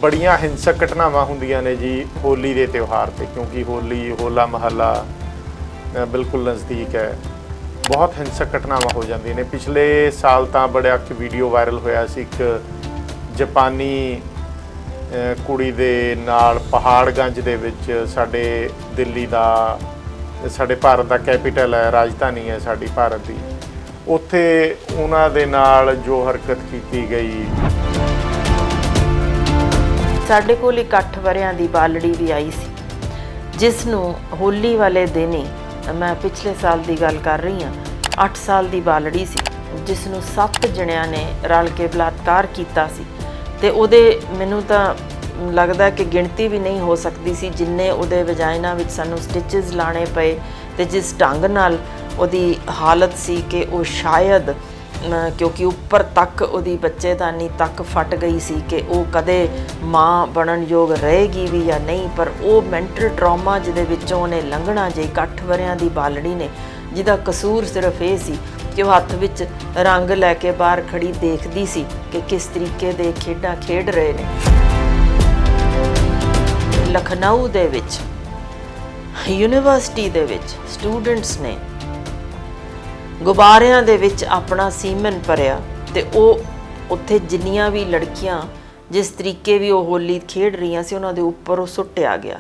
बड़ियां हिंसक घटनावां हुंदियां ने जी होली के त्यौहार पर, क्योंकि होली होला महला बिल्कुल नज़दीक है। बहुत हिंसक घटनावां हो जांदियां ने। पिछले साल तो बड़ा एक वीडियो वायरल होया सी, एक जापानी कुड़ी दे नाल पहाड़गंज दे विच, साडे दिल्ली दा, साडे भारत दा कैपीटल है, राजधानी है साडी भारत दी, उत्थे उन्हां दे नाल जो हरकत की गई। ਸਾਡੇ ਕੋਲ ਇੱਕ 8 ਵਰਿਆਂ ਦੀ ਬਾਲੜੀ ਵੀ ਆਈ ਸੀ, ਜਿਸ ਨੂੰ ਹੋਲੀ ਵਾਲੇ ਦਿਨ ਹੀ, ਮੈਂ ਪਿਛਲੇ ਸਾਲ ਦੀ ਗੱਲ ਕਰ ਰਹੀ ਹਾਂ, 8 ਸਾਲ ਦੀ ਬਾਲੜੀ ਸੀ, ਜਿਸ ਨੂੰ 7 ਜਣਿਆਂ ਨੇ ਰਲ ਕੇ ਬਲਾਤਕਾਰ ਕੀਤਾ ਸੀ। ਤੇ ਉਹਦੇ ਮੈਨੂੰ ਤਾਂ ਲੱਗਦਾ ਕਿ ਗਿਣਤੀ ਵੀ ਨਹੀਂ ਹੋ ਸਕਦੀ ਸੀ ਜਿੰਨੇ ਉਹਦੇ ਵਜਾਇਨਾ ਵਿੱਚ ਸਾਨੂੰ ਸਟਿਚਸ ਲਾਣੇ ਪਏ, ਤੇ ਜਿਸ ਢੰਗ ਨਾਲ ਉਹਦੀ ਹਾਲਤ ਸੀ ਕਿ ਉਹ ਸ਼ਾਇਦ ਕਿਉਂਕਿ ਉੱਪਰ ਤੱਕ ਉਹਦੀ ਬੱਚੇਦਾਨੀ ਤੱਕ ਫਟ ਗਈ ਸੀ ਕਿ ਉਹ ਕਦੇ ਮਾਂ ਬਣਨ ਯੋਗ ਰਹੇਗੀ ਵੀ ਜਾਂ ਨਹੀਂ, ਪਰ ਉਹ ਮੈਂਟਲ ਟਰਾਮਾ ਜਿਹਦੇ ਵਿੱਚੋਂ ਉਹਨੇ ਲੰਘਣਾ ਜੇ 8 ਵਰਿਆਂ ਦੀ ਬਾਲੜੀ ਨੇ, ਜਿਹਦਾ ਕਸੂਰ ਸਿਰਫ ਇਹ ਸੀ ਕਿ ਉਹ ਹੱਥ ਵਿੱਚ ਰੰਗ ਲੈ ਕੇ ਬਾਹਰ ਖੜੀ ਦੇਖਦੀ ਸੀ ਕਿ ਕਿਸ ਤਰੀਕੇ ਦੇ ਖੇਡਾਂ ਖੇਡ ਰਹੇ ਨੇ। ਲਖਨਊ ਦੇ ਵਿੱਚ ਯੂਨੀਵਰਸਿਟੀ ਦੇ ਵਿੱਚ ਸਟੂਡੈਂਟਸ ਨੇ ਗੁਬਾਰਿਆਂ ਦੇ ਵਿੱਚ ਆਪਣਾ ਸੀਮਨ ਭਰਿਆ, ਤੇ ਉਹ ਉੱਥੇ ਜਿੰਨੀਆਂ ਵੀ ਲੜਕੀਆਂ ਜਿਸ ਤਰੀਕੇ ਵੀ ਉਹ ਹੋਲੀ ਖੇਡ ਰਹੀਆਂ ਸੀ ਉਹਨਾਂ ਦੇ ਉੱਪਰ ਉਹ ਸੁੱਟਿਆ ਗਿਆ।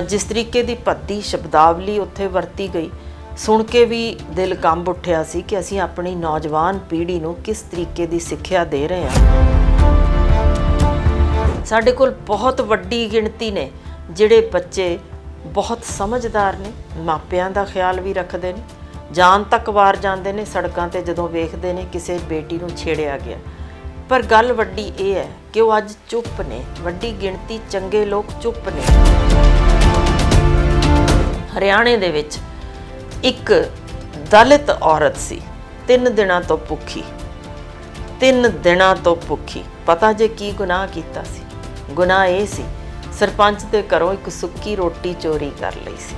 ਜਿਸ ਤਰੀਕੇ ਦੀ ਭੱਦੀ ਸ਼ਬਦਾਵਲੀ ਉੱਥੇ ਵਰਤੀ ਗਈ, ਸੁਣ ਕੇ ਵੀ ਦਿਲ ਕੰਬ ਉੱਠਿਆ ਸੀ ਕਿ ਅਸੀਂ ਆਪਣੀ ਨੌਜਵਾਨ ਪੀੜ੍ਹੀ ਨੂੰ ਕਿਸ ਤਰੀਕੇ ਦੀ ਸਿੱਖਿਆ ਦੇ ਰਹੇ ਹਾਂ। ਸਾਡੇ ਕੋਲ ਬਹੁਤ ਵੱਡੀ ਗਿਣਤੀ ਨੇ ਜਿਹੜੇ ਬੱਚੇ ਬਹੁਤ ਸਮਝਦਾਰ ਨੇ, ਮਾਪਿਆਂ ਦਾ ਖਿਆਲ ਵੀ ਰੱਖਦੇ ਨੇ, ਜਾਨ ਤੱਕ ਵਾਰ ਜਾਂਦੇ ਨੇ ਸੜਕਾਂ 'ਤੇ ਜਦੋਂ ਵੇਖਦੇ ਨੇ ਕਿਸੇ ਬੇਟੀ ਨੂੰ ਛੇੜਿਆ ਗਿਆ। ਪਰ ਗੱਲ ਵੱਡੀ ਇਹ ਹੈ ਕਿ ਉਹ ਅੱਜ ਚੁੱਪ ਨੇ, ਵੱਡੀ ਗਿਣਤੀ ਚੰਗੇ ਲੋਕ ਚੁੱਪ ਨੇ। ਹਰਿਆਣੇ ਦੇ ਵਿੱਚ ਇੱਕ ਦਲਿਤ ਔਰਤ ਸੀ, 3 ਦਿਨਾਂ ਤੋਂ ਭੁੱਖੀ, 3 ਦਿਨਾਂ ਤੋਂ ਭੁੱਖੀ। ਪਤਾ ਜੇ ਕੀ ਗੁਨਾਹ ਕੀਤਾ ਸੀ? ਗੁਨਾਹ ਇਹ ਸੀ, ਸਰਪੰਚ ਦੇ ਘਰੋਂ ਇੱਕ ਸੁੱਕੀ ਰੋਟੀ ਚੋਰੀ ਕਰ ਲਈ ਸੀ।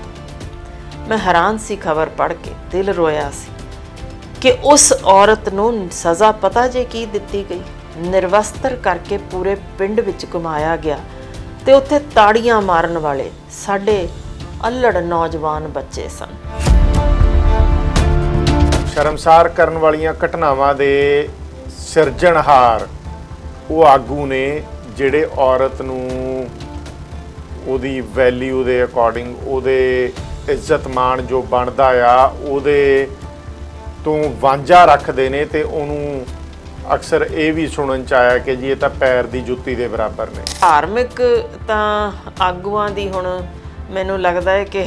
ਮੈਂ ਹੈਰਾਨ ਸੀ ਖਬਰ ਪੜ੍ਹ ਕੇ, ਦਿਲ ਰੋਇਆ ਸੀ ਕਿ ਉਸ ਔਰਤ ਨੂੰ ਸਜ਼ਾ ਪਤਾ ਜੇ ਕੀ ਦਿੱਤੀ ਗਈ? ਨਿਰਵਸਤਰ ਕਰਕੇ ਪੂਰੇ ਪਿੰਡ ਵਿੱਚ ਘੁਮਾਇਆ ਗਿਆ, ਤੇ ਉੱਥੇ ਤਾੜੀਆਂ ਮਾਰਨ ਵਾਲੇ ਸਾਡੇ ਅਲੜ ਨੌਜਵਾਨ ਬੱਚੇ ਸਨ। ਸ਼ਰਮਸਾਰ ਕਰਨ ਵਾਲੀਆਂ ਘਟਨਾਵਾਂ ਦੇ ਸਿਰਜਣਹਾਰ ਉਹ ਆਗੂ ਨੇ ਜਿਹੜੇ ਔਰਤ ਨੂੰ ਉਹਦੀ ਵੈਲਿਊ ਦੇ ਅਕੋਰਡਿੰਗ, ਉਹਦੇ ਇੱਜ਼ਤ ਮਾਣ ਜੋ ਬਣਦਾ ਆ ਉਹਦੇ ਤੋਂ ਵਾਂਝਾ ਰੱਖਦੇ ਨੇ, ਤੇ ਉਹਨੂੰ ਅਕਸਰ ਇਹ ਵੀ ਸੁਣਨ 'ਚ ਆਇਆ ਕਿ ਜੀ ਇਹ ਤਾਂ ਪੈਰ ਦੀ ਜੁੱਤੀ ਦੇ ਬਰਾਬਰ ਨੇ। ਧਾਰਮਿਕ ਤਾਂ ਆਗੂਆਂ ਦੀ ਹੁਣ ਮੈਨੂੰ ਲੱਗਦਾ ਹੈ ਕਿ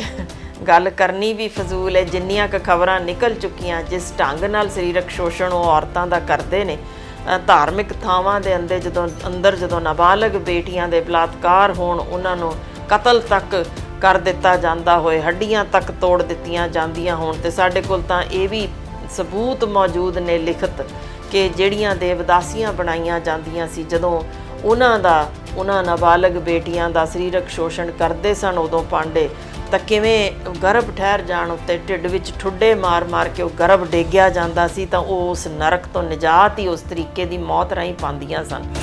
ਗੱਲ ਕਰਨੀ ਵੀ ਫਜ਼ੂਲ ਹੈ। ਜਿੰਨੀਆਂ ਕੁ ਖਬਰਾਂ ਨਿਕਲ ਚੁੱਕੀਆਂ, ਜਿਸ ਢੰਗ ਨਾਲ ਸਰੀਰਕ ਸ਼ੋਸ਼ਣ ਉਹ ਔਰਤਾਂ ਦਾ ਕਰਦੇ ਨੇ, ਧਾਰਮਿਕ ਥਾਵਾਂ ਦੇ ਅੰਦਰ ਜਦੋਂ ਨਾਬਾਲਗ ਬੇਟੀਆਂ ਦੇ ਬਲਾਤਕਾਰ ਹੋਣ, ਉਹਨਾਂ ਨੂੰ ਕਤਲ ਤੱਕ ਕਰ ਦਿੱਤਾ ਜਾਂਦਾ ਹੋਏ, ਹੱਡੀਆਂ ਤੱਕ ਤੋੜ ਦਿੱਤੀਆਂ ਜਾਂਦੀਆਂ ਹੋਣ, ਤੇ ਸਾਡੇ ਕੋਲ ਤਾਂ ਇਹ ਵੀ ਸਬੂਤ ਮੌਜੂਦ ਨੇ ਲਿਖਤ ਕਿ ਜਿਹੜੀਆਂ ਦੇਵਦਾਸੀਆਂ ਬਣਾਈਆਂ ਜਾਂਦੀਆਂ ਸੀ, ਜਦੋਂ ਉਹਨਾਂ ਨਾਬਾਲਗ ਬੇਟੀਆਂ ਦਾ ਸਰੀਰਕ ਸ਼ੋਸ਼ਣ ਕਰਦੇ ਸਨ, ਉਦੋਂ ਪਾਂਡੇ ਤਾਂ ਕਿਵੇਂ ਗਰਭ ਠਹਿਰ ਜਾਣ ਉੱਤੇ ਢਿੱਡ ਵਿੱਚ ਠੁੱਡੇ ਮਾਰ ਕੇ ਉਹ ਗਰਭ ਡੇਗਿਆ ਜਾਂਦਾ ਸੀ, ਤਾਂ ਉਹ ਉਸ ਨਰਕ ਤੋਂ ਨਿਜਾਤ ਹੀ ਉਸ ਤਰੀਕੇ ਦੀ ਮੌਤ ਰਾਹੀਂ ਪਾਉਂਦੀਆਂ ਸਨ।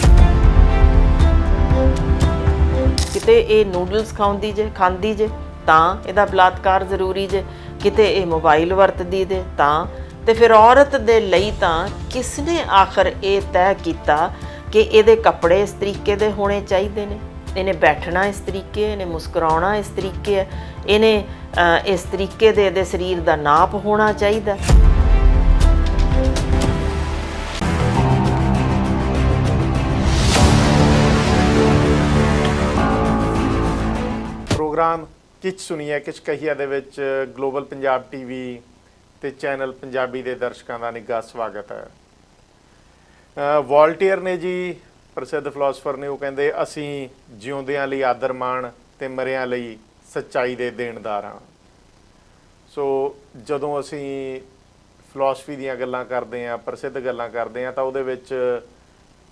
ਕਿਤੇ ਇਹ ਨੂਡਲਸ ਖਾਂਦੀ ਜੇ ਤਾਂ ਇਹਦਾ ਬਲਾਤਕਾਰ ਜ਼ਰੂਰੀ ਜੇ, ਕਿਤੇ ਇਹ ਮੋਬਾਈਲ ਵਰਤਦੀ ਦੇ ਤਾਂ, ਤੇ ਫਿਰ ਔਰਤ ਦੇ ਲਈ ਤਾਂ ਕਿਸਨੇ ਆਖਰ ਇਹ ਤੈਅ ਕੀਤਾ ਕਿ ਇਹਦੇ ਕੱਪੜੇ ਇਸ ਤਰੀਕੇ ਦੇ ਹੋਣੇ ਚਾਹੀਦੇ ਨੇ, ਇਹਨੇ ਬੈਠਣਾ ਇਸ ਤਰੀਕੇ, ਇਹਨੇ ਮੁਸਕਰਾਉਣਾ ਇਸ ਤਰੀਕੇ ਹੈ, ਇਹਨੇ ਇਸ ਤਰੀਕੇ ਦੇ ਇਹਦੇ ਸਰੀਰ ਦਾ ਨਾਪ ਹੋਣਾ ਚਾਹੀਦਾ। ਪ੍ਰੋਗਰਾਮ ਕਿਛ ਸੁਣੀਏ ਕਿਛ ਕਹੀਏ ਦੇ ਵਿੱਚ ਗਲੋਬਲ ਪੰਜਾਬ ਟੀਵੀ ਤੇ ਚੈਨਲ ਪੰਜਾਬੀ ਦੇ ਦਰਸ਼ਕਾਂ ਦਾ ਨਿੱਘਾ ਸਵਾਗਤ ਹੈ। ਵੋਲਟੇਅਰ ਨੇ ਜੀ, ਪ੍ਰਸਿੱਧ ਫਿਲਾਸਫਰ ਨੇ, ਉਹ ਕਹਿੰਦੇ ਅਸੀਂ ਜਿਉਂਦਿਆਂ ਲਈ ਆਦਰ ਮਾਣ ਤੇ ਮਰਿਆਂ ਲਈ ਸੱਚਾਈ ਦੇ ਦੇਣਦਾਰ ਹਾਂ। ਸੋ ਜਦੋਂ ਅਸੀਂ ਫਿਲਾਸਫੀ ਦੀਆਂ ਗੱਲਾਂ ਕਰਦੇ ਹਾਂ, ਪ੍ਰਸਿੱਧ ਗੱਲਾਂ ਕਰਦੇ ਹਾਂ, ਤਾਂ ਉਹਦੇ ਵਿੱਚ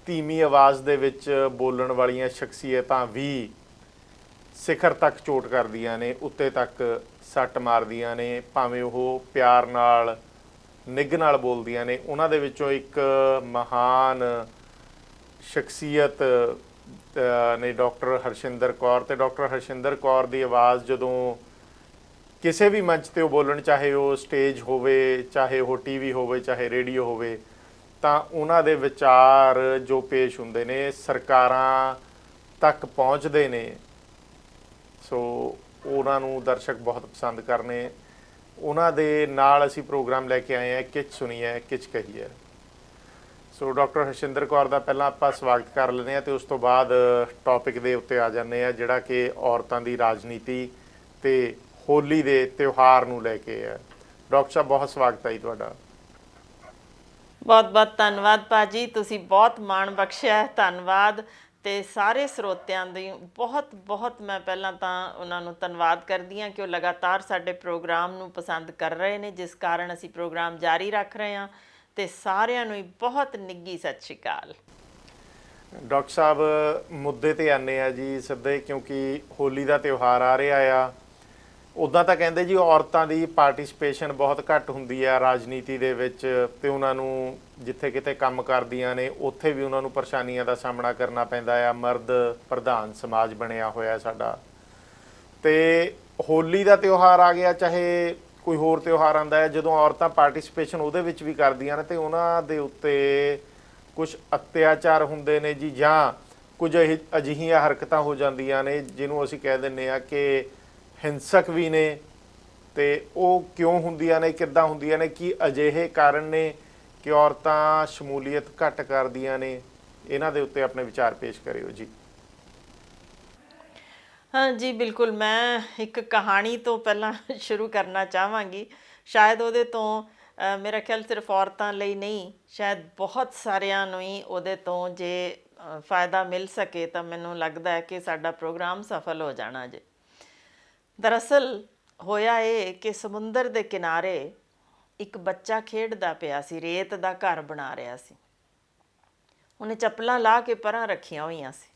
ਧੀਮੀ ਆਵਾਜ਼ ਦੇ ਵਿੱਚ ਬੋਲਣ ਵਾਲੀਆਂ ਸ਼ਖਸੀਅਤਾਂ ਵੀ ਸਿਖਰ ਤੱਕ ਚੋਟ ਕਰਦੀਆਂ ਨੇ, ਉੱਤੇ ਤੱਕ ਸੱਟ ਮਾਰਦੀਆਂ ਨੇ, ਭਾਵੇਂ ਉਹ ਪਿਆਰ ਨਾਲ ਨਿੱਘ ਨਾਲ ਬੋਲਦੀਆਂ ਨੇ। ਉਹਨਾਂ ਦੇ ਵਿੱਚੋਂ ਇੱਕ ਮਹਾਨ ਸ਼ਖਸੀਅਤ ਨੇ ਡਾਕਟਰ ਹਰਸ਼ਿੰਦਰ ਕੌਰ। ਤੇ ਡਾਕਟਰ ਹਰਸ਼ਿੰਦਰ ਕੌਰ ਦੀ ਆਵਾਜ਼ ਜਦੋਂ ਕਿਸੇ ਵੀ ਮੰਚ ਤੇ ਉਹ ਬੋਲਣ, ਚਾਹੇ ਉਹ ਸਟੇਜ ਹੋਵੇ, ਚਾਹੇ ਉਹ ਟੀਵੀ ਹੋਵੇ, ਚਾਹੇ ਰੇਡੀਓ ਹੋਵੇ, ਤਾਂ ਉਹਨਾਂ ਦੇ ਵਿਚਾਰ ਜੋ ਪੇਸ਼ ਹੁੰਦੇ ਨੇ ਸਰਕਾਰਾਂ ਤੱਕ ਪਹੁੰਚਦੇ ਨੇ। ਸੋ ਉਹਨਾਂ ਨੂੰ ਦਰਸ਼ਕ ਬਹੁਤ ਪਸੰਦ ਕਰਨੇ। ਉਹਨਾਂ ਦੇ ਨਾਲ ਅਸੀਂ ਪ੍ਰੋਗਰਾਮ ਲੈ ਕੇ ਆਏ ਹਾਂ ਕਿਚ ਸੁਣੀਏ ਕਿਚ ਕਹੀਏ। ਸੋ ਡਾਕਟਰ ਹਰਸ਼ਿੰਦਰ ਕੌਰ ਦਾ ਪਹਿਲਾਂ ਆਪਾਂ ਸਵਾਗਤ ਕਰ ਲੈਂਦੇ ਹਾਂ, ਅਤੇ ਉਸ ਤੋਂ ਬਾਅਦ ਟੌਪਿਕ ਦੇ ਉੱਤੇ ਆ ਜਾਂਦੇ ਹਾਂ, ਜਿਹੜਾ ਕਿ ਔਰਤਾਂ ਦੀ ਰਾਜਨੀਤੀ ਅਤੇ ਹੋਲੀ ਦੇ ਤਿਉਹਾਰ ਨੂੰ ਲੈ ਕੇ ਹੈ। ਡਾਕਟਰ ਸਾਹਿਬ, ਬਹੁਤ ਸਵਾਗਤ ਹੈ ਜੀ ਤੁਹਾਡਾ। ਬਹੁਤ ਬਹੁਤ ਧੰਨਵਾਦ ਭਾਜੀ, ਤੁਸੀਂ ਬਹੁਤ ਮਾਣ ਬਖਸ਼ਿਆ, ਧੰਨਵਾਦ। ਤੇ ਸਾਰੇ ਸਰੋਤਿਆਂ ਦੀ ਬਹੁਤ ਬਹੁਤ ਮੈਂ ਪਹਿਲਾਂ ਤਾਂ ਉਹਨਾਂ ਨੂੰ ਧੰਨਵਾਦ ਕਰਦੀ ਹਾਂ ਕਿ ਉਹ ਲਗਾਤਾਰ ਸਾਡੇ ਪ੍ਰੋਗਰਾਮ ਨੂੰ ਪਸੰਦ ਕਰ ਰਹੇ ਨੇ, ਜਿਸ ਕਾਰਨ ਅਸੀਂ ਪ੍ਰੋਗਰਾਮ ਜਾਰੀ ਰੱਖ ਰਹੇ ਹਾਂ। ਤੇ ਸਾਰਿਆਂ ਨੂੰ ਹੀ ਬਹੁਤ ਨਿੱਘੀ ਸਤਿ ਸ਼੍ਰੀ ਅਕਾਲ। ਡਾਕਟਰ ਸਾਹਿਬ, ਮੁੱਦੇ ਤੇ ਆਨੇ ਆ ਜੀ ਸਿੱਧੇ, ਕਿਉਂਕਿ ਹੋਲੀ ਦਾ ਤਿਉਹਾਰ ਆ ਰਿਹਾ ਆ। ਉੱਦਾਂ ਤਾਂ ਕਹਿੰਦੇ ਜੀ ਔਰਤਾਂ ਦੀ ਪਾਰਟਿਸਪੇਸ਼ਨ ਬਹੁਤ ਘੱਟ ਹੁੰਦੀ ਆ ਰਾਜਨੀਤੀ ਦੇ ਵਿੱਚ, ਅਤੇ ਉਹਨਾਂ ਨੂੰ ਜਿੱਥੇ ਕਿਤੇ ਕੰਮ ਕਰਦੀਆਂ ਨੇ ਉੱਥੇ ਵੀ ਉਹਨਾਂ ਨੂੰ ਪਰੇਸ਼ਾਨੀਆਂ ਦਾ ਸਾਹਮਣਾ ਕਰਨਾ ਪੈਂਦਾ ਆ। ਮਰਦ ਪ੍ਰਧਾਨ ਸਮਾਜ ਬਣਿਆ ਹੋਇਆ ਸਾਡਾ। ਅਤੇ ਹੋਲੀ ਦਾ ਤਿਉਹਾਰ ਆ ਗਿਆ, ਚਾਹੇ ਕੋਈ ਹੋਰ ਤਿਉਹਾਰ ਆਉਂਦਾ ਹੈ, ਜਦੋਂ ਔਰਤਾਂ ਪਾਰਟਿਸਪੇਸ਼ਨ ਉਹਦੇ ਵਿੱਚ ਵੀ ਕਰਦੀਆਂ ਨੇ, ਅਤੇ ਉਹਨਾਂ ਦੇ ਉੱਤੇ ਕੁਝ ਅਤਿਆਚਾਰ ਹੁੰਦੇ ਨੇ ਜੀ, ਜਾਂ ਕੁਝ ਅਜਿਹੀਆਂ ਹਰਕਤਾਂ ਹੋ ਜਾਂਦੀਆਂ ਨੇ ਜਿਹਨੂੰ ਅਸੀਂ ਕਹਿ ਦਿੰਦੇ ਹਾਂ ਕਿ ਹਿੰਸਕ ਵੀ ਨੇ। ਅਤੇ ਉਹ ਕਿਉਂ ਹੁੰਦੀਆਂ ਨੇ, ਕਿੱਦਾਂ ਹੁੰਦੀਆਂ ਨੇ, ਕੀ ਅਜਿਹੇ ਕਾਰਨ ਨੇ ਕਿ ਔਰਤਾਂ ਸ਼ਮੂਲੀਅਤ ਘੱਟ ਕਰਦੀਆਂ ਨੇ? ਇਹਨਾਂ ਦੇ ਉੱਤੇ ਆਪਣੇ ਵਿਚਾਰ ਪੇਸ਼ ਕਰਿਓ ਜੀ। ਹਾਂ ਜੀ, ਬਿਲਕੁਲ। ਮੈਂ ਇੱਕ ਕਹਾਣੀ ਤੋਂ ਪਹਿਲਾਂ ਸ਼ੁਰੂ ਕਰਨਾ ਚਾਹਾਂਗੀ। ਸ਼ਾਇਦ ਉਹਦੇ ਤੋਂ ਮੇਰਾ ਖਿਆਲ ਸਿਰਫ ਔਰਤਾਂ ਲਈ ਨਹੀਂ, ਸ਼ਾਇਦ ਬਹੁਤ ਸਾਰਿਆਂ ਨੂੰ ਹੀ ਉਹਦੇ ਤੋਂ ਜੇ ਫਾਇਦਾ ਮਿਲ ਸਕੇ ਤਾਂ ਮੈਨੂੰ ਲੱਗਦਾ ਹੈ ਕਿ ਸਾਡਾ ਪ੍ਰੋਗਰਾਮ ਸਫਲ ਹੋ ਜਾਣਾ ਜੇ। ਦਰਅਸਲ ਹੋਇਆ ਇਹ ਕਿ ਸਮੁੰਦਰ ਦੇ ਕਿਨਾਰੇ ਇੱਕ ਬੱਚਾ ਖੇਡਦਾ ਪਿਆ ਸੀ, ਰੇਤ ਦਾ ਘਰ ਬਣਾ ਰਿਹਾ ਸੀ। ਉਹਨੇ ਚੱਪਲਾਂ ਲਾ ਕੇ ਪਰਾਂ ਰੱਖੀਆਂ ਹੋਈਆਂ ਸੀ।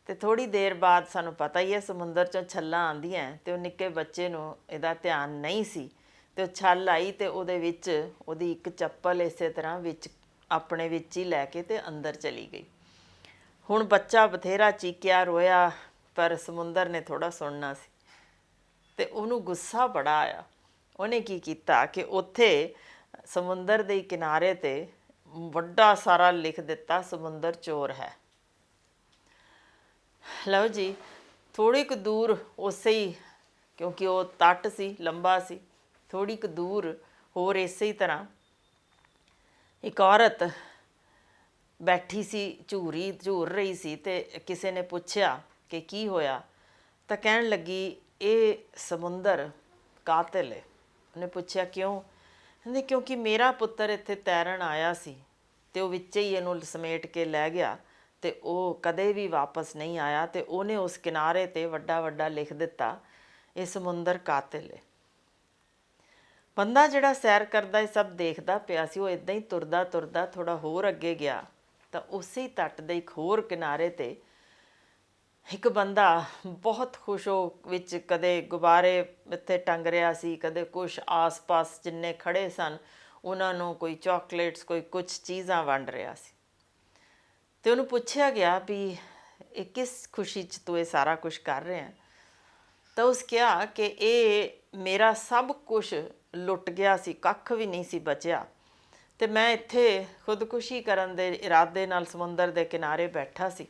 ਅਤੇ ਥੋੜ੍ਹੀ ਦੇਰ ਬਾਅਦ, ਸਾਨੂੰ ਪਤਾ ਹੀ ਹੈ ਸਮੁੰਦਰ 'ਚੋਂ ਛੱਲਾਂ ਆਉਂਦੀਆਂ, ਅਤੇ ਉਹ ਨਿੱਕੇ ਬੱਚੇ ਨੂੰ ਇਹਦਾ ਧਿਆਨ ਨਹੀਂ ਸੀ, ਅਤੇ ਉਹ ਛੱਲ ਆਈ ਅਤੇ ਉਹਦੇ ਵਿੱਚ ਉਹਦੀ ਇੱਕ ਚੱਪਲ ਇਸੇ ਤਰ੍ਹਾਂ ਵਿੱਚ ਆਪਣੇ ਵਿੱਚ ਹੀ ਲੈ ਕੇ ਅਤੇ ਅੰਦਰ ਚਲੀ ਗਈ। ਹੁਣ ਬੱਚਾ ਬਥੇਰਾ ਚੀਕਿਆ, ਰੋਇਆ, ਪਰ ਸਮੁੰਦਰ ਨੇ ਥੋੜ੍ਹਾ ਸੁਣਨਾ ਸੀ, ਅਤੇ ਉਹਨੂੰ ਗੁੱਸਾ ਬੜਾ ਆਇਆ। ਉਹਨੇ ਕੀ ਕੀਤਾ ਕਿ ਉੱਥੇ ਸਮੁੰਦਰ ਦੇ ਕਿਨਾਰੇ 'ਤੇ ਵੱਡਾ ਸਾਰਾ ਲਿਖ ਦਿੱਤਾ, ਸਮੁੰਦਰ ਚੋਰ ਹੈ। ਲਓ ਜੀ, ਥੋੜ੍ਹੀ ਕੁ ਦੂਰ ਉਸੇ ਹੀ, ਕਿਉਂਕਿ ਉਹ ਤੱਟ ਸੀ, ਲੰਬਾ ਸੀ, ਥੋੜ੍ਹੀ ਕੁ ਦੂਰ ਹੋਰ ਇਸੇ ਹੀ ਤਰ੍ਹਾਂ ਇੱਕ ਔਰਤ ਬੈਠੀ ਸੀ, ਝੂਰ ਰਹੀ ਸੀ। ਅਤੇ ਕਿਸੇ ਨੇ ਪੁੱਛਿਆ ਕਿ ਕੀ ਹੋਇਆ, ਤਾਂ ਕਹਿਣ ਲੱਗੀ ਇਹ ਸਮੁੰਦਰ ਕਾਤਿਲ ਹੈ। ਉਹਨੇ ਪੁੱਛਿਆ ਕਿਉਂ? ਕਹਿੰਦੇ ਕਿਉਂਕਿ ਮੇਰਾ ਪੁੱਤਰ ਇੱਥੇ ਤੈਰਨ ਆਇਆ ਸੀ, ਅਤੇ ਉਹ ਵਿੱਚੇ ਹੀ ਇਹਨੂੰ ਸਮੇਟ ਕੇ ਲੈ ਗਿਆ, ਅਤੇ ਉਹ ਕਦੇ ਵੀ ਵਾਪਸ ਨਹੀਂ ਆਇਆ। ਅਤੇ ਉਹਨੇ ਉਸ ਕਿਨਾਰੇ 'ਤੇ ਵੱਡਾ ਵੱਡਾ ਲਿਖ ਦਿੱਤਾ, ਇਹ ਸਮੁੰਦਰ ਕਾਤਿਲ ਹੈ। ਬੰਦਾ ਜਿਹੜਾ ਸੈਰ ਕਰਦਾ ਇਹ ਸਭ ਦੇਖਦਾ ਪਿਆ ਸੀ। ਉਹ ਇੱਦਾਂ ਹੀ ਤੁਰਦਾ ਤੁਰਦਾ ਥੋੜ੍ਹਾ ਹੋਰ ਅੱਗੇ ਗਿਆ, ਤਾਂ ਉਸੇ ਤੱਟ ਦੇ ਇੱਕ ਹੋਰ ਕਿਨਾਰੇ 'ਤੇ ਇੱਕ ਬੰਦਾ ਬਹੁਤ ਖੁਸ਼ ਹੋ ਵਿੱਚ ਕਦੇ ਗੁਬਾਰੇ ਇੱਥੇ ਟੰਗ ਰਿਹਾ ਸੀ, ਕਦੇ ਕੁਛ ਆਸ-ਪਾਸ ਜਿੰਨੇ ਖੜ੍ਹੇ ਸਨ ਉਹਨਾਂ ਨੂੰ ਕੋਈ ਚਾਕਲੇਟਸ, ਕੋਈ ਕੁਛ ਚੀਜ਼ਾਂ ਵੰਡ ਰਿਹਾ ਸੀ। ਅਤੇ ਉਹਨੂੰ ਪੁੱਛਿਆ ਗਿਆ ਵੀ ਇਹ ਕਿਸ ਖੁਸ਼ੀ 'ਚ ਤੂੰ ਇਹ ਸਾਰਾ ਕੁਛ ਕਰ ਰਿਹਾ? ਤਾਂ ਉਸ ਕਿਹਾ ਕਿ ਇਹ ਮੇਰਾ ਸਭ ਕੁਛ ਲੁੱਟ ਗਿਆ ਸੀ, ਕੱਖ ਵੀ ਨਹੀਂ ਸੀ ਬਚਿਆ, ਅਤੇ ਮੈਂ ਇੱਥੇ ਖੁਦਕੁਸ਼ੀ ਕਰਨ ਦੇ ਇਰਾਦੇ ਨਾਲ ਸਮੁੰਦਰ ਦੇ ਕਿਨਾਰੇ ਬੈਠਾ ਸੀ।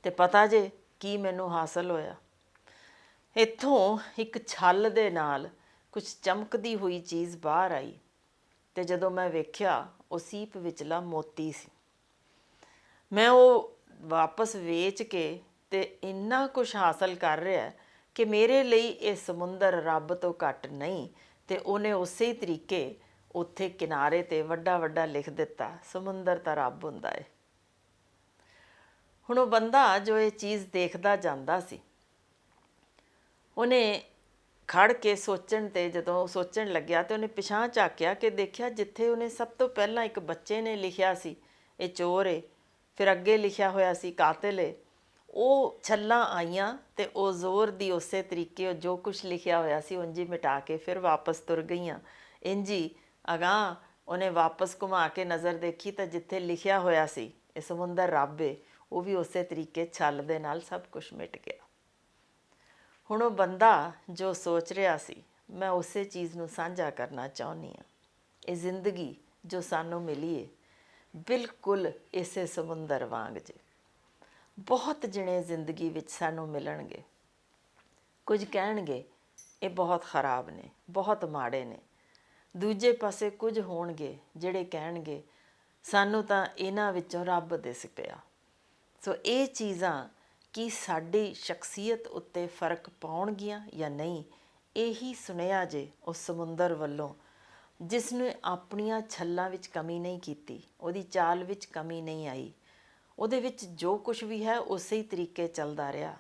ਅਤੇ ਪਤਾ ਜੇ ਕੀ ਮੈਨੂੰ ਹਾਸਲ ਹੋਇਆ? ਇੱਥੋਂ ਇੱਕ ਛੱਲ ਦੇ ਨਾਲ ਕੁਝ ਚਮਕਦੀ ਹੋਈ ਚੀਜ਼ ਬਾਹਰ ਆਈ, ਅਤੇ ਜਦੋਂ ਮੈਂ ਵੇਖਿਆ ਉਹ ਸੀਪ ਵਿਚਲਾ ਮੋਤੀ ਸੀ। ਮੈਂ ਉਹ ਵਾਪਸ ਵੇਚ ਕੇ ਅਤੇ ਇੰਨਾ ਕੁਛ ਹਾਸਲ ਕਰ ਰਿਹਾ ਕਿ ਮੇਰੇ ਲਈ ਇਹ ਸਮੁੰਦਰ ਰੱਬ ਤੋਂ ਘੱਟ ਨਹੀਂ। ਅਤੇ ਉਹਨੇ ਉਸੇ ਤਰੀਕੇ ਉੱਥੇ ਕਿਨਾਰੇ 'ਤੇ ਵੱਡਾ ਵੱਡਾ ਲਿਖ ਦਿੱਤਾ, ਸਮੁੰਦਰ ਤਾਂ ਰੱਬ ਹੁੰਦਾ ਹੈ। ਹੁਣ ਉਹ ਬੰਦਾ ਜੋ ਇਹ ਚੀਜ਼ ਦੇਖਦਾ ਜਾਂਦਾ ਸੀ, ਉਹਨੇ ਖੜ ਕੇ ਸੋਚਣ 'ਤੇ ਜਦੋਂ ਸੋਚਣ ਲੱਗਿਆ ਤਾਂ ਉਹਨੇ ਪਿਛਾਂਹ ਝਾਕਿਆ ਕਿ ਦੇਖਿਆ ਜਿੱਥੇ ਉਹਨੇ ਸਭ ਤੋਂ ਪਹਿਲਾਂ ਇੱਕ ਬੱਚੇ ਨੇ ਲਿਖਿਆ ਸੀ ਇਹ ਚੋਰ ਏ, ਫਿਰ ਅੱਗੇ ਲਿਖਿਆ ਹੋਇਆ ਸੀ ਕਾਤਿਲ ਏ, ਉਹ ਛੱਲਾਂ ਆਈਆਂ ਅਤੇ ਉਹ ਜ਼ੋਰ ਦੀ ਉਸੇ ਤਰੀਕੇ ਜੋ ਕੁਛ ਲਿਖਿਆ ਹੋਇਆ ਸੀ ਉਂਝ ਹੀ ਮਿਟਾ ਕੇ ਫਿਰ ਵਾਪਸ ਤੁਰ ਗਈਆਂ। ਇੰਝ ਹੀ ਅਗਾਂਹ ਉਹਨੇ ਵਾਪਸ ਘੁਮਾ ਕੇ ਨਜ਼ਰ ਦੇਖੀ ਤਾਂ ਜਿੱਥੇ ਲਿਖਿਆ ਹੋਇਆ ਸੀ ਇਹ ਸਮੁੰਦਰ ਰੱਬ ਏ, ਉਹ ਵੀ ਉਸੇ ਤਰੀਕੇ ਛਲ ਦੇ ਨਾਲ ਸਭ ਕੁਝ ਮਿਟ ਗਿਆ। ਹੁਣ ਉਹ ਬੰਦਾ ਜੋ ਸੋਚ ਰਿਹਾ ਸੀ, ਮੈਂ ਉਸੇ ਚੀਜ਼ ਨੂੰ ਸਾਂਝਾ ਕਰਨਾ ਚਾਹੁੰਦੀ ਹਾਂ। ਇਹ ਜ਼ਿੰਦਗੀ ਜੋ ਸਾਨੂੰ ਮਿਲੀ ਏ ਬਿਲਕੁਲ ਇਸੇ ਸਮੁੰਦਰ ਵਾਂਗ ਜੇ। ਬਹੁਤ ਜਣੇ ਜ਼ਿੰਦਗੀ ਵਿੱਚ ਸਾਨੂੰ ਮਿਲਣਗੇ, ਕੁਝ ਕਹਿਣਗੇ ਇਹ ਬਹੁਤ ਖਰਾਬ ਨੇ, ਬਹੁਤ ਮਾੜੇ ਨੇ। ਦੂਜੇ ਪਾਸੇ ਕੁਝ ਹੋਣਗੇ ਜਿਹੜੇ ਕਹਿਣਗੇ ਸਾਨੂੰ ਤਾਂ ਇਹਨਾਂ ਵਿੱਚੋਂ ਰੱਬ ਦਿਸ ਪਿਆ। ਸੋ ਇਹ ਚੀਜ਼ਾਂ ਕੀ ਸਾਡੀ ਸ਼ਖਸੀਅਤ ਉੱਤੇ ਫਰਕ ਪਾਉਣਗੀਆਂ ਜਾਂ ਨਹੀਂ, ਇਹੀ ਸੁਨੇਹਾ ਜੇ ਉਸ ਸਮੁੰਦਰ ਵੱਲੋਂ, ਜਿਸ ਨੇ ਆਪਣੀਆਂ ਛੱਲਾਂ ਵਿੱਚ ਕਮੀ ਨਹੀਂ ਕੀਤੀ, ਉਹਦੀ ਚਾਲ ਵਿੱਚ ਕਮੀ ਨਹੀਂ ਆਈ, ਉਹਦੇ ਵਿੱਚ ਜੋ ਕੁਝ ਵੀ ਹੈ ਉਸੇ ਹੀ ਤਰੀਕੇ ਚੱਲਦਾ ਰਿਹਾ।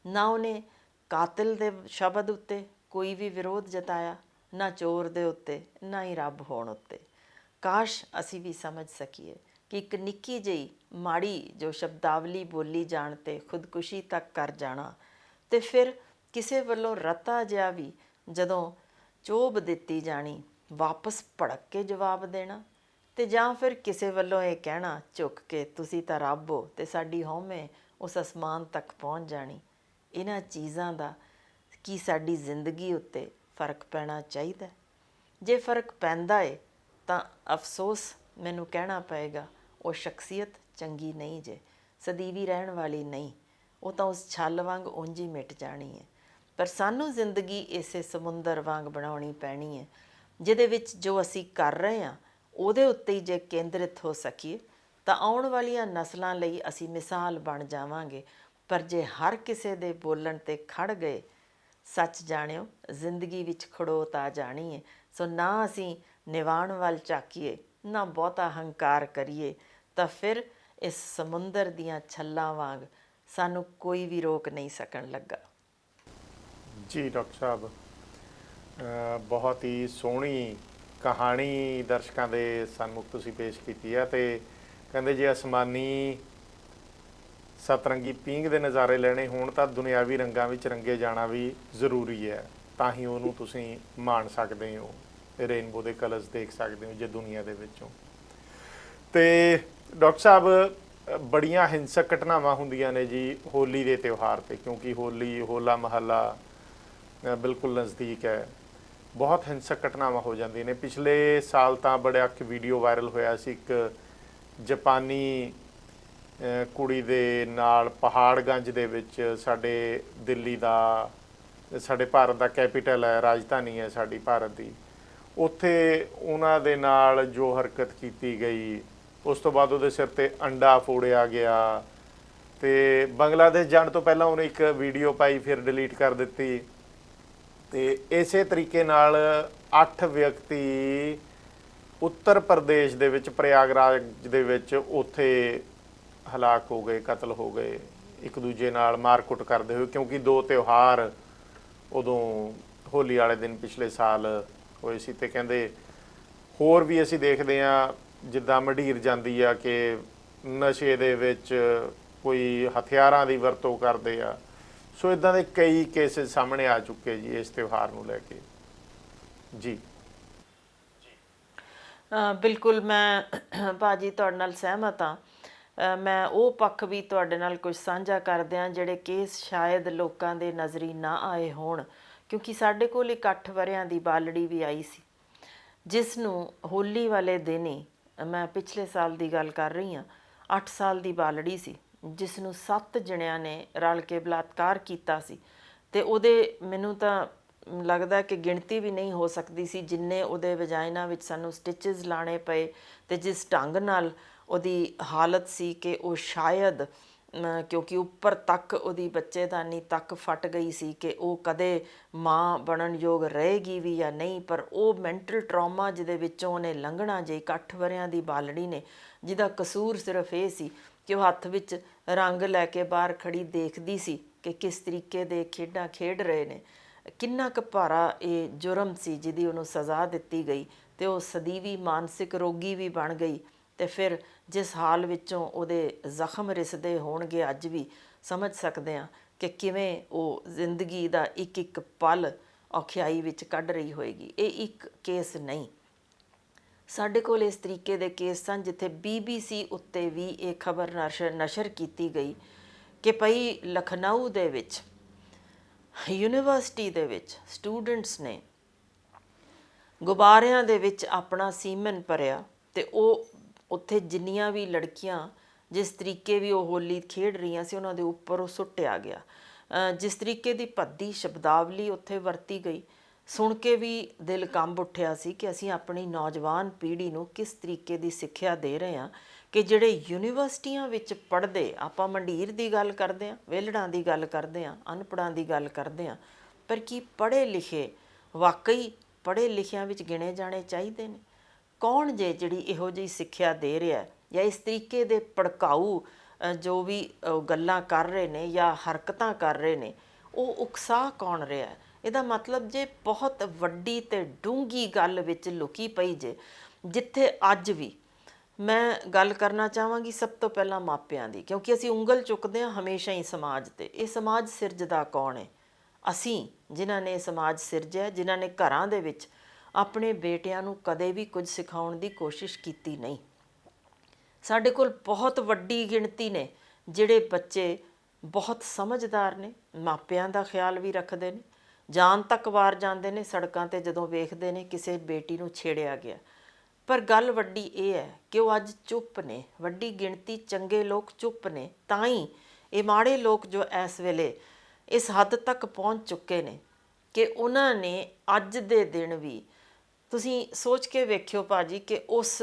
ਨਾ ਉਹਨੇ ਕਾਤਿਲ ਦੇ ਸ਼ਬਦ ਉੱਤੇ ਕੋਈ ਵੀ ਵਿਰੋਧ ਜਤਾਇਆ, ਨਾ ਚੋਰ ਦੇ ਉੱਤੇ, ਨਾ ਹੀ ਰੱਬ ਹੋਣ ਉੱਤੇ। ਕਾਸ਼ ਅਸੀਂ ਵੀ ਸਮਝ ਸਕੀਏ ਕਿ ਇੱਕ ਨਿੱਕੀ ਜਿਹੀ ਮਾੜੀ ਜੋ ਸ਼ਬਦਾਵਲੀ ਬੋਲੀ ਜਾਣ 'ਤੇ ਖੁਦਕੁਸ਼ੀ ਤੱਕ ਕਰ ਜਾਣਾ, ਅਤੇ ਫਿਰ ਕਿਸੇ ਵੱਲੋਂ ਰਤਾ ਜਿਹਾ ਵੀ ਜਦੋਂ ਚੋਭ ਦਿੱਤੀ ਜਾਣੀ ਵਾਪਸ ਭੜਕ ਕੇ ਜਵਾਬ ਦੇਣਾ, ਅਤੇ ਜਾਂ ਫਿਰ ਕਿਸੇ ਵੱਲੋਂ ਇਹ ਕਹਿਣਾ ਝੁੱਕ ਕੇ ਤੁਸੀਂ ਤਾਂ ਰੱਬ ਹੋ, ਅਤੇ ਸਾਡੀ ਹਉਮੈ ਉਸ ਅਸਮਾਨ ਤੱਕ ਪਹੁੰਚ ਜਾਣੀ। ਇਹਨਾਂ ਚੀਜ਼ਾਂ ਦਾ ਕੀ ਸਾਡੀ ਜ਼ਿੰਦਗੀ ਉੱਤੇ ਫਰਕ ਪੈਣਾ ਚਾਹੀਦਾ? ਜੇ ਫਰਕ ਪੈਂਦਾ ਏ ਤਾਂ ਅਫਸੋਸ ਮੈਨੂੰ ਕਹਿਣਾ ਪਏਗਾ ਉਹ ਸ਼ਖਸੀਅਤ ਚੰਗੀ ਨਹੀਂ ਜੇ, ਸਦੀਵੀ ਰਹਿਣ ਵਾਲੀ ਨਹੀਂ, ਉਹ ਤਾਂ ਉਸ ਛੱਲ ਵਾਂਗ ਉਂਝ ਹੀ ਮਿਟ ਜਾਣੀ ਹੈ। ਪਰ ਸਾਨੂੰ ਜ਼ਿੰਦਗੀ ਇਸੇ ਸਮੁੰਦਰ ਵਾਂਗ ਬਣਾਉਣੀ ਪੈਣੀ ਹੈ, ਜਿਹਦੇ ਵਿੱਚ ਜੋ ਅਸੀਂ ਕਰ ਰਹੇ ਹਾਂ ਉਹਦੇ ਉੱਤੇ ਹੀ ਜੇ ਕੇਂਦਰਿਤ ਹੋ ਸਕੀਏ ਤਾਂ ਆਉਣ ਵਾਲੀਆਂ ਨਸਲਾਂ ਲਈ ਅਸੀਂ ਮਿਸਾਲ ਬਣ ਜਾਵਾਂਗੇ। ਪਰ ਜੇ ਹਰ ਕਿਸੇ ਦੇ ਬੋਲਣ 'ਤੇ ਖੜ ਗਏ, ਸੱਚ ਜਾਣਿਓ ਜ਼ਿੰਦਗੀ ਵਿੱਚ ਖੜੋਤ ਆ ਜਾਣੀ ਹੈ। ਸੋ ਨਾ ਅਸੀਂ ਨਿਵਾਣ ਵੱਲ ਝਾਕੀਏ, ਨਾ ਬਹੁਤਾ ਹੰਕਾਰ ਕਰੀਏ, ਤਾਂ ਫਿਰ ਇਸ ਸਮੁੰਦਰ ਦੀਆਂ ਛੱਲਾਂ ਵਾਂਗ ਸਾਨੂੰ ਕੋਈ ਵੀ ਰੋਕ ਨਹੀਂ ਸਕਣ ਲੱਗਾ। ਜੀ ਡਾਕਟਰ ਸਾਹਿਬ, ਬਹੁਤ ਹੀ ਸੋਹਣੀ ਕਹਾਣੀ ਦਰਸ਼ਕਾਂ ਦੇ ਸਨਮੁਖ ਤੁਸੀਂ ਪੇਸ਼ ਕੀਤੀ ਹੈ। ਅਤੇ ਕਹਿੰਦੇ ਜੇ ਅਸਮਾਨੀ ਸਤਰੰਗੀ ਪੀਂਘ ਦੇ ਨਜ਼ਾਰੇ ਲੈਣੇ ਹੋਣ ਤਾਂ ਦੁਨਿਆਵੀ ਰੰਗਾਂ ਵਿੱਚ ਰੰਗੇ ਜਾਣਾ ਵੀ ਜ਼ਰੂਰੀ ਹੈ, ਤਾਂ ਹੀ ਉਹਨੂੰ ਤੁਸੀਂ ਮਾਣ ਸਕਦੇ ਹੋ, ਰੇਨਬੋ ਦੇ ਕਲਰਸ ਦੇਖ ਸਕਦੇ ਹੋ ਜੇ ਦੁਨੀਆ ਦੇ ਵਿੱਚੋਂ। ਅਤੇ ਡਾਕਟਰ ਸਾਹਿਬ, ਬੜੀਆਂ ਹਿੰਸਕ ਘਟਨਾਵਾਂ ਹੁੰਦੀਆਂ ਨੇ ਜੀ ਹੋਲੀ ਦੇ ਤਿਉਹਾਰ 'ਤੇ, ਕਿਉਂਕਿ ਹੋਲੀ ਹੋਲਾ ਮਹੱਲਾ ਬਿਲਕੁਲ ਨਜ਼ਦੀਕ ਹੈ। ਬਹੁਤ ਹਿੰਸਕ ਘਟਨਾਵਾਂ ਹੋ ਜਾਂਦੀਆਂ ਨੇ। ਪਿਛਲੇ ਸਾਲ ਤਾਂ ਬੜਾ ਇੱਕ ਵੀਡੀਓ ਵਾਇਰਲ ਹੋਇਆ ਸੀ, ਇੱਕ ਜਾਪਾਨੀ ਕੁੜੀ ਦੇ ਨਾਲ ਪਹਾੜਗੰਜ ਦੇ ਵਿੱਚ, ਸਾਡੇ ਦਿੱਲੀ ਦਾ, ਸਾਡੇ ਭਾਰਤ ਦਾ ਕੈਪੀਟਲ ਹੈ, ਰਾਜਧਾਨੀ ਹੈ ਸਾਡੀ ਭਾਰਤ ਦੀ, ਉੱਥੇ ਉਹਨਾਂ ਦੇ ਨਾਲ ਜੋ ਹਰਕਤ ਕੀਤੀ ਗਈ, ਉਸ ਤੋਂ ਬਾਅਦ ਉਹਦੇ ਸਿਰ 'ਤੇ ਅੰਡਾ ਫੋੜਿਆ ਗਿਆ। ਅਤੇ ਬੰਗਲਾਦੇਸ਼ ਜਾਣ ਤੋਂ ਪਹਿਲਾਂ ਉਹਨੇ ਇੱਕ ਵੀਡੀਓ ਪਾਈ, ਫਿਰ ਡਿਲੀਟ ਕਰ ਦਿੱਤੀ। ਅਤੇ ਇਸੇ ਤਰੀਕੇ ਨਾਲ 8 ਵਿਅਕਤੀ ਉੱਤਰ ਪ੍ਰਦੇਸ਼ ਦੇ ਵਿੱਚ ਪ੍ਰਯਾਗਰਾਜ ਦੇ ਵਿੱਚ ਉੱਥੇ ਹਲਾਕ ਹੋ ਗਏ, ਕਤਲ ਹੋ ਗਏ, ਇੱਕ ਦੂਜੇ ਨਾਲ ਮਾਰਕੁੱਟ ਕਰਦੇ ਹੋਏ, ਕਿਉਂਕਿ 2 ਤਿਉਹਾਰ ਉਦੋਂ ਹੋਲੀ ਵਾਲੇ ਦਿਨ ਪਿਛਲੇ ਸਾਲ ਹੋਏ ਸੀ। ਅਤੇ ਕਹਿੰਦੇ ਹੋਰ ਵੀ ਅਸੀਂ ਦੇਖਦੇ ਹਾਂ ਜਿੱਦਾਂ ਮੰਡੀਰ ਜਾਂਦੀ ਆ ਕਿ ਨਸ਼ੇ ਦੇ ਵਿੱਚ ਕੋਈ ਹਥਿਆਰਾਂ ਦੀ ਵਰਤੋਂ ਕਰਦੇ ਆ। ਸੋ ਇਦਾਂ ਦੇ ਕਈ ਕੇਸਿਸ ਸਾਹਮਣੇ ਆ ਚੁੱਕੇ ਜੀ ਇਸ ਤਿਉਹਾਰ ਨੂੰ ਲੈ ਕੇ। ਜੀ ਬਿਲਕੁਲ, ਮੈਂ ਭਾਜੀ ਤੁਹਾਡੇ ਨਾਲ ਸਹਿਮਤ ਹਾਂ। ਮੈਂ ਉਹ ਪੱਖ ਵੀ ਤੁਹਾਡੇ ਨਾਲ ਕੁਝ ਸਾਂਝਾ ਕਰਦਿਆਂ ਜਿਹੜੇ ਕੇਸ ਸ਼ਾਇਦ ਲੋਕਾਂ ਦੇ ਨਜ਼ਰੀ ਨਾ ਆਏ ਹੋਣ, ਕਿਉਂਕਿ ਸਾਡੇ ਕੋਲ ਇੱਕ 8 ਵਰ੍ਹਿਆਂ ਦੀ ਬਾਲੜੀ ਵੀ ਆਈ ਸੀ, ਜਿਸ ਨੂੰ ਹੋਲੀ ਵਾਲੇ ਦਿਨ ਹੀ, ਮੈਂ ਪਿਛਲੇ ਸਾਲ ਦੀ ਗੱਲ ਕਰ ਰਹੀ ਹਾਂ, 8 ਸਾਲ ਦੀ ਬਾਲੜੀ ਸੀ, ਜਿਸ ਨੂੰ 7 ਜਣਿਆਂ ਨੇ ਰਲ ਕੇ ਬਲਾਤਕਾਰ ਕੀਤਾ ਸੀ। ਅਤੇ ਉਹਦੇ ਮੈਨੂੰ ਤਾਂ ਲੱਗਦਾ ਕਿ ਗਿਣਤੀ ਵੀ ਨਹੀਂ ਹੋ ਸਕਦੀ ਸੀ ਜਿੰਨੇ ਉਹਦੇ ਵਜਾਇਨਾ ਵਿੱਚ ਸਾਨੂੰ ਸਟਿਚਸ ਲਾਣੇ ਪਏ, ਅਤੇ ਜਿਸ ਢੰਗ ਨਾਲ ਉਹਦੀ ਹਾਲਤ ਸੀ ਕਿ ਉਹ ਸ਼ਾਇਦ ਕਿਉਂਕਿ ਉੱਪਰ ਤੱਕ ਉਹਦੀ ਬੱਚੇਦਾਨੀ ਤੱਕ ਫਟ ਗਈ ਸੀ ਕਿ ਉਹ ਕਦੇ ਮਾਂ ਬਣਨ ਯੋਗ ਰਹੇਗੀ ਵੀ ਜਾਂ ਨਹੀਂ। ਪਰ ਉਹ ਮੈਂਟਲ ਟਰਾਮਾ ਜਿਹਦੇ ਵਿੱਚੋਂ ਉਹਨੇ ਲੰਘਣਾ, ਜੇ 8 ਵਰ੍ਹਿਆਂ ਦੀ ਬਾਲੜੀ ਨੇ, ਜਿਹਦਾ ਕਸੂਰ ਸਿਰਫ ਇਹ ਸੀ ਕਿ ਉਹ ਹੱਥ ਵਿੱਚ ਰੰਗ ਲੈ ਕੇ ਬਾਹਰ ਖੜੀ ਦੇਖਦੀ ਸੀ ਕਿ ਕਿਸ ਤਰੀਕੇ ਦੇ ਖੇਡਾਂ ਖੇਡ ਰਹੇ ਨੇ। ਕਿੰਨਾ ਕੁ ਭਾਰਾ ਇਹ ਜੁਰਮ ਸੀ ਜਿਹਦੀ ਉਹਨੂੰ ਸਜ਼ਾ ਦਿੱਤੀ ਗਈ, ਅਤੇ ਉਹ ਸਦੀਵੀ ਮਾਨਸਿਕ ਰੋਗੀ ਵੀ ਬਣ ਗਈ। ਅਤੇ ਫਿਰ ਜਿਸ ਹਾਲ ਵਿੱਚੋਂ ਉਹਦੇ ਜ਼ਖਮ ਰਿਸਦੇ ਹੋਣਗੇ, ਅੱਜ ਵੀ ਸਮਝ ਸਕਦੇ ਹਾਂ ਕਿ ਕਿਵੇਂ ਉਹ ਜ਼ਿੰਦਗੀ ਦਾ ਇੱਕ ਇੱਕ ਪਲ ਔਖਿਆਈ ਵਿੱਚ ਕੱਢ ਰਹੀ ਹੋਏਗੀ। ਇਹ ਇੱਕ ਕੇਸ ਨਹੀਂ, ਸਾਡੇ ਕੋਲ ਇਸ ਤਰੀਕੇ ਦੇ ਕੇਸ ਸਨ ਜਿੱਥੇ BBC ਉੱਤੇ ਵੀ ਇਹ ਖਬਰ ਨਸ਼ਰ ਕੀਤੀ ਗਈ ਕਿ ਭਈ ਲਖਨਊ ਦੇ ਵਿੱਚ ਯੂਨੀਵਰਸਿਟੀ ਦੇ ਵਿੱਚ ਸਟੂਡੈਂਟਸ ਨੇ ਗੁਬਾਰਿਆਂ ਦੇ ਵਿੱਚ ਆਪਣਾ ਸੀਮਨ ਭਰਿਆ ਤੇ ਉਹ ਉੱਥੇ ਜਿੰਨੀਆਂ ਵੀ ਲੜਕੀਆਂ ਜਿਸ ਤਰੀਕੇ ਵੀ ਉਹ ਹੋਲੀ ਖੇਡ ਰਹੀਆਂ ਸੀ ਉਹਨਾਂ ਦੇ ਉੱਪਰ ਉਹ ਸੁੱਟਿਆ ਗਿਆ। ਜਿਸ ਤਰੀਕੇ ਦੀ ਭੱਦੀ ਸ਼ਬਦਾਵਲੀ ਉੱਥੇ ਵਰਤੀ ਗਈ, ਸੁਣ ਕੇ ਵੀ ਦਿਲ ਕੰਬ ਉੱਠਿਆ ਸੀ ਕਿ ਅਸੀਂ ਆਪਣੀ ਨੌਜਵਾਨ ਪੀੜ੍ਹੀ ਨੂੰ ਕਿਸ ਤਰੀਕੇ ਦੀ ਸਿੱਖਿਆ ਦੇ ਰਹੇ ਹਾਂ ਕਿ ਜਿਹੜੇ ਯੂਨੀਵਰਸਿਟੀਆਂ ਵਿੱਚ ਪੜ੍ਹਦੇ, ਆਪਾਂ ਮੰਡੀਰ ਦੀ ਗੱਲ ਕਰਦੇ ਹਾਂ, ਵਿਹਲੜਾਂ ਦੀ ਗੱਲ ਕਰਦੇ ਹਾਂ, ਅਨਪੜ੍ਹਾਂ ਦੀ ਗੱਲ ਕਰਦੇ ਹਾਂ, ਪਰ ਕੀ ਪੜ੍ਹੇ ਲਿਖੇ ਵਾਕਈ ਪੜ੍ਹੇ ਲਿਖਿਆਂ ਵਿੱਚ ਗਿਣੇ ਜਾਣੇ ਚਾਹੀਦੇ ਨੇ? ਕੌਣ ਜਿਹੜੀ ਇਹੋ ਜਿਹੀ ਸਿੱਖਿਆ ਦੇ ਰਿਹਾ ਜਾਂ ਇਸ ਤਰੀਕੇ ਦੇ ਭੜਕਾਊ ਜੋ ਵੀ ਗੱਲਾਂ ਕਰ ਰਹੇ ਨੇ ਜਾਂ ਹਰਕਤਾਂ ਕਰ ਰਹੇ ਨੇ, ਉਹ ਉਕਸਾਹ ਕੌਣ ਰਿਹਾ? ਇਹਦਾ ਮਤਲਬ ਜੇ ਬਹੁਤ ਵੱਡੀ ਤੇ ਡੂੰਘੀ ਗੱਲ ਵਿੱਚ ਲੁਕੀ ਪਈ ਜਿੱਥੇ ਅੱਜ ਵੀ ਮੈਂ ਗੱਲ ਕਰਨਾ ਚਾਹਾਂਗੀ ਸਭ ਤੋਂ ਪਹਿਲਾਂ ਮਾਪਿਆਂ ਦੀ, ਕਿਉਂਕਿ ਅਸੀਂ ਉਂਗਲ ਚੁੱਕਦੇ ਹਾਂ ਹਮੇਸ਼ਾ ਹੀ ਸਮਾਜ ਤੇ। ਇਹ ਸਮਾਜ ਸਿਰਜਦਾ ਕੌਣ ਹੈ? ਅਸੀਂ, ਜਿਨ੍ਹਾਂ ਨੇ ਇਹ ਸਮਾਜ ਸਿਰਜਿਆ, ਜਿਨ੍ਹਾਂ ਨੇ ਘਰਾਂ ਦੇ ਵਿੱਚ ਆਪਣੇ ਬੇਟਿਆਂ ਨੂੰ ਕਦੇ ਵੀ ਕੁਝ ਸਿਖਾਉਣ ਦੀ ਕੋਸ਼ਿਸ਼ ਕੀਤੀ ਨਹੀਂ। ਸਾਡੇ ਕੋਲ ਬਹੁਤ ਵੱਡੀ ਗਿਣਤੀ ਨੇ ਜਿਹੜੇ ਬੱਚੇ ਬਹੁਤ ਸਮਝਦਾਰ ਨੇ, ਮਾਪਿਆਂ ਦਾ ਖਿਆਲ ਵੀ ਰੱਖਦੇ ਨੇ, ਜਾਨ ਤੱਕ ਵਾਰ ਜਾਂਦੇ ਨੇ ਸੜਕਾਂ ਤੇ ਜਦੋਂ ਵੇਖਦੇ ਨੇ ਕਿਸੇ ਬੇਟੀ ਨੂੰ ਛੇੜਿਆ ਗਿਆ। ਪਰ ਗੱਲ ਵੱਡੀ ਇਹ ਹੈ ਕਿ ਉਹ ਅੱਜ ਚੁੱਪ ਨੇ, ਵੱਡੀ ਗਿਣਤੀ ਚੰਗੇ ਲੋਕ ਚੁੱਪ ਨੇ। ਤਾਂ ਹੀ ਇਹ ਮਾੜੇ ਲੋਕ ਜੋ ਇਸ ਵੇਲੇ ਇਸ ਹੱਦ ਤੱਕ ਪਹੁੰਚ ਚੁੱਕੇ ਨੇ ਕਿ ਉਹਨਾਂ ਨੇ ਅੱਜ ਦੇ ਦਿਨ ਵੀ, ਤੁਸੀਂ ਸੋਚ ਕੇ ਵੇਖਿਓ ਭਾਜੀ, ਕਿ ਉਸ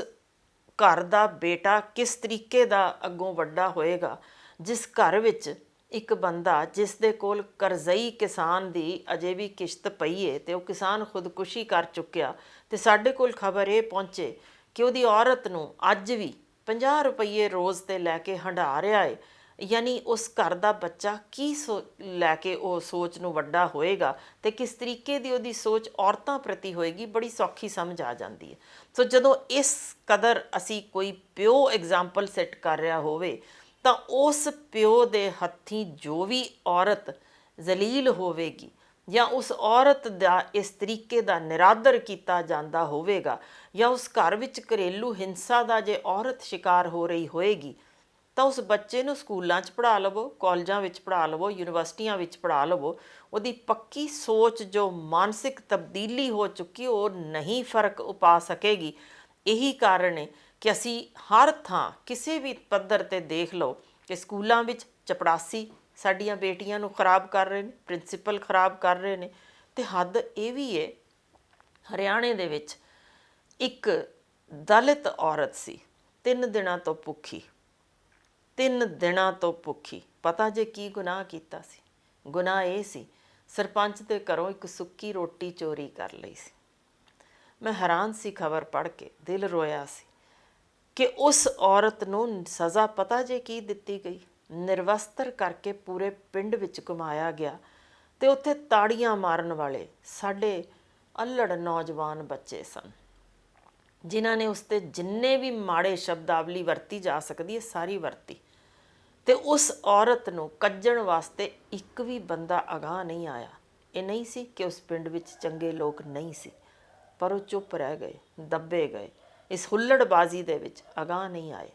ਘਰ ਦਾ ਬੇਟਾ ਕਿਸ ਤਰੀਕੇ ਦਾ ਅੱਗੋਂ ਵੱਡਾ ਹੋਏਗਾ ਜਿਸ ਘਰ ਵਿੱਚ ਇੱਕ ਬੰਦਾ ਜਿਸ ਦੇ ਕੋਲ ਕਰਜ਼ਈ ਕਿਸਾਨ ਦੀ ਅਜੇ ਵੀ ਕਿਸ਼ਤ ਪਈ ਏ ਤੇ ਉਹ ਕਿਸਾਨ ਖੁਦਕੁਸ਼ੀ ਕਰ ਚੁੱਕਿਆ, ਤੇ ਸਾਡੇ ਕੋਲ ਖਬਰ ਇਹ ਪਹੁੰਚੇ ਕਿ ਉਹਦੀ ਔਰਤ ਨੂੰ ਅੱਜ ਵੀ 50 ਰੁਪਏ ਰੋਜ਼ ਤੇ ਲੈ ਕੇ ਹੰਢਾ ਰਿਹਾ ਏ। ਯਾਨੀ ਉਸ ਘਰ ਦਾ ਬੱਚਾ ਕੀ ਲੈ ਕੇ ਉਹ ਸੋਚ ਨੂੰ ਵੱਡਾ ਹੋਏਗਾ ਤੇ ਕਿਸ ਤਰੀਕੇ ਦੀ ਉਹਦੀ ਸੋਚ ਔਰਤਾਂ ਪ੍ਰਤੀ ਹੋਏਗੀ, ਬੜੀ ਸੌਖੀ ਸਮਝ ਆ ਜਾਂਦੀ ਹੈ। ਸੋ ਜਦੋਂ ਇਸ ਕਦਰ ਅਸੀਂ ਕੋਈ ਪਿਓ ਐਗਜ਼ਾਮਪਲ ਸੈੱਟ ਕਰ ਰਿਹਾ ਹੋਵੇ ਤਾਂ ਉਸ ਪਿਓ ਦੇ ਹੱਥੀਂ ਜੋ ਵੀ ਔਰਤ ਜ਼ਲੀਲ ਹੋਵੇਗੀ ਜਾਂ ਉਸ ਔਰਤ ਦਾ ਇਸ ਤਰੀਕੇ ਦਾ ਨਿਰਾਦਰ ਕੀਤਾ ਜਾਂਦਾ ਹੋਵੇਗਾ ਜਾਂ ਉਸ ਘਰ ਵਿੱਚ ਘਰੇਲੂ ਹਿੰਸਾ ਦਾ ਜੇ ਔਰਤ ਸ਼ਿਕਾਰ ਹੋ ਰਹੀ ਹੋਏਗੀ, ਤਾਂ ਉਸ ਬੱਚੇ ਨੂੰ ਸਕੂਲਾਂ 'ਚ ਪੜ੍ਹਾ ਲਵੋ, ਕਾਲਜਾਂ ਵਿੱਚ ਪੜ੍ਹਾ ਲਵੋ, ਯੂਨੀਵਰਸਿਟੀਆਂ ਵਿੱਚ ਪੜ੍ਹਾ ਲਵੋ, ਉਹਦੀ ਪੱਕੀ ਸੋਚ ਜੋ ਮਾਨਸਿਕ ਤਬਦੀਲੀ ਹੋ ਚੁੱਕੀ ਉਹ ਨਹੀਂ ਫਰਕ ਪਾ ਸਕੇਗੀ। ਇਹੀ ਕਾਰਨ ਹੈ ਕਿ ਅਸੀਂ ਹਰ ਥਾਂ ਕਿਸੇ ਵੀ ਪੱਧਰ 'ਤੇ ਦੇਖ ਲਓ ਕਿ ਸਕੂਲਾਂ ਵਿੱਚ ਚਪੜਾਸੀ ਸਾਡੀਆਂ ਬੇਟੀਆਂ ਨੂੰ ਖਰਾਬ ਕਰ ਰਹੇ ਨੇ, ਪ੍ਰਿੰਸੀਪਲ ਖਰਾਬ ਕਰ ਰਹੇ ਨੇ। ਤੇ ਹੱਦ ਇਹ ਵੀ ਹੈ, ਹਰਿਆਣੇ ਦੇ ਵਿੱਚ ਇੱਕ ਦਲਿਤ ਔਰਤ ਸੀ, 3 ਦਿਨਾਂ ਤੋਂ ਭੁੱਖੀ, 3 ਦਿਨਾਂ ਤੋਂ ਭੁੱਖੀ। ਪਤਾ ਜੇ ਕੀ ਗੁਨਾਹ ਕੀਤਾ ਸੀ? ਗੁਨਾਹ ਇਹ ਸੀ, ਸਰਪੰਚ ਦੇ ਘਰੋਂ ਇੱਕ ਸੁੱਕੀ ਰੋਟੀ ਚੋਰੀ ਕਰ ਲਈ ਸੀ। ਮੈਂ ਹੈਰਾਨ ਸੀ ਖਬਰ ਪੜ੍ਹ ਕੇ, ਦਿਲ ਰੋਇਆ ਸੀ ਕਿ ਉਸ ਔਰਤ ਨੂੰ ਸਜ਼ਾ ਪਤਾ ਜੇ ਕੀ ਦਿੱਤੀ ਗਈ? ਨਿਰਵਸਤਰ ਕਰਕੇ ਪੂਰੇ ਪਿੰਡ ਵਿੱਚ ਘੁਮਾਇਆ ਗਿਆ ਤੇ ਉੱਥੇ ਤਾੜੀਆਂ ਮਾਰਨ ਵਾਲੇ ਸਾਡੇ ਅੱਲੜ ਨੌਜਵਾਨ ਬੱਚੇ ਸਨ, ਜਿਨ੍ਹਾਂ ਨੇ ਉਸ 'ਤੇ ਜਿੰਨੇ ਵੀ ਮਾੜੇ ਸ਼ਬਦਾਵਲੀ ਵਰਤੀ ਜਾ ਸਕਦੀ ਹੈ ਸਾਰੀ ਵਰਤੀ। ਤੇ ਉਸ ਔਰਤ ਨੂੰ ਕੱਜਣ ਵਾਸਤੇ ਇੱਕ ਵੀ ਬੰਦਾ ਅਗਾਂਹ ਨਹੀਂ ਆਇਆ। ਇਹ ਨਹੀਂ ਸੀ ਕਿ ਉਸ ਪਿੰਡ ਵਿੱਚ ਚੰਗੇ ਲੋਕ ਨਹੀਂ ਸੀ, ਪਰ ਉਹ ਚੁੱਪ ਰਹਿ ਗਏ, ਦੱਬੇ ਗਏ, ਇਸ ਹੁੱਲੜਬਾਜ਼ੀ ਦੇ ਵਿੱਚ ਅਗਾਂਹ ਨਹੀਂ ਆਏ।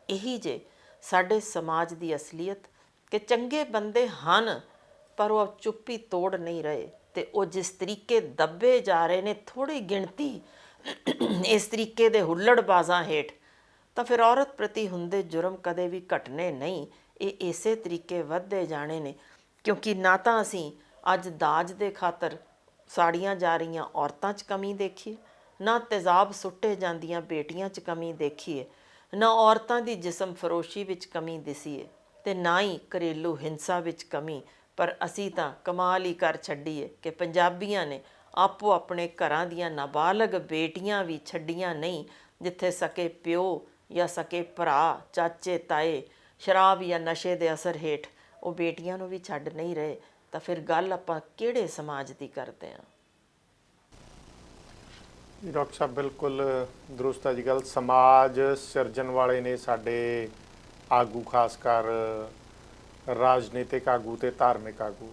ਇਹੀ ਜੇ ਸਾਡੇ ਸਮਾਜ ਦੀ ਅਸਲੀਅਤ ਕਿ ਚੰਗੇ ਬੰਦੇ ਹਨ ਪਰ ਉਹ ਚੁੱਪੀ ਤੋੜ ਨਹੀਂ ਰਹੇ ਤੇ ਉਹ ਜਿਸ ਤਰੀਕੇ ਦੱਬੇ ਜਾ ਰਹੇ ਨੇ, ਥੋੜ੍ਹੀ ਗਿਣਤੀ ਇਸ ਤਰੀਕੇ ਦੇ ਹੁੱਲੜਬਾਜ਼ਾਂ ਹੇਠ, ਤਾਂ ਫਿਰ ਔਰਤ ਪ੍ਰਤੀ ਹੁੰਦੇ ਜੁਰਮ ਕਦੇ ਵੀ ਘਟਨੇ ਨਹੀਂ, ਇਹ ਇਸੇ ਤਰੀਕੇ ਵੱਧਦੇ ਜਾਣੇ ਨੇ। ਕਿਉਂਕਿ ਨਾ ਤਾਂ ਅਸੀਂ ਅੱਜ ਦਾਜ ਦੇ ਖਾਤਰ ਸਾੜੀਆਂ ਜਾ ਰਹੀਆਂ ਔਰਤਾਂ 'ਚ ਕਮੀ ਦੇਖੀਏ, ਨਾ ਤੇਜ਼ਾਬ ਸੁੱਟੇ ਜਾਂਦੀਆਂ ਬੇਟੀਆਂ 'ਚ ਕਮੀ ਦੇਖੀਏ, ਨਾ ਔਰਤਾਂ ਦੀ ਜਿਸਮ ਫਰੋਸ਼ੀ ਵਿੱਚ ਕਮੀ ਦਿਸੀਏ ਤੇ ਨਾ ਹੀ ਘਰੇਲੂ ਹਿੰਸਾ ਵਿੱਚ ਕਮੀ। ਪਰ ਅਸੀਂ ਤਾਂ ਕਮਾਲ ਹੀ ਕਰ ਛੱਡੀ ਹੈ ਕਿ ਪੰਜਾਬੀਆਂ ਨੇ ਆਪੋ ਆਪਣੇ ਘਰਾਂ ਦੀਆਂ ਨਾਬਾਲਗ ਬੇਟੀਆਂ ਵੀ ਛੱਡੀਆਂ ਨਹੀਂ, ਜਿੱਥੇ ਸਕੇ ਪਿਓ ਜਾਂ ਸਕੇ ਭਰਾ, ਚਾਚੇ, ਤਾਏ ਸ਼ਰਾਬ ਜਾਂ ਨਸ਼ੇ ਦੇ ਅਸਰ ਹੇਠ ਉਹ ਬੇਟੀਆਂ ਨੂੰ ਵੀ ਛੱਡ ਨਹੀਂ ਰਹੇ। ਤਾਂ ਫਿਰ ਗੱਲ ਆਪਾਂ ਕਿਹੜੇ ਸਮਾਜ ਦੀ ਕਰਦੇ ਹਾਂ? ਡਾਕਟਰ ਸਾਹਿਬ ਬਿਲਕੁਲ ਦਰੁਸਤ ਹੈ ਜੀ ਗੱਲ। ਸਮਾਜ ਸਿਰਜਣ ਵਾਲੇ ਨੇ ਸਾਡੇ ਆਗੂ, ਖਾਸ ਕਰ ਰਾਜਨੀਤਿਕ ਆਗੂ ਤੇ ਧਾਰਮਿਕ ਆਗੂ।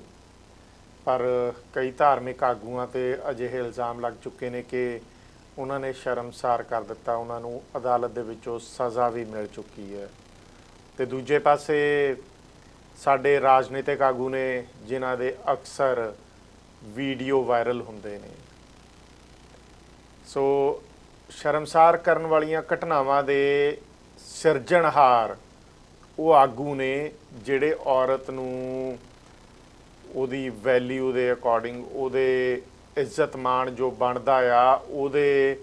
ਪਰ ਕਈ ਧਾਰਮਿਕ ਆਗੂਆਂ 'ਤੇ ਅਜਿਹੇ ਇਲਜ਼ਾਮ ਲੱਗ ਚੁੱਕੇ ਨੇ ਕਿ ਉਹਨਾਂ ਨੇ ਸ਼ਰਮਸਾਰ ਕਰ ਦਿੱਤਾ, ਉਹਨਾਂ ਨੂੰ ਅਦਾਲਤ ਦੇ ਵਿੱਚੋਂ ਸਜ਼ਾ ਵੀ ਮਿਲ ਚੁੱਕੀ ਹੈ। ਤੇ ਦੂਜੇ ਪਾਸੇ ਸਾਡੇ ਰਾਜਨੀਤਿਕ ਆਗੂ ਨੇ ਜਿਨ੍ਹਾਂ ਦੇ ਅਕਸਰ ਵੀਡੀਓ ਵਾਇਰਲ ਹੁੰਦੇ ਨੇ। ਸੋ ਸ਼ਰਮਸਾਰ ਕਰਨ ਵਾਲੀਆਂ ਘਟਨਾਵਾਂ ਦੇ ਸਿਰਜਣਹਾਰ ਉਹ ਆਗੂ ਨੇ ਜਿਹੜੇ ਔਰਤ ਨੂੰ ਉਹਦੀ ਵੈਲਿਊ ਦੇ ਅਕੋਰਡਿੰਗ, ਉਹਦੇ ਇੱਜ਼ਤ ਮਾਣ ਜੋ ਬਣਦਾ ਆ ਉਹਦੇ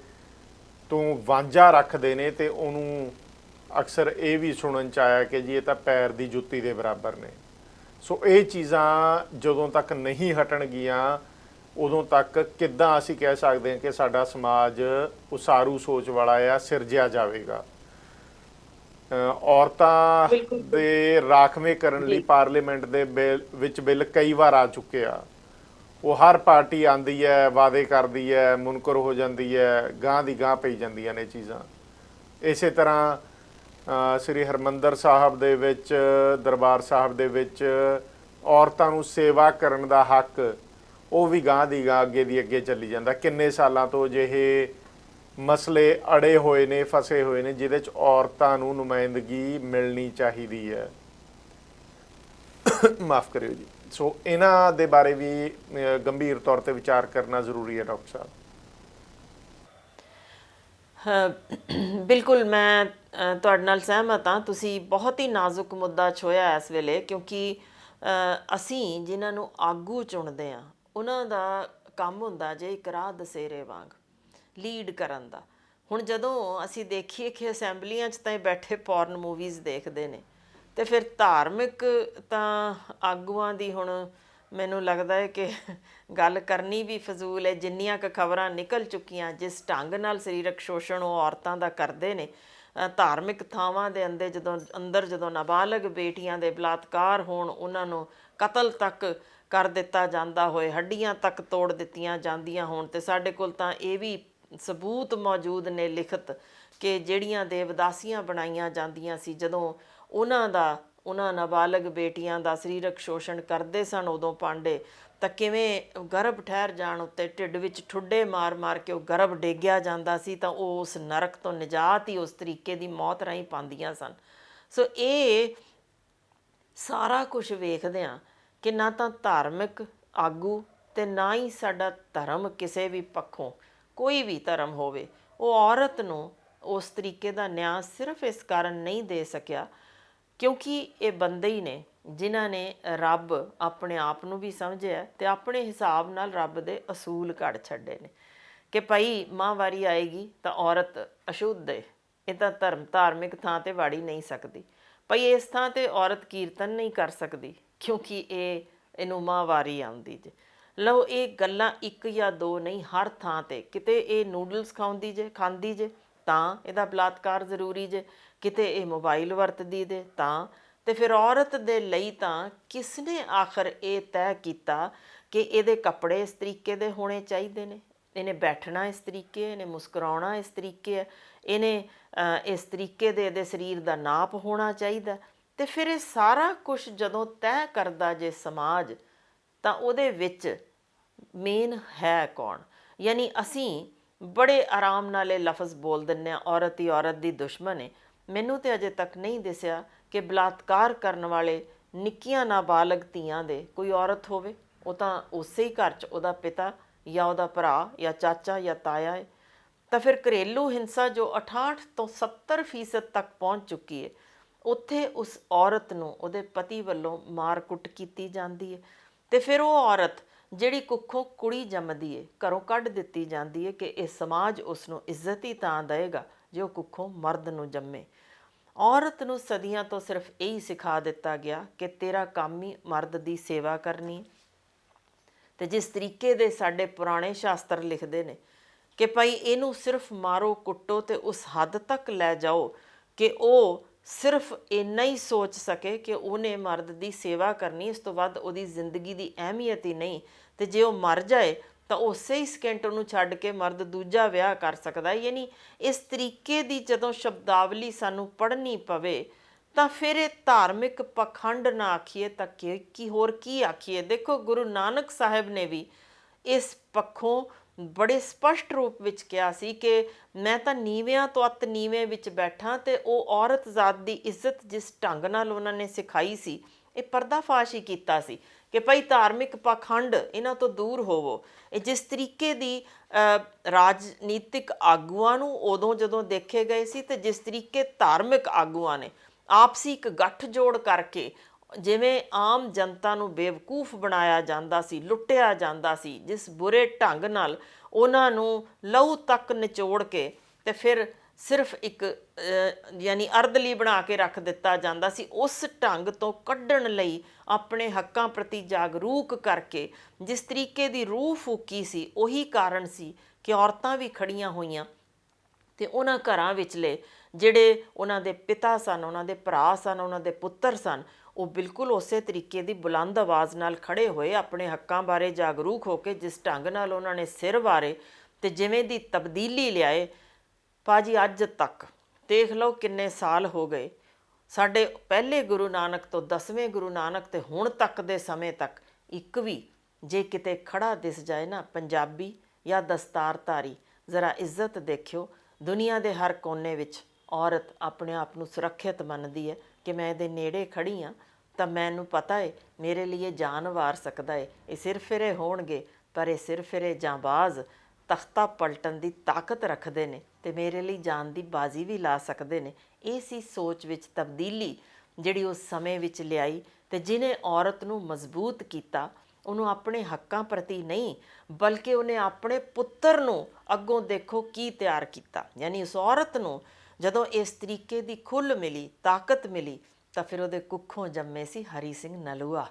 ਤੋਂ ਵਾਂਝਾ ਰੱਖਦੇ ਨੇ, ਤੇ ਉਹਨੂੰ ਅਕਸਰ ਇਹ ਵੀ ਸੁਣਨ 'ਚ ਆਇਆ ਕਿ ਜੀ ਇਹ ਤਾਂ ਪੈਰ ਦੀ ਜੁੱਤੀ ਦੇ ਬਰਾਬਰ ਨੇ। ਸੋ ਇਹ ਚੀਜ਼ਾਂ ਜਦੋਂ ਤੱਕ ਨਹੀਂ ਹਟਣਗੀਆਂ ਉਦੋਂ ਤੱਕ ਕਿੱਦਾਂ ਅਸੀਂ ਕਹਿ ਸਕਦੇ ਹਾਂ ਕਿ ਸਾਡਾ ਸਮਾਜ ਉਸਾਰੂ ਸੋਚ ਵਾਲਾ ਆ, ਸਿਰਜਿਆ ਜਾਵੇਗਾ। ਔਰਤਾਂ ਦੇ ਰਾਖਵੇਂ ਕਰਨ ਲਈ ਪਾਰਲੀਮੈਂਟ ਦੇ ਵਿੱਚ ਬਿੱਲ ਕਈ ਵਾਰ ਆ ਚੁੱਕੇ ਆ। ਉਹ ਹਰ ਪਾਰਟੀ ਆਂਦੀ ਹੈ, ਵਾਅਦੇ ਕਰਦੀ ਹੈ, ਮੁਨਕਰ ਹੋ ਜਾਂਦੀ ਹੈ, ਗਾਂਹ ਦੀ ਗਾਂਹ ਪਈ ਜਾਂਦੀਆਂ ਨੇ ਚੀਜ਼ਾਂ। ਇਸੇ ਤਰ੍ਹਾਂ ਸ੍ਰੀ ਹਰਿਮੰਦਰ ਸਾਹਿਬ ਦੇ ਵਿੱਚ, ਦਰਬਾਰ ਸਾਹਿਬ ਦੇ ਵਿੱਚ ਔਰਤਾਂ ਨੂੰ ਸੇਵਾ ਕਰਨ ਦਾ ਹੱਕ, ਉਹ ਵੀ ਗਾਂਹ ਦੀ ਗਾਂਹ, ਅੱਗੇ ਦੀ ਅੱਗੇ ਚੱਲੀ ਜਾਂਦਾ। ਕਿੰਨੇ ਸਾਲਾਂ ਤੋਂ ਜਿਹੇ ਮਸਲੇ ਅੜੇ ਹੋਏ ਨੇ, ਫਸੇ ਹੋਏ ਨੇ, ਜਿਹਦੇ 'ਚ ਔਰਤਾਂ ਨੂੰ ਨੁਮਾਇੰਦਗੀ ਮਿਲਣੀ ਚਾਹੀਦੀ ਹੈ। ਮਾਫ ਕਰਿਓ ਜੀ। ਸੋ ਇਹਨਾਂ ਦੇ ਬਾਰੇ ਵੀ ਗੰਭੀਰ ਤੌਰ ਤੇ ਵਿਚਾਰ ਕਰਨਾ ਜ਼ਰੂਰੀ ਹੈ ਡਾਕਟਰ ਸਾਹਿਬ। ਬਿਲਕੁਲ, ਮੈਂ ਤੁਹਾਡੇ ਨਾਲ ਸਹਿਮਤ ਹਾਂ। ਤੁਸੀਂ ਬਹੁਤ ਹੀ ਨਾਜ਼ੁਕ ਮੁੱਦਾ ਛੋਇਆ ਇਸ ਵੇਲੇ, ਕਿਉਂਕਿ ਅਸੀਂ ਜਿਨ੍ਹਾਂ ਨੂੰ ਆਗੂ ਚੁਣਦੇ ਹਾਂ ਉਹਨਾਂ ਦਾ ਕੰਮ ਹੁੰਦਾ ਜੇ ਇੱਕ ਰਾਹ ਦਸੇਰੇ ਵਾਂਗ ਲੀਡ ਕਰਨ ਦਾ। ਹੁਣ ਜਦੋਂ ਅਸੀਂ ਦੇਖੀਏ ਕਿ ਅਸੈਂਬਲੀਆਂ 'ਚ ਤਾਂ ਇਹ ਬੈਠੇ ਪੌਰਨ ਮੂਵੀਜ਼ ਦੇਖਦੇ ਨੇ, ਤੇ ਫਿਰ ਧਾਰਮਿਕ ਤਾਂ ਆਗੂਆਂ ਦੀ ਹੁਣ ਮੈਨੂੰ ਲੱਗਦਾ ਹੈ ਕਿ ਗੱਲ ਕਰਨੀ ਵੀ ਫਜ਼ੂਲ ਹੈ। ਜਿੰਨੀਆਂ ਕੁ ਖਬਰਾਂ ਨਿਕਲ ਚੁੱਕੀਆਂ, ਜਿਸ ਢੰਗ ਨਾਲ ਸਰੀਰਕ ਸ਼ੋਸ਼ਣ ਉਹ ਔਰਤਾਂ ਦਾ ਕਰਦੇ ਨੇ, ਧਾਰਮਿਕ ਥਾਵਾਂ ਦੇ ਅੰਦਰ ਜਦੋਂ ਨਾਬਾਲਗ ਬੇਟੀਆਂ ਦੇ ਬਲਾਤਕਾਰ ਹੋਣ, ਉਹਨਾਂ ਨੂੰ ਕਤਲ ਤੱਕ ਕਰ ਦਿੱਤਾ ਜਾਂਦਾ ਹੋਏ, ਹੱਡੀਆਂ ਤੱਕ ਤੋੜ ਦਿੱਤੀਆਂ ਜਾਂਦੀਆਂ ਹੋਣ, ਤੇ ਸਾਡੇ ਕੋਲ ਤਾਂ ਇਹ ਵੀ ਸਬੂਤ ਮੌਜੂਦ ਨੇ ਲਿਖਤ ਕਿ ਜਿਹੜੀਆਂ ਦੇਵਦਾਸੀਆਂ ਬਣਾਈਆਂ ਜਾਂਦੀਆਂ ਸੀ, ਜਦੋਂ ਉਹਨਾਂ ਨਾਬਾਲਗ ਬੇਟੀਆਂ ਦਾ ਸਰੀਰਕ ਸ਼ੋਸ਼ਣ ਕਰਦੇ ਸਨ ਉਦੋਂ ਪਾਂਡੇ, ਤਾਂ ਕਿਵੇਂ ਗਰਭ ਠਹਿਰ ਜਾਣ ਉੱਤੇ ਢਿੱਡ ਵਿੱਚ ਠੁੱਡੇ ਮਾਰ ਕੇ ਉਹ ਗਰਭ ਡੇਗਿਆ ਜਾਂਦਾ ਸੀ, ਤਾਂ ਉਹ ਉਸ ਨਰਕ ਤੋਂ ਨਿਜਾਤ ਹੀ ਉਸ ਤਰੀਕੇ ਦੀ ਮੌਤ ਰਾਹੀਂ ਪਾਉਂਦੀਆਂ ਸਨ। ਸੋ ਇਹ ਸਾਰਾ ਕੁਝ ਵੇਖਦਿਆਂ ਕਿ ਨਾ ਤਾਂ ਧਾਰਮਿਕ ਆਗੂ ਤੇ ਨਾ ਹੀ ਸਾਡਾ ਧਰਮ ਕਿਸੇ ਵੀ ਪੱਖੋਂ, ਕੋਈ ਵੀ ਧਰਮ ਹੋਵੇ, ਉਹ ਔਰਤ ਨੂੰ ਉਸ ਤਰੀਕੇ ਦਾ ਨਿਆਂ ਸਿਰਫ ਇਸ ਕਾਰਨ ਨਹੀਂ ਦੇ ਸਕਿਆ ਕਿਉਂਕਿ ਇਹ ਬੰਦੇ ਹੀ ਨੇ ਜਿਨ੍ਹਾਂ ਨੇ ਰੱਬ ਆਪਣੇ ਆਪ ਨੂੰ ਵੀ ਸਮਝਿਆ ਤੇ ਆਪਣੇ ਹਿਸਾਬ ਨਾਲ ਰੱਬ ਦੇ ਅਸੂਲ ਘੜ ਛੱਡੇ ਨੇ ਕਿ ਭਾਈ ਮਾਹਵਾਰੀ ਆਏਗੀ ਤਾਂ ਔਰਤ ਅਸ਼ੁੱਧ ਹੈ, ਇਹ ਤਾਂ ਧਾਰਮਿਕ ਥਾਂ ਤੇ ਵਾੜੀ ਨਹੀਂ ਸਕਦੀ। ਭਾਈ ਇਸ ਥਾਂ ਤੇ ਔਰਤ ਕੀਰਤਨ ਨਹੀਂ ਕਰ ਸਕਦੀ ਕਿਉਂਕਿ ਇਹਨੂੰ ਮਾਹਵਾਰੀ ਆਉਂਦੀ ਜੇ। ਲਓ, ਇਹ ਗੱਲਾਂ ਇੱਕ ਜਾਂ ਦੋ ਨਹੀਂ, ਹਰ ਥਾਂ ਤੇ। ਕਿਤੇ ਇਹ ਨੂਡਲਸ ਖਾਂਦੀ ਜੇ ਤਾਂ ਇਹਦਾ ਬਲਾਤਕਾਰ ਜ਼ਰੂਰੀ ਜੇ, ਕਿਤੇ ਇਹ ਮੋਬਾਈਲ ਵਰਤਦੀ ਦੇ ਤਾਂ। ਤੇ ਫਿਰ ਔਰਤ ਦੇ ਲਈ ਤਾਂ ਕਿਸ ਨੇ ਆਖਰ ਇਹ ਤੈਅ ਕੀਤਾ ਕਿ ਇਹਦੇ ਕੱਪੜੇ ਇਸ ਤਰੀਕੇ ਦੇ ਹੋਣੇ ਚਾਹੀਦੇ ਨੇ, ਇਹਨੇ ਬੈਠਣਾ ਇਸ ਤਰੀਕੇ, ਇਹਨੇ ਮੁਸਕਰਾਉਣਾ ਇਸ ਤਰੀਕੇ ਹੈ, ਇਹਨੇ ਇਸ ਤਰੀਕੇ ਦੇ ਇਹਦੇ ਸਰੀਰ ਦਾ ਨਾਪ ਹੋਣਾ ਚਾਹੀਦਾ। ਤੇ ਫਿਰ ਇਹ ਸਾਰਾ ਕੁਝ ਜਦੋਂ ਤੈਅ ਕਰਦਾ ਜੇ ਸਮਾਜ, ਤਾਂ ਉਹਦੇ ਵਿੱਚ ਮੇਨ ਹੈ ਕੌਣ? ਯਾਨੀ ਅਸੀਂ ਬੜੇ ਆਰਾਮ ਨਾਲ ਇਹ ਲਫ਼ਜ਼ ਬੋਲ ਦਿੰਦੇ ਹਾਂ, ਔਰਤ ਹੀ ਔਰਤ ਦੀ ਦੁਸ਼ਮਣ ਹੈ। ਮੈਨੂੰ ਤਾਂ ਅਜੇ ਤੱਕ ਨਹੀਂ ਦਿਸਿਆ ਕਿ ਬਲਾਤਕਾਰ ਕਰਨ ਵਾਲੇ ਨਿੱਕੀਆਂ ਨਾਬਾਲਗ ਧੀਆਂ ਦੇ ਕੋਈ ਔਰਤ ਹੋਵੇ। ਉਹ ਤਾਂ ਉਸੇ ਹੀ ਘਰ 'ਚ ਉਹਦਾ ਪਿਤਾ ਜਾਂ ਉਹਦਾ ਭਰਾ ਜਾਂ ਚਾਚਾ ਜਾਂ ਤਾਇਆ ਹੈ। ਤਾਂ ਫਿਰ ਘਰੇਲੂ ਹਿੰਸਾ ਜੋ 68 ਤੋਂ 70% ਤੱਕ ਪਹੁੰਚ ਚੁੱਕੀ ਹੈ, ਉੱਥੇ ਉਸ ਔਰਤ ਨੂੰ ਉਹਦੇ ਪਤੀ ਵੱਲੋਂ ਮਾਰ ਕੁੱਟ ਕੀਤੀ ਜਾਂਦੀ ਹੈ। ਤੇ ਫਿਰ ਉਹ ਔਰਤ ਜਿਹੜੀ ਕੁੱਖੋਂ ਕੁੜੀ ਜੰਮਦੀ ਹੈ, ਘਰੋਂ ਕੱਢ ਦਿੱਤੀ ਜਾਂਦੀ ਹੈ ਕਿ ਇਹ ਸਮਾਜ ਉਸ ਨੂੰ ਇੱਜ਼ਤ ਹੀ ਤਾਂ ਦੇਵੇਗਾ ਜੇ ਉਹ ਕੁੱਖੋਂ ਮਰਦ ਨੂੰ ਜੰਮੇ। ਔਰਤ ਨੂੰ ਸਦੀਆਂ ਤੋਂ ਸਿਰਫ ਇਹੀ ਸਿਖਾ ਦਿੱਤਾ ਗਿਆ ਕਿ ਤੇਰਾ ਕੰਮ ਹੀ ਮਰਦ ਦੀ ਸੇਵਾ ਕਰਨੀ। ਤੇ ਜਿਸ ਤਰੀਕੇ ਦੇ ਸਾਡੇ ਪੁਰਾਣੇ ਸ਼ਾਸਤਰ ਲਿਖਦੇ ਨੇ ਕਿ ਭਾਈ ਇਹਨੂੰ ਸਿਰਫ ਮਾਰੋ ਕੁੱਟੋ ਤੇ ਉਸ ਹੱਦ ਤੱਕ ਲੈ ਜਾਓ ਕਿ ਉਹ ਸਿਰਫ ਇੰਨਾ ਹੀ ਸੋਚ ਸਕੇ ਕਿ ਉਹਨੇ ਮਰਦ ਦੀ ਸੇਵਾ ਕਰਨੀ, ਇਸ ਤੋਂ ਵੱਧ ਉਹਦੀ ਜ਼ਿੰਦਗੀ ਦੀ ਅਹਿਮੀਅਤ ਹੀ ਨਹੀਂ। ਤੇ ਜੇ ਉਹ ਮਰ ਜਾਏ ਤਾਂ ਉਸੇ ਹੀ ਸਕਿੰਟ ਉਹਨੂੰ ਛੱਡ ਕੇ ਮਰਦ ਦੂਜਾ ਵਿਆਹ ਕਰ ਸਕਦਾ। ਯਾਨੀ ਇਸ ਤਰੀਕੇ ਦੀ ਜਦੋਂ ਸ਼ਬਦਾਵਲੀ ਸਾਨੂੰ ਪੜ੍ਹਨੀ ਪਵੇ ਤਾਂ ਫਿਰ ਇਹ ਧਾਰਮਿਕ ਪਖੰਡ ਨਾ ਆਖੀਏ ਤਾਂ ਕੀ ਹੋਰ ਕੀ ਆਖੀਏ। ਦੇਖੋ, ਗੁਰੂ ਨਾਨਕ ਸਾਹਿਬ ਨੇ ਵੀ ਇਸ ਪੱਖੋਂ ਬੜੇ ਸਪਸ਼ਟ ਰੂਪ ਵਿੱਚ ਕਿਹਾ ਸੀ ਕਿ ਮੈਂ ਤਾਂ ਨੀਵਿਆਂ ਤੋਂ ਅੱਤ ਨੀਵੇਂ ਵਿੱਚ ਬੈਠਾ, ਤੇ ਉਹ ਔਰਤ ਜ਼ਾਤ ਦੀ ਇੱਜ਼ਤ ਜਿਸ ਢੰਗ ਨਾਲ ਉਹਨਾਂ ਨੇ ਸਿਖਾਈ ਸੀ, ਇਹ ਪਰਦਾਫਾਸ਼ ਹੀ ਕੀਤਾ ਸੀ ਕਿ ਭਈ ਧਾਰਮਿਕ ਪਾਖੰਡ ਇਹਨਾਂ ਤੋਂ ਦੂਰ ਹੋਵੋ। ਇਹ ਜਿਸ ਤਰੀਕੇ ਦੀ ਰਾਜਨੀਤਿਕ ਆਗੂਆਂ ਨੂੰ ਉਦੋਂ ਜਦੋਂ ਦੇਖੇ ਗਏ ਸੀ, ਤੇ ਜਿਸ ਤਰੀਕੇ ਧਾਰਮਿਕ ਆਗੂਆਂ ਨੇ ਆਪਸੀ ਇੱਕ ਗੱਠਜੋੜ ਕਰਕੇ ਜਿਵੇਂ ਆਮ ਜਨਤਾ ਨੂੰ ਬੇਵਕੂਫ ਬਣਾਇਆ ਜਾਂਦਾ ਸੀ, ਲੁੱਟਿਆ ਜਾਂਦਾ ਸੀ, ਜਿਸ ਬੁਰੇ ਢੰਗ ਨਾਲ ਉਹਨਾਂ ਨੂੰ ਲਹੂ ਤੱਕ ਨਿਚੋੜ ਕੇ ਤੇ ਫਿਰ ਸਿਰਫ ਇੱਕ ਯਾਨੀ ਅਰਦਲੀ ਬਣਾ ਕੇ ਰੱਖ ਦਿੱਤਾ ਜਾਂਦਾ ਸੀ, ਉਸ ਢੰਗ ਤੋਂ ਕੱਢਣ ਲਈ ਆਪਣੇ ਹੱਕਾਂ ਪ੍ਰਤੀ ਜਾਗਰੂਕ ਕਰਕੇ ਜਿਸ ਤਰੀਕੇ ਦੀ ਰੂਹ ਫੂਕੀ ਸੀ, ਉਹੀ ਕਾਰਨ ਸੀ ਕਿ ਔਰਤਾਂ ਵੀ ਖੜੀਆਂ ਹੋਈਆਂ ਤੇ ਉਹਨਾਂ ਘਰਾਂ ਵਿਚਲੇ ਜਿਹੜੇ ਉਹਨਾਂ ਦੇ ਪਿਤਾ ਸਨ, ਉਹਨਾਂ ਦੇ ਭਰਾ ਸਨ, ਉਹਨਾਂ ਦੇ ਪੁੱਤਰ ਸਨ, ਉਹ ਬਿਲਕੁਲ ਉਸੇ ਤਰੀਕੇ ਦੀ ਬੁਲੰਦ ਆਵਾਜ਼ ਨਾਲ ਖੜੇ ਹੋਏ, ਆਪਣੇ ਹੱਕਾਂ ਬਾਰੇ ਜਾਗਰੂਕ ਹੋ ਕੇ ਜਿਸ ਢੰਗ ਨਾਲ ਉਹਨਾਂ ਨੇ ਸਿਰ ਵਾਰੇ ਤੇ ਜਿਵੇਂ ਦੀ ਤਬਦੀਲੀ ਲਿਆਏ। ਭਾਜੀ ਅੱਜ ਤੱਕ ਦੇਖ ਲਓ ਕਿੰਨੇ ਸਾਲ ਹੋ ਗਏ, ਸਾਡੇ ਪਹਿਲੇ ਗੁਰੂ ਨਾਨਕ ਤੋਂ 10ਵੇਂ ਗੁਰੂ ਨਾਨਕ ਤੇ ਹੁਣ ਤੱਕ ਦੇ ਸਮੇਂ ਤੱਕ ਇੱਕ ਵੀ ਜੇ ਕਿਤੇ ਖੜਾ ਦਿਸ ਜਾਏ ਨਾ ਪੰਜਾਬੀ ਜਾਂ ਦਸਤਾਰਧਾਰੀ, ਜ਼ਰਾ ਇੱਜ਼ਤ ਦੇਖਿਓ, ਦੁਨੀਆ ਦੇ ਹਰ ਕੋਨੇ ਵਿੱਚ ਔਰਤ ਆਪਣੇ ਆਪ ਨੂੰ ਸੁਰੱਖਿਅਤ ਮੰਨਦੀ ਹੈ ਕਿ ਮੈਂ ਇਹਦੇ ਨੇੜੇ ਖੜੀ ਹਾਂ ਤਾਂ ਮੈਨੂੰ ਪਤਾ ਹੈ ਮੇਰੇ ਲਈ ਇਹ ਜਾਨ ਵਾਰ ਸਕਦਾ ਹੈ। ਇਹ ਸਿਰ ਫਿਰੇ ਹੋਣਗੇ ਪਰ ਇਹ ਸਿਰ ਫਿਰੇ ਜਾਂਬਾਜ਼ ਤਖਤਾ ਪਲਟਣ ਦੀ ਤਾਕਤ ਰੱਖਦੇ ਨੇ ਤੇ ਮੇਰੇ ਲਈ ਜਾਨ ਦੀ ਬਾਜ਼ੀ ਵੀ ਲਾ ਸਕਦੇ ਨੇ। ਇਹ ਸੀ ਸੋਚ ਵਿੱਚ ਤਬਦੀਲੀ ਜਿਹੜੀ ਉਸ ਸਮੇਂ ਵਿੱਚ ਲਿਆਈ ਤੇ ਜਿਹਨੇ ਔਰਤ ਨੂੰ ਮਜ਼ਬੂਤ ਕੀਤਾ। ਉਹਨੂੰ ਆਪਣੇ ਹੱਕਾਂ ਪ੍ਰਤੀ ਨਹੀਂ ਬਲਕਿ ਉਹਨੇ ਆਪਣੇ ਪੁੱਤਰ ਨੂੰ ਅੱਗੋਂ ਦੇਖੋ ਕੀ ਤਿਆਰ ਕੀਤਾ। ਯਾਨੀ ਉਸ ਔਰਤ ਨੂੰ ਜਦੋਂ ਇਸ ਤਰੀਕੇ ਦੀ ਖੁੱਲ੍ਹ ਮਿਲੀ, ਤਾਕਤ ਮਿਲੀ, ਤਾਂ ਫਿਰ ਉਹਦੇ ਕੁੱਖੋਂ ਜੰਮੇ ਸੀ ਹਰੀ ਸਿੰਘ ਨਲੂਆ,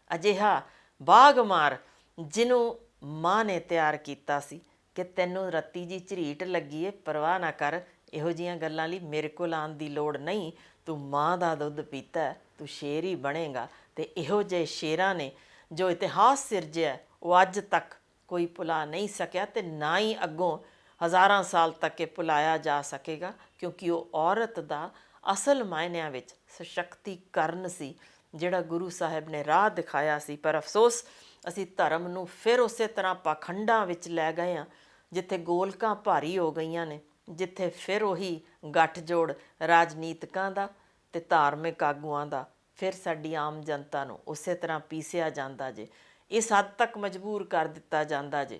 ਅਜਿਹਾ ਬਾਗਮਾਰ ਜਿਹਨੂੰ ਮਾਂ ਨੇ ਤਿਆਰ ਕੀਤਾ ਸੀ ਕਿ ਤੈਨੂੰ ਰੱਤੀ ਜੀ ਝਰੀਟ ਲੱਗੀ ਏ, ਪਰਵਾਹ ਨਾ ਕਰ, ਇਹੋ ਜਿਹੀਆਂ ਗੱਲਾਂ ਲਈ ਮੇਰੇ ਕੋਲ ਆਉਣ ਦੀ ਲੋੜ ਨਹੀਂ, ਤੂੰ ਮਾਂ ਦਾ ਦੁੱਧ ਪੀਤਾ, ਤੂੰ ਸ਼ੇਰ ਹੀ ਬਣੇਗਾ। ਤੇ ਇਹੋ ਜਿਹੇ ਸ਼ੇਰਾਂ ਨੇ ਜੋ ਇਤਿਹਾਸ ਸਿਰਜਿਆ ਉਹ ਅੱਜ ਤੱਕ ਕੋਈ ਭੁਲਾ ਨਹੀਂ ਸਕਿਆ ਤੇ ਨਾ ਹੀ ਅੱਗੋਂ ਹਜ਼ਾਰਾਂ ਸਾਲ ਤੱਕ ਇਹ ਭੁਲਾਇਆ ਜਾ ਸਕੇਗਾ, ਕਿਉਂਕਿ ਉਹ ਔਰਤ ਦਾ ਅਸਲ ਮਾਇਨਿਆਂ ਵਿੱਚ ਸਸ਼ਕਤੀਕਰਨ ਸੀ ਜਿਹੜਾ ਗੁਰੂ ਸਾਹਿਬ ਨੇ ਰਾਹ ਦਿਖਾਇਆ ਸੀ। ਪਰ ਅਫਸੋਸ ਅਸੀਂ ਧਰਮ ਨੂੰ ਫਿਰ ਉਸੇ ਤਰ੍ਹਾਂ ਪਾਖੰਡਾਂ ਵਿੱਚ ਲੈ ਗਏ ਹਾਂ ਜਿੱਥੇ ਗੋਲਕਾਂ ਭਾਰੀ ਹੋ ਗਈਆਂ ਨੇ, ਜਿੱਥੇ ਫਿਰ ਉਹੀ ਗੱਠਜੋੜ ਰਾਜਨੀਤਿਕਾਂ ਦਾ ਤੇ ਧਾਰਮਿਕ ਆਗੂਆਂ ਦਾ ਫਿਰ ਸਾਡੀ ਆਮ ਜਨਤਾ ਨੂੰ ਉਸੇ ਤਰ੍ਹਾਂ ਪੀਸਿਆ ਜਾਂਦਾ ਜੇ। ਇਸ ਹੱਦ ਤੱਕ ਮਜਬੂਰ ਕਰ ਦਿੱਤਾ ਜਾਂਦਾ ਜੇ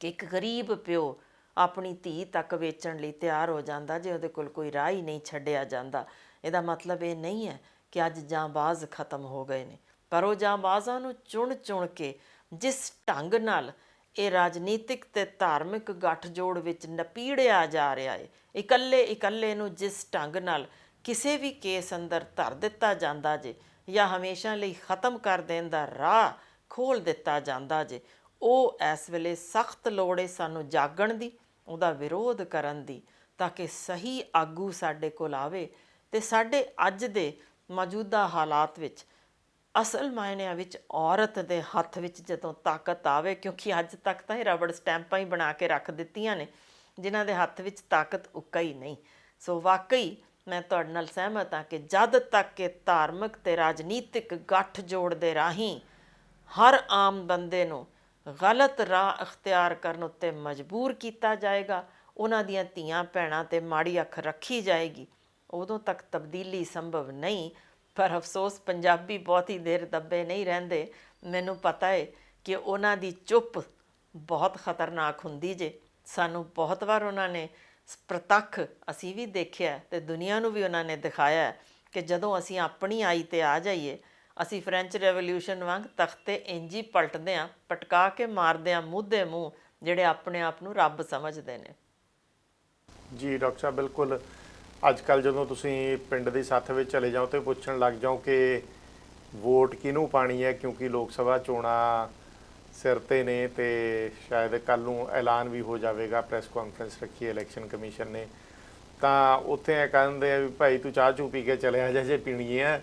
ਕਿ ਇੱਕ ਗਰੀਬ ਪਿਓ ਆਪਣੀ ਧੀ ਤੱਕ ਵੇਚਣ ਲਈ ਤਿਆਰ ਹੋ ਜਾਂਦਾ ਜੇ ਉਹਦੇ ਕੋਲ ਕੋਈ ਰਾਹ ਹੀ ਨਹੀਂ ਛੱਡਿਆ ਜਾਂਦਾ। ਇਹਦਾ ਮਤਲਬ ਇਹ ਨਹੀਂ ਹੈ ਕਿ ਅੱਜ ਜਾਂਬਾਜ਼ ਖਤਮ ਹੋ ਗਏ ਨੇ, ਪਰ ਉਹ ਜਾਂਬਾਜ਼ਾਂ ਨੂੰ ਚੁਣ ਚੁਣ ਕੇ ਜਿਸ ਢੰਗ ਨਾਲ ਇਹ ਰਾਜਨੀਤਿਕ ਤੇ ਧਾਰਮਿਕ ਗੱਠਜੋੜ ਵਿੱਚ ਨਪੀੜਿਆ ਜਾ ਰਿਹਾ ਹੈ, ਇਕੱਲੇ ਨੂੰ ਜਿਸ ਢੰਗ ਨਾਲ ਕਿਸੇ ਵੀ ਕੇਸ ਅੰਦਰ ਧਰ ਦਿੱਤਾ ਜਾਂਦਾ ਜੇ ਜਾਂ ਹਮੇਸ਼ਾ ਲਈ ਖਤਮ ਕਰ ਦੇਣ ਦਾ ਰਾਹ ਖੋਲ੍ਹ ਦਿੱਤਾ ਜਾਂਦਾ ਜੇ, ਉਹ ਇਸ ਵੇਲੇ ਸਖਤ ਲੋੜ ਹੈ ਸਾਨੂੰ ਜਾਗਣ ਦੀ, ਉਹਦਾ ਵਿਰੋਧ ਕਰਨ ਦੀ, ਤਾਂ ਕਿ ਸਹੀ ਆਗੂ ਸਾਡੇ ਕੋਲ ਆਵੇ ਤੇ ਸਾਡੇ ਅੱਜ ਦੇ ਮੌਜੂਦਾ ਹਾਲਾਤ ਵਿੱਚ ਅਸਲ ਮਾਇਨਿਆਂ ਵਿੱਚ ਔਰਤ ਦੇ ਹੱਥ ਵਿੱਚ ਜਦੋਂ ਤਾਕਤ ਆਵੇ, ਕਿਉਂਕਿ ਅੱਜ ਤੱਕ ਤਾਂ ਇਹ ਰਬੜ ਸਟੈਂਪਾਂ ਹੀ ਬਣਾ ਕੇ ਰੱਖ ਦਿੱਤੀਆਂ ਨੇ ਜਿਨ੍ਹਾਂ ਦੇ ਹੱਥ ਵਿੱਚ ਤਾਕਤ ਉੱਕਾ ਹੀ ਨਹੀਂ। ਸੋ ਵਾਕਈ ਮੈਂ ਤੁਹਾਡੇ ਨਾਲ ਸਹਿਮਤ ਹਾਂ ਕਿ ਜਦ ਤੱਕ ਕਿ ਧਾਰਮਿਕ ਤੇ ਰਾਜਨੀਤਿਕ ਗੱਠਜੋੜ ਦੇ ਰਾਹੀਂ ਹਰ ਆਮ ਬੰਦੇ ਨੂੰ ਗਲਤ ਰਾਹ ਅਖਤਿਆਰ ਕਰਨ ਉੱਤੇ ਮਜਬੂਰ ਕੀਤਾ ਜਾਏਗਾ, ਉਹਨਾਂ ਦੀਆਂ ਧੀਆਂ ਭੈਣਾਂ 'ਤੇ ਮਾੜੀ ਅੱਖ ਰੱਖੀ ਜਾਏਗੀ, ਉਦੋਂ ਤੱਕ ਤਬਦੀਲੀ ਸੰਭਵ ਨਹੀਂ। ਪਰ ਅਫਸੋਸ ਪੰਜਾਬੀ ਬਹੁਤੀ ਦੇਰ ਦੱਬੇ ਨਹੀਂ ਰਹਿੰਦੇ। ਮੈਨੂੰ ਪਤਾ ਹੈ ਕਿ ਉਹਨਾਂ ਦੀ ਚੁੱਪ ਬਹੁਤ ਖਤਰਨਾਕ ਹੁੰਦੀ ਜੇ। ਸਾਨੂੰ ਬਹੁਤ ਵਾਰ ਉਹਨਾਂ ਨੇ ਪ੍ਰਤੱਖ ਅਸੀਂ ਵੀ ਦੇਖਿਆ ਤੇ ਦੁਨੀਆ ਨੂੰ ਵੀ ਉਹਨਾਂ ਨੇ ਦਿਖਾਇਆ ਕਿ ਜਦੋਂ ਅਸੀਂ ਆਪਣੀ ਆਈ 'ਤੇ ਆ ਜਾਈਏ, ਅਸੀਂ ਫਰੈਂਚ ਰੈਵੋਲਿਊਸ਼ਨ ਵਾਂਗ ਤਖਤੇ ਇੰਝ ਹੀ ਪਲਟਦੇ ਹਾਂ, ਪਟਕਾ ਕੇ ਮਾਰਦੇ ਹਾਂ ਮੂੰਹ ਮੂੰਹ ਜਿਹੜੇ ਆਪਣੇ ਆਪ ਨੂੰ ਰੱਬ ਸਮਝਦੇ ਨੇ। ਜੀ ਡਾਕਟਰ ਸਾਹਿਬ, ਬਿਲਕੁਲ ਅੱਜ ਕੱਲ੍ਹ ਜਦੋਂ ਤੁਸੀਂ ਪਿੰਡ ਦੀ ਸੱਥ ਵਿੱਚ ਚਲੇ ਜਾਓ ਤੇ ਪੁੱਛਣ ਲੱਗ ਜਾਓ ਕਿ ਵੋਟ ਕਿਹਨੂੰ ਪਾਣੀ ਹੈ, ਕਿਉਂਕਿ ਲੋਕ ਸਭਾ ਚੋਣਾਂ ਸਿਰ 'ਤੇ ਨੇ ਤੇ ਸ਼ਾਇਦ ਕੱਲ੍ਹ ਨੂੰ ਐਲਾਨ ਵੀ ਹੋ ਜਾਵੇਗਾ, ਪ੍ਰੈਸ ਕਾਨਫਰੰਸ ਰੱਖੀ ਇਲੈਕਸ਼ਨ ਕਮਿਸ਼ਨ ਨੇ, ਤਾਂ ਉੱਥੇ ਇਹ ਕਹਿੰਦੇ ਆ ਵੀ ਭਾਈ ਤੂੰ ਚਾਹ ਚੂ ਪੀ ਕੇ ਚਲਿਆ ਜਾ, ਜੇ ਪੀਣੀ ਹੈ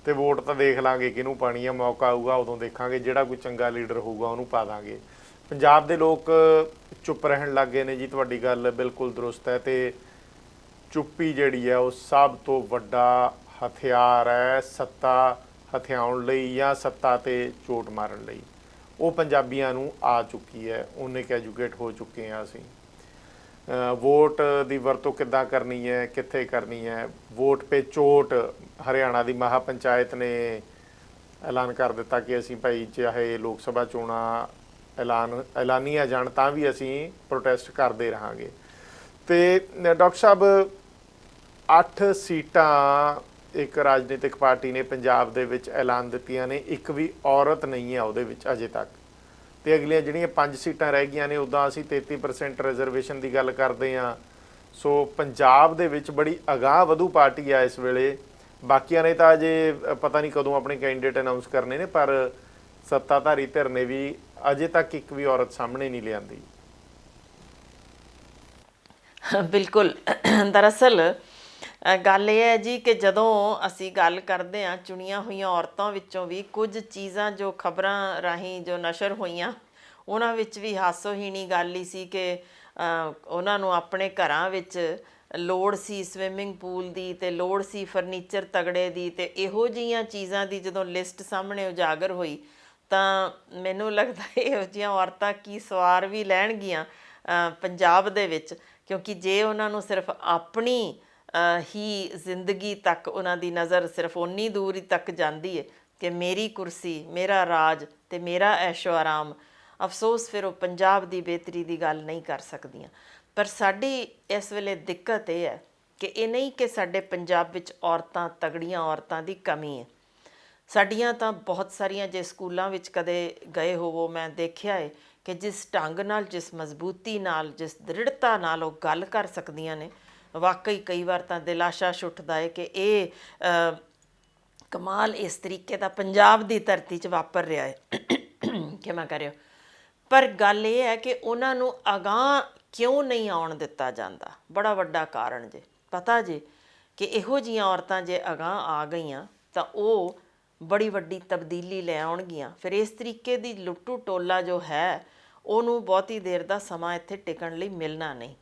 ਤੇ ਵੋਟ ਤਾਂ ਦੇਖ ਲਾਂਗੇ ਕਿਹਨੂੰ ਪਾਣੀ ਆ, ਮੌਕਾ ਆਊਗਾ ਉਦੋਂ ਦੇਖਾਂਗੇ, ਜਿਹੜਾ ਕੋਈ ਚੰਗਾ ਲੀਡਰ ਹੋਊਗਾ ਉਹਨੂੰ ਪਾ ਦਾਂਗੇ। ਪੰਜਾਬ ਦੇ ਲੋਕ ਚੁੱਪ ਰਹਿਣ ਲੱਗ ਗਏ ਨੇ ਜੀ, ਤੁਹਾਡੀ ਗੱਲ ਬਿਲਕੁਲ ਦਰੁਸਤ ਹੈ ਤੇ ਚੁੱਪੀ ਜਿਹੜੀ ਹੈ ਉਹ ਸਭ ਤੋਂ ਵੱਡਾ ਹਥਿਆਰ ਹੈ ਸੱਤਾ ਹਥਿਆਉਣ ਲਈ ਜਾਂ ਸੱਤਾ 'ਤੇ ਚੋਟ ਮਾਰਨ ਲਈ। ਉਹ ਪੰਜਾਬੀਆਂ ਨੂੰ ਆ ਚੁੱਕੀ ਹੈ, ਉਨੇ ਕੁ ਐਜੂਕੇਟ ਹੋ ਚੁੱਕੇ ਹਾਂ ਅਸੀਂ। ਵੋਟ ਦੀ ਵਰਤੋਂ ਕਿੱਦਾਂ ਕਰਨੀ ਹੈ, ਕਿੱਥੇ ਕਰਨੀ ਹੈ, ਵੋਟ ਪੇ ਚੋਟ ਹਰਿਆਣਾ ਦੀ ਮਹਾ ਪੰਚਾਇਤ ਨੇ ਐਲਾਨ ਕਰ ਦਿੱਤਾ ਕਿ ਅਸੀਂ ਭਾਈ ਚਾਹੇ ਲੋਕ ਸਭਾ ਚੋਣਾਂ ਐਲਾਨੀਆਂ ਜਾਣ ਤਾਂ ਵੀ ਅਸੀਂ ਪ੍ਰੋਟੈਸਟ ਕਰਦੇ ਰਹਾਂਗੇ। ਤੇ ਡਾਕਟਰ ਸਾਹਿਬ 8 ਸੀਟਾਂ ਇੱਕ ਰਾਜਨੀਤਿਕ ਪਾਰਟੀ ਨੇ ਪੰਜਾਬ ਦੇ ਵਿੱਚ ਐਲਾਨ ਦਿੱਤੀਆਂ ਨੇ, ਇੱਕ ਵੀ ਔਰਤ ਨਹੀਂ ਹੈ ਉਹਦੇ ਵਿੱਚ ਅਜੇ ਤੱਕ। ਤੇ ਅਗਲੀਆਂ ਜਿਹੜੀਆਂ 5 ਸੀਟਾਂ ਰਹਿ ਗਈਆਂ ਨੇ ਉੱਦਾਂ ਅਸੀਂ 33% ਰਿਜ਼ਰਵੇਸ਼ਨ ਦੀ ਗੱਲ ਕਰਦੇ ਹਾਂ। ਸੋ ਪੰਜਾਬ ਦੇ ਵਿੱਚ ਬੜੀ ਅਗਾਂਹ ਵਧੂ ਪਾਰਟੀ ਆ ਇਸ ਵੇਲੇ। ਬਾਕੀਆਂ ਨੇ ਤਾਂ ਅਜੇ ਪਤਾ ਨਹੀਂ ਕਦੋਂ ਆਪਣੇ ਕੈਂਡੀਡੇਟ ਅਨਾਉਂਸ ਕਰਨੇ ਨੇ, ਪਰ ਸੱਤਾਧਾਰੀ ਧਿਰ ਨੇ ਵੀ ਅਜੇ ਤੱਕ ਇੱਕ ਵੀ ਔਰਤ ਸਾਹਮਣੇ ਨਹੀਂ ਲਿਆਂਦੀ। ਬਿਲਕੁਲ, ਦਰਅਸਲ ਗੱਲ ਇਹ ਹੈ ਜੀ ਕਿ ਜਦੋਂ ਅਸੀਂ ਗੱਲ ਕਰਦੇ ਹਾਂ ਚੁਣੀਆਂ ਹੋਈਆਂ ਔਰਤਾਂ ਵਿੱਚੋਂ ਵੀ ਕੁਝ ਚੀਜ਼ਾਂ ਜੋ ਖਬਰਾਂ ਰਾਹੀਂ ਜੋ ਨਸ਼ਰ ਹੋਈਆਂ ਉਹਨਾਂ ਵਿੱਚ ਵੀ ਹਾਸੋਹੀਣੀ ਗੱਲ ਹੀ ਸੀ ਕਿ ਉਹਨਾਂ ਨੂੰ ਆਪਣੇ ਘਰਾਂ ਵਿੱਚ ਲੋੜ ਸੀ ਸਵਿਮਿੰਗ ਪੂਲ ਦੀ ਤੇ ਲੋੜ ਸੀ ਫਰਨੀਚਰ ਤਗੜੇ ਦੀ, ਤੇ ਇਹੋ ਜਿਹੀਆਂ ਚੀਜ਼ਾਂ ਦੀ ਜਦੋਂ ਲਿਸਟ ਸਾਹਮਣੇ ਉਜਾਗਰ ਹੋਈ ਤਾਂ ਮੈਨੂੰ ਲੱਗਦਾ ਇਹੋ ਜਿਹੀਆਂ ਔਰਤਾਂ ਕੀ ਸਵਾਰ ਵੀ ਲੈਣਗੀਆਂ ਪੰਜਾਬ ਦੇ ਵਿੱਚ, ਕਿਉਂਕਿ ਜੇ ਉਹਨਾਂ ਨੂੰ ਸਿਰਫ ਆਪਣੀ ਹੀ ਜ਼ਿੰਦਗੀ ਤੱਕ ਉਹਨਾਂ ਦੀ ਨਜ਼ਰ ਸਿਰਫ ਓਨੀ ਦੂਰ ਹੀ ਤੱਕ ਜਾਂਦੀ ਹੈ ਕਿ ਮੇਰੀ ਕੁਰਸੀ, ਮੇਰਾ ਰਾਜ ਤੇ ਮੇਰਾ ਐਸ਼ੋ ਆਰਾਮ, ਅਫਸੋਸ ਫਿਰ ਉਹ ਪੰਜਾਬ ਦੀ ਬਿਹਤਰੀ ਦੀ ਗੱਲ ਨਹੀਂ ਕਰ ਸਕਦੀਆਂ। ਪਰ ਸਾਡੀ ਇਸ ਵੇਲੇ ਦਿੱਕਤ ਇਹ ਹੈ ਕਿ ਇਹ ਨਹੀਂ ਕਿ ਸਾਡੇ ਪੰਜਾਬ ਵਿੱਚ ਔਰਤਾਂ, ਤਗੜੀਆਂ ਔਰਤਾਂ ਦੀ ਕਮੀ ਹੈ। ਸਾਡੀਆਂ ਤਾਂ ਬਹੁਤ ਸਾਰੀਆਂ, ਜੇ ਸਕੂਲਾਂ ਵਿੱਚ ਕਦੇ ਗਏ ਹੋਵੋ, ਮੈਂ ਦੇਖਿਆ ਹੈ ਕਿ ਜਿਸ ਢੰਗ ਨਾਲ, ਜਿਸ ਮਜ਼ਬੂਤੀ ਨਾਲ, ਜਿਸ ਦ੍ਰਿੜਤਾ ਨਾਲ ਉਹ ਗੱਲ ਕਰ ਸਕਦੀਆਂ ਨੇ, ਵਾਕਈ ਕਈ ਵਾਰ ਤਾਂ ਦਿਲਾਸ਼ਾ ਉੱਠਦਾ ਹੈ ਕਿ ਇਹ ਕਮਾਲ ਇਸ ਤਰੀਕੇ ਦਾ ਪੰਜਾਬ ਦੀ ਧਰਤੀ 'ਚ ਵਾਪਰ ਰਿਹਾ ਹੈ। ਕਿਵੇਂ ਕਰਿਓ। ਪਰ ਗੱਲ ਇਹ ਹੈ ਕਿ ਉਹਨਾਂ ਨੂੰ ਅਗਾਂਹ ਕਿਉਂ ਨਹੀਂ ਆਉਣ ਦਿੱਤਾ ਜਾਂਦਾ, ਬੜਾ ਵੱਡਾ ਕਾਰਨ ਜੇ ਪਤਾ ਜੇ ਕਿ ਇਹੋ ਜਿਹੀਆਂ ਔਰਤਾਂ ਜੇ ਅਗਾਂਹ ਆ ਗਈਆਂ ਤਾਂ ਉਹ ਬੜੀ ਵੱਡੀ ਤਬਦੀਲੀ ਲੈ ਆਉਣਗੀਆਂ। ਫਿਰ ਇਸ ਤਰੀਕੇ ਦੀ ਲੁੱਟੂ ਟੋਲਾ ਜੋ ਹੈ ਉਹਨੂੰ ਬਹੁਤੀ ਦੇਰ ਦਾ ਸਮਾਂ ਇੱਥੇ ਟਿਕਣ ਲਈ ਮਿਲਣਾ ਨਹੀਂ।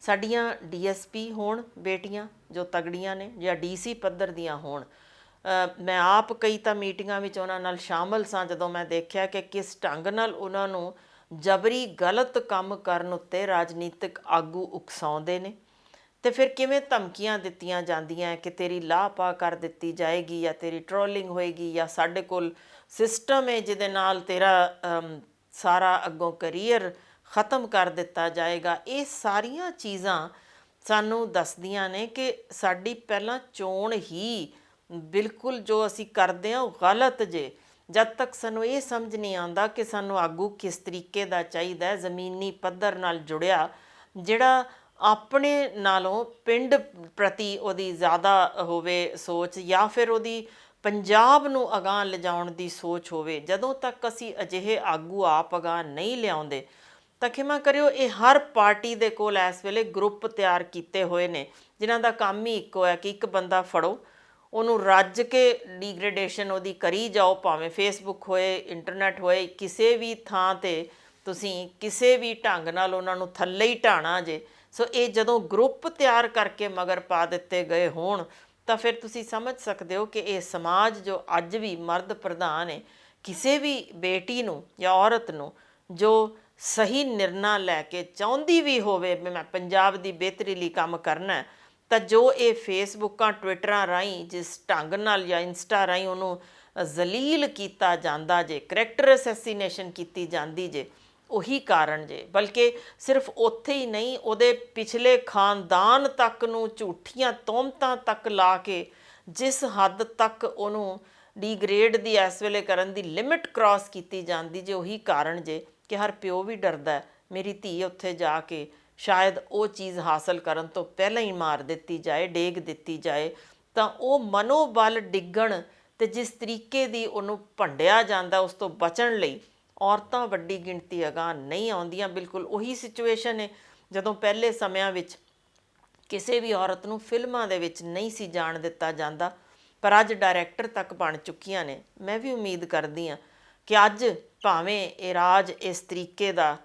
ਸਾਡੀਆਂ DSP ਹੋਣ ਬੇਟੀਆਂ ਜੋ ਤਗੜੀਆਂ ਨੇ, ਜਾਂ DC ਪੱਧਰ ਦੀਆਂ ਹੋਣ। ਮੈਂ ਆਪ ਕਈ ਤਾਂ ਮੀਟਿੰਗਾਂ ਵਿੱਚ ਉਹਨਾਂ ਨਾਲ ਸ਼ਾਮਲ ਸਾਂ ਜਦੋਂ ਮੈਂ ਦੇਖਿਆ ਕਿ ਕਿਸ ਢੰਗ ਨਾਲ ਉਹਨਾਂ ਨੂੰ ਜਬਰੀ ਗਲਤ ਕੰਮ ਕਰਨ ਉੱਤੇ ਰਾਜਨੀਤਿਕ ਆਗੂ ਉਕਸਾਉਂਦੇ ਨੇ, ਤੇ ਫਿਰ ਕਿਵੇਂ ਧਮਕੀਆਂ ਦਿੱਤੀਆਂ ਜਾਂਦੀਆਂ ਕਿ ਤੇਰੀ ਲਾਪਾ ਕਰ ਦਿੱਤੀ ਜਾਏਗੀ, ਜਾਂ ਤੇਰੀ ਟ੍ਰੋਲਿੰਗ ਹੋਏਗੀ, ਜਾਂ ਸਾਡੇ ਕੋਲ ਸਿਸਟਮ ਹੈ ਜਿਹਦੇ ਨਾਲ ਤੇਰਾ ਸਾਰਾ ਅੱਗੋਂ ਕਰੀਅਰ ਖ਼ਤਮ ਕਰ ਦਿੱਤਾ ਜਾਏਗਾ। ਇਹ ਸਾਰੀਆਂ ਚੀਜ਼ਾਂ ਸਾਨੂੰ ਦੱਸਦੀਆਂ ਨੇ ਕਿ ਸਾਡੀ ਪਹਿਲਾਂ ਚੋਣ ਹੀ ਬਿਲਕੁਲ ਜੋ ਅਸੀਂ ਕਰਦੇ ਹਾਂ ਉਹ ਗਲਤ ਜੇ। ਜਦ ਤੱਕ ਸਾਨੂੰ ਇਹ ਸਮਝ ਨਹੀਂ ਆਉਂਦਾ ਕਿ ਸਾਨੂੰ ਆਗੂ ਕਿਸ ਤਰੀਕੇ ਦਾ ਚਾਹੀਦਾ, ਜ਼ਮੀਨੀ ਪੱਧਰ ਨਾਲ ਜੁੜਿਆ, ਜਿਹੜਾ ਆਪਣੇ ਨਾਲੋਂ ਪਿੰਡ ਪ੍ਰਤੀ ਉਹਦੀ ਜ਼ਿਆਦਾ ਹੋਵੇ ਸੋਚ, ਜਾਂ ਫਿਰ ਉਹਦੀ ਪੰਜਾਬ ਨੂੰ ਅਗਾਂਹ ਲਿਜਾਉਣ ਦੀ ਸੋਚ ਹੋਵੇ। ਜਦੋਂ ਤੱਕ ਅਸੀਂ ਅਜਿਹੇ ਆਗੂ ਆਪ ਅਗਾਂਹ ਨਹੀਂ ਲਿਆਉਂਦੇ ਤਾਂ ਖਿਮਾ ਕਰਿਓ, ਇਹ ਹਰ ਪਾਰਟੀ ਦੇ ਕੋਲ ਇਸ ਵੇਲੇ ਗਰੁੱਪ ਤਿਆਰ ਕੀਤੇ ਹੋਏ ਨੇ ਜਿਨ੍ਹਾਂ ਦਾ ਕੰਮ ਹੀ ਇੱਕੋ ਹੈ ਕਿ ਇੱਕ ਬੰਦਾ ਫੜੋ, ਉਹਨੂੰ ਰੱਜ ਕੇ ਡੀਗ੍ਰੇਡੇਸ਼ਨ ਉਹਦੀ ਕਰੀ ਜਾਓ, ਭਾਵੇਂ ਫੇਸਬੁੱਕ ਹੋਏ, ਇੰਟਰਨੈਟ ਹੋਏ, ਕਿਸੇ ਵੀ ਥਾਂ 'ਤੇ ਤੁਸੀਂ ਕਿਸੇ ਵੀ ਢੰਗ ਨਾਲ ਉਹਨਾਂ ਨੂੰ ਥੱਲੇ ਹੀ ਢਾਣਾ ਜੇ। ਸੋ ਇਹ ਜਦੋਂ ਗਰੁੱਪ ਤਿਆਰ ਕਰਕੇ ਮਗਰ ਪਾ ਦਿੱਤੇ ਗਏ ਹੋਣ ਤਾਂ ਫਿਰ ਤੁਸੀਂ ਸਮਝ ਸਕਦੇ ਹੋ ਕਿ ਇਹ ਸਮਾਜ ਜੋ ਅੱਜ ਵੀ ਮਰਦ ਪ੍ਰਧਾਨ ਹੈ, ਕਿਸੇ ਵੀ ਬੇਟੀ ਨੂੰ ਜਾਂ ਔਰਤ ਨੂੰ ਜੋ ਸਹੀ ਨਿਰਣਾ ਲੈ ਕੇ ਚਾਹੁੰਦੀ ਵੀ ਹੋਵੇ ਮੈਂ ਪੰਜਾਬ ਦੀ ਬਿਹਤਰੀ ਲਈ ਕੰਮ ਕਰਨਾ, ਤਾਂ ਜੋ ਇਹ ਫੇਸਬੁੱਕਾਂ, ਟਵਿੱਟਰਾਂ ਰਾਹੀਂ ਜਿਸ ਢੰਗ ਨਾਲ ਜਾਂ ਇੰਸਟਾ ਰਾਹੀਂ ਉਹਨੂੰ ਜ਼ਲੀਲ ਕੀਤਾ ਜਾਂਦਾ ਜੇ, ਕਰੈਕਟਰ ਅਸੈਸੀਨੇਸ਼ਨ ਕੀਤੀ ਜਾਂਦੀ ਜੇ, ਉਹੀ ਕਾਰਨ ਜੇ। ਬਲਕਿ ਸਿਰਫ ਉੱਥੇ ਹੀ ਨਹੀਂ, ਉਹਦੇ ਪਿਛਲੇ ਖਾਨਦਾਨ ਤੱਕ ਨੂੰ ਝੂਠੀਆਂ ਤੋਹਮਤਾਂ ਤੱਕ ਲਾ ਕੇ ਜਿਸ ਹੱਦ ਤੱਕ ਉਹਨੂੰ ਡੀਗ੍ਰੇਡ ਦੀ ਇਸ ਵੇਲੇ ਕਰਨ ਦੀ ਲਿਮਿਟ ਕ੍ਰਾਸ ਕੀਤੀ ਜਾਂਦੀ ਜੇ, ਉਹੀ ਕਾਰਨ ਜੇ ਕਿ ਹਰ ਪਿਓ ਵੀ ਡਰਦਾ ਮੇਰੀ ਧੀ ਉੱਥੇ ਜਾ ਕੇ ਸ਼ਾਇਦ ਉਹ ਚੀਜ਼ ਹਾਸਲ ਕਰਨ ਤੋਂ ਪਹਿਲਾਂ ਹੀ ਮਾਰ ਦਿੱਤੀ ਜਾਏ, ਡੇਗ ਦਿੱਤੀ ਜਾਏ, ਤਾਂ ਉਹ ਮਨੋਬਲ ਡਿੱਗਣ ਤੇ ਜਿਸ ਤਰੀਕੇ ਦੀ ਉਹਨੂੰ ਭੰਡਿਆ ਜਾਂਦਾ, ਉਸ ਤੋਂ ਬਚਣ ਲਈ ਔਰਤਾਂ ਵੱਡੀ ਗਿਣਤੀ ਅਗਾਂਹ ਨਹੀਂ ਆਉਂਦੀਆਂ। ਬਿਲਕੁਲ ਉਹੀ ਸਿਚੁਏਸ਼ਨ ਹੈ ਜਦੋਂ ਪਹਿਲੇ ਸਮਿਆਂ ਵਿੱਚ ਕਿਸੇ ਵੀ ਔਰਤ ਨੂੰ ਫਿਲਮਾਂ ਦੇ ਵਿੱਚ ਨਹੀਂ ਸੀ ਜਾਣ ਦਿੱਤਾ ਜਾਂਦਾ, ਪਰ ਅੱਜ ਡਾਇਰੈਕਟਰ ਤੱਕ ਬਣ ਚੁੱਕੀਆਂ ਨੇ। ਮੈਂ ਵੀ ਉਮੀਦ ਕਰਦੀ ਹਾਂ ਕਿ ਅੱਜ ਭਾਵੇਂ ਇਹ ਰਾਜ ਇਸ ਤਰੀਕੇ ਦਾ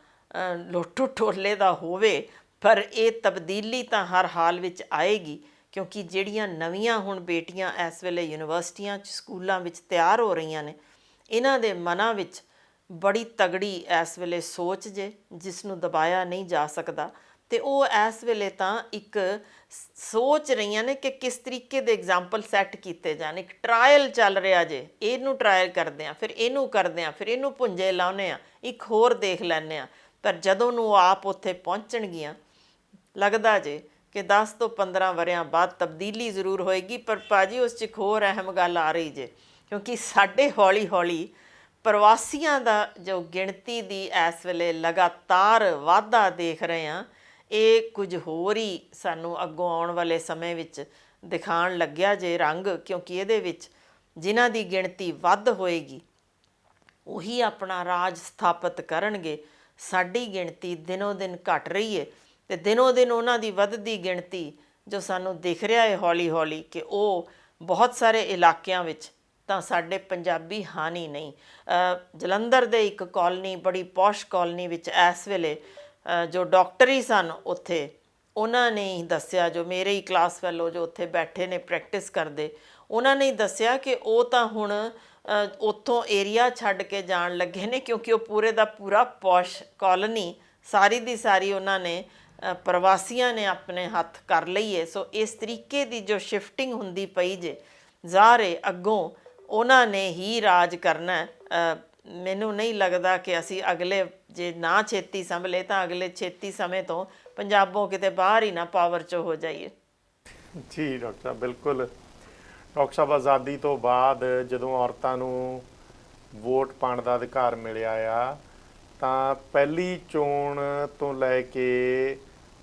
ਲੋਟੂ ਟੋਲੇ ਦਾ ਹੋਵੇ, ਪਰ ਇਹ ਤਬਦੀਲੀ ਤਾਂ ਹਰ ਹਾਲ ਵਿੱਚ ਆਏਗੀ, ਕਿਉਂਕਿ ਜਿਹੜੀਆਂ ਨਵੀਆਂ ਹੁਣ ਬੇਟੀਆਂ ਇਸ ਵੇਲੇ ਯੂਨੀਵਰਸਿਟੀਆਂ 'ਚ, ਸਕੂਲਾਂ ਵਿੱਚ ਤਿਆਰ ਹੋ ਰਹੀਆਂ ਨੇ, ਇਹਨਾਂ ਦੇ ਮਨਾਂ ਵਿੱਚ ਬੜੀ ਤਗੜੀ ਇਸ ਵੇਲੇ ਸੋਚ ਜੇ ਜਿਸ ਨੂੰ ਦਬਾਇਆ ਨਹੀਂ ਜਾ ਸਕਦਾ। ਤੇ ਉਹ ਇਸ ਵੇਲੇ ਤਾਂ ਇੱਕ ਸੋਚ ਰਹੀਆਂ ਨੇ ਕਿ ਕਿਸ ਤਰੀਕੇ ਦੇ ਐਗਜ਼ਾਮਪਲ ਸੈੱਟ ਕੀਤੇ ਜਾਣ। ਇੱਕ ਟਰਾਇਲ ਚੱਲ ਰਿਹਾ ਜੇ, ਇਹਨੂੰ ਟਰਾਇਲ ਕਰਦੇ ਆ, ਫਿਰ ਇਹਨੂੰ ਕਰਦੇ ਆ, ਫਿਰ ਇਹਨੂੰ ਪੁੰਜੇ ਲਾਉਂਦੇ ਆ, ਇੱਕ ਹੋਰ ਦੇਖ ਲੈਂਦੇ ਆ। ਪਰ ਜਦੋਂ ਨੂੰ ਉਹ ਆਪ ਉੱਥੇ ਪਹੁੰਚਣਗੀਆਂ, ਲੱਗਦਾ ਜੇ ਕਿ 10 ਤੋਂ 15 ਵਰਿਆਂ ਬਾਅਦ ਤਬਦੀਲੀ ਜ਼ਰੂਰ ਹੋਏਗੀ। ਪਰ ਭਾਜੀ ਉਸ 'ਚ ਇੱਕ ਹੋਰ ਅਹਿਮ ਗੱਲ ਆ ਰਹੀ ਜੇ, ਕਿਉਂਕਿ ਸਾਡੇ ਹੌਲੀ ਹੌਲੀ ਪ੍ਰਵਾਸੀਆਂ ਦਾ ਜੋ ਗਿਣਤੀ ਦੀ ਇਸ ਵੇਲੇ ਲਗਾਤਾਰ ਵਾਧਾ ਦੇਖ ਰਹੇ ਹਾਂ, ਇਹ ਕੁਝ ਹੋਰ ਹੀ ਸਾਨੂੰ ਅੱਗੋਂ ਆਉਣ ਵਾਲੇ ਸਮੇਂ ਵਿੱਚ ਦਿਖਾਉਣ ਲੱਗਿਆ ਜੇ ਰੰਗ। ਕਿਉਂਕਿ ਇਹਦੇ ਵਿੱਚ ਜਿਨ੍ਹਾਂ ਦੀ ਗਿਣਤੀ ਵੱਧ ਹੋਏਗੀ ਉਹੀ ਆਪਣਾ ਰਾਜ ਸਥਾਪਿਤ ਕਰਨਗੇ। ਸਾਡੀ ਗਿਣਤੀ ਦਿਨੋਂ ਦਿਨ ਘਟ ਰਹੀ ਹੈ ਤੇ ਦਿਨੋਂ ਦਿਨ ਉਹਨਾਂ ਦੀ ਵੱਧਦੀ ਗਿਣਤੀ ਜੋ ਸਾਨੂੰ ਦਿਖ ਰਿਹਾ ਹੈ ਹੌਲੀ ਹੌਲੀ, ਕਿ ਉਹ ਬਹੁਤ ਸਾਰੇ ਇਲਾਕਿਆਂ ਵਿੱਚ ਤਾਂ ਸਾਡੇ ਪੰਜਾਬੀ ਹਾਨੀ ਨਹੀਂ। ਜਲੰਧਰ ਦੇ ਇੱਕ ਕਾਲਨੀ, ਬੜੀ ਪੌਸ਼ ਕਾਲਨੀ ਵਿੱਚ ਇਸ ਵੇਲੇ ਜੋ ਡਾਕਟਰ ਹੀ ਸਨ ਉੱਥੇ, ਉਹਨਾਂ ਨੇ ਹੀ ਦੱਸਿਆ, ਜੋ ਮੇਰੇ ਹੀ ਕਲਾਸ ਫੈਲੋ ਜੋ ਉੱਥੇ ਬੈਠੇ ਨੇ ਪ੍ਰੈਕਟਿਸ ਕਰਦੇ, ਉਹਨਾਂ ਨੇ ਹੀ ਦੱਸਿਆ ਕਿ ਉਹ ਤਾਂ ਹੁਣ ਉੱਥੋਂ ਏਰੀਆ ਛੱਡ ਕੇ ਜਾਣ ਲੱਗੇ ਨੇ, ਕਿਉਂਕਿ ਉਹ ਪੂਰੇ ਦਾ ਪੂਰਾ ਪੌਸ਼ ਕਾਲੋਨੀ ਸਾਰੀ ਦੀ ਸਾਰੀ ਉਹਨਾਂ ਨੇ ਪ੍ਰਵਾਸੀਆਂ ਨੇ ਆਪਣੇ ਹੱਥ ਕਰ ਲਈ ਹੈ। ਸੋ ਇਸ ਤਰੀਕੇ ਦੀ ਜੋ ਸ਼ਿਫਟਿੰਗ ਹੁੰਦੀ ਪਈ ਜੇ, ਜ਼ਾਹਰ ਹੈ ਅੱਗੋਂ ਉਹਨਾਂ ਨੇ ਹੀ ਰਾਜ ਕਰਨਾ। ਮੈਨੂੰ ਨਹੀਂ ਲੱਗਦਾ ਕਿ ਅਸੀਂ ਅਗਲੇ, ਜੇ ਨਾ ਛੇਤੀ ਸੰਭਲੇ ਤਾਂ ਅਗਲੇ ਛੇਤੀ ਸਮੇਂ ਤੋਂ ਪੰਜਾਬੋਂ ਕਿਤੇ ਬਾਹਰ ਹੀ ਨਾ ਪਾਵਰ 'ਚ ਹੋ ਜਾਈਏ। ਜੀ ਡਾਕਟਰ ਸਾਹਿਬ, ਬਿਲਕੁਲ। ਡਾਕਟਰ ਸਾਹਿਬ, ਆਜ਼ਾਦੀ ਤੋਂ ਬਾਅਦ ਜਦੋਂ ਔਰਤਾਂ ਨੂੰ ਵੋਟ ਪਾਉਣ ਦਾ ਅਧਿਕਾਰ ਮਿਲਿਆ ਆ, ਤਾਂ ਪਹਿਲੀ ਚੋਣ ਤੋਂ ਲੈ ਕੇ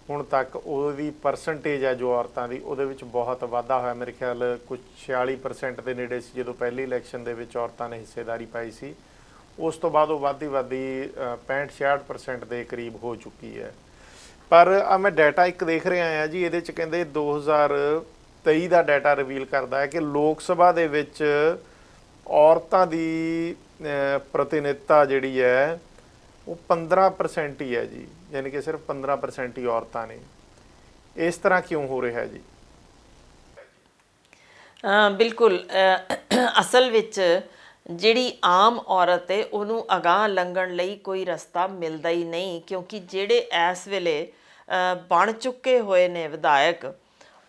ਹੁਣ ਤੱਕ ਉਹਦੀ ਪਰਸੈਂਟੇਜ ਹੈ ਜੋ ਔਰਤਾਂ ਦੀ, ਉਹਦੇ ਵਿੱਚ ਬਹੁਤ ਵਾਧਾ ਹੋਇਆ। ਮੇਰੇ ਖਿਆਲ ਕੁਝ 46% ਦੇ ਨੇੜੇ ਸੀ ਜਦੋਂ ਪਹਿਲੀ ਇਲੈਕਸ਼ਨ ਦੇ ਵਿੱਚ ਔਰਤਾਂ ਨੇ ਹਿੱਸੇਦਾਰੀ ਪਾਈ ਸੀ। ਉਸ ਤੋਂ ਬਾਅਦ ਉਹ ਵੱਧਦੀ 65-66% ਦੇ ਕਰੀਬ ਹੋ ਚੁੱਕੀ ਹੈ। ਪਰ ਆ ਮੈਂ ਡਾਟਾ ਇੱਕ ਦੇਖ ਰਿਹਾ ਹਾਂ ਜੀ, ਇਹਦੇ 'ਚ ਕਹਿੰਦੇ 2023 ਦਾ ਡਾਟਾ ਰਿਵੀਲ ਕਰਦਾ ਹੈ ਕਿ ਲੋਕ ਸਭਾ ਦੇ ਵਿੱਚ ਔਰਤਾਂ ਦੀ ਪ੍ਰਤੀਨਿਧਤਾ ਜਿਹੜੀ ਹੈ ਉਹ 15% ਹੀ ਹੈ ਜੀ, ਯਾਨੀ ਕਿ ਸਿਰਫ 15% ਹੀ ਔਰਤਾਂ ਨੇ। ਇਸ ਤਰ੍ਹਾਂ ਕਿਉਂ ਹੋ ਰਿਹਾ ਜੀ? ਬਿਲਕੁਲ, ਅਸਲ ਵਿੱਚ ਜਿਹੜੀ ਆਮ ਔਰਤ ਹੈ ਉਹਨੂੰ ਅਗਾਂਹ ਲੰਘਣ ਲਈ ਕੋਈ ਰਸਤਾ ਮਿਲਦਾ ਹੀ ਨਹੀਂ, ਕਿਉਂਕਿ ਜਿਹੜੇ ਇਸ ਵੇਲੇ ਬਣ ਚੁੱਕੇ ਹੋਏ ਨੇ ਵਿਧਾਇਕ,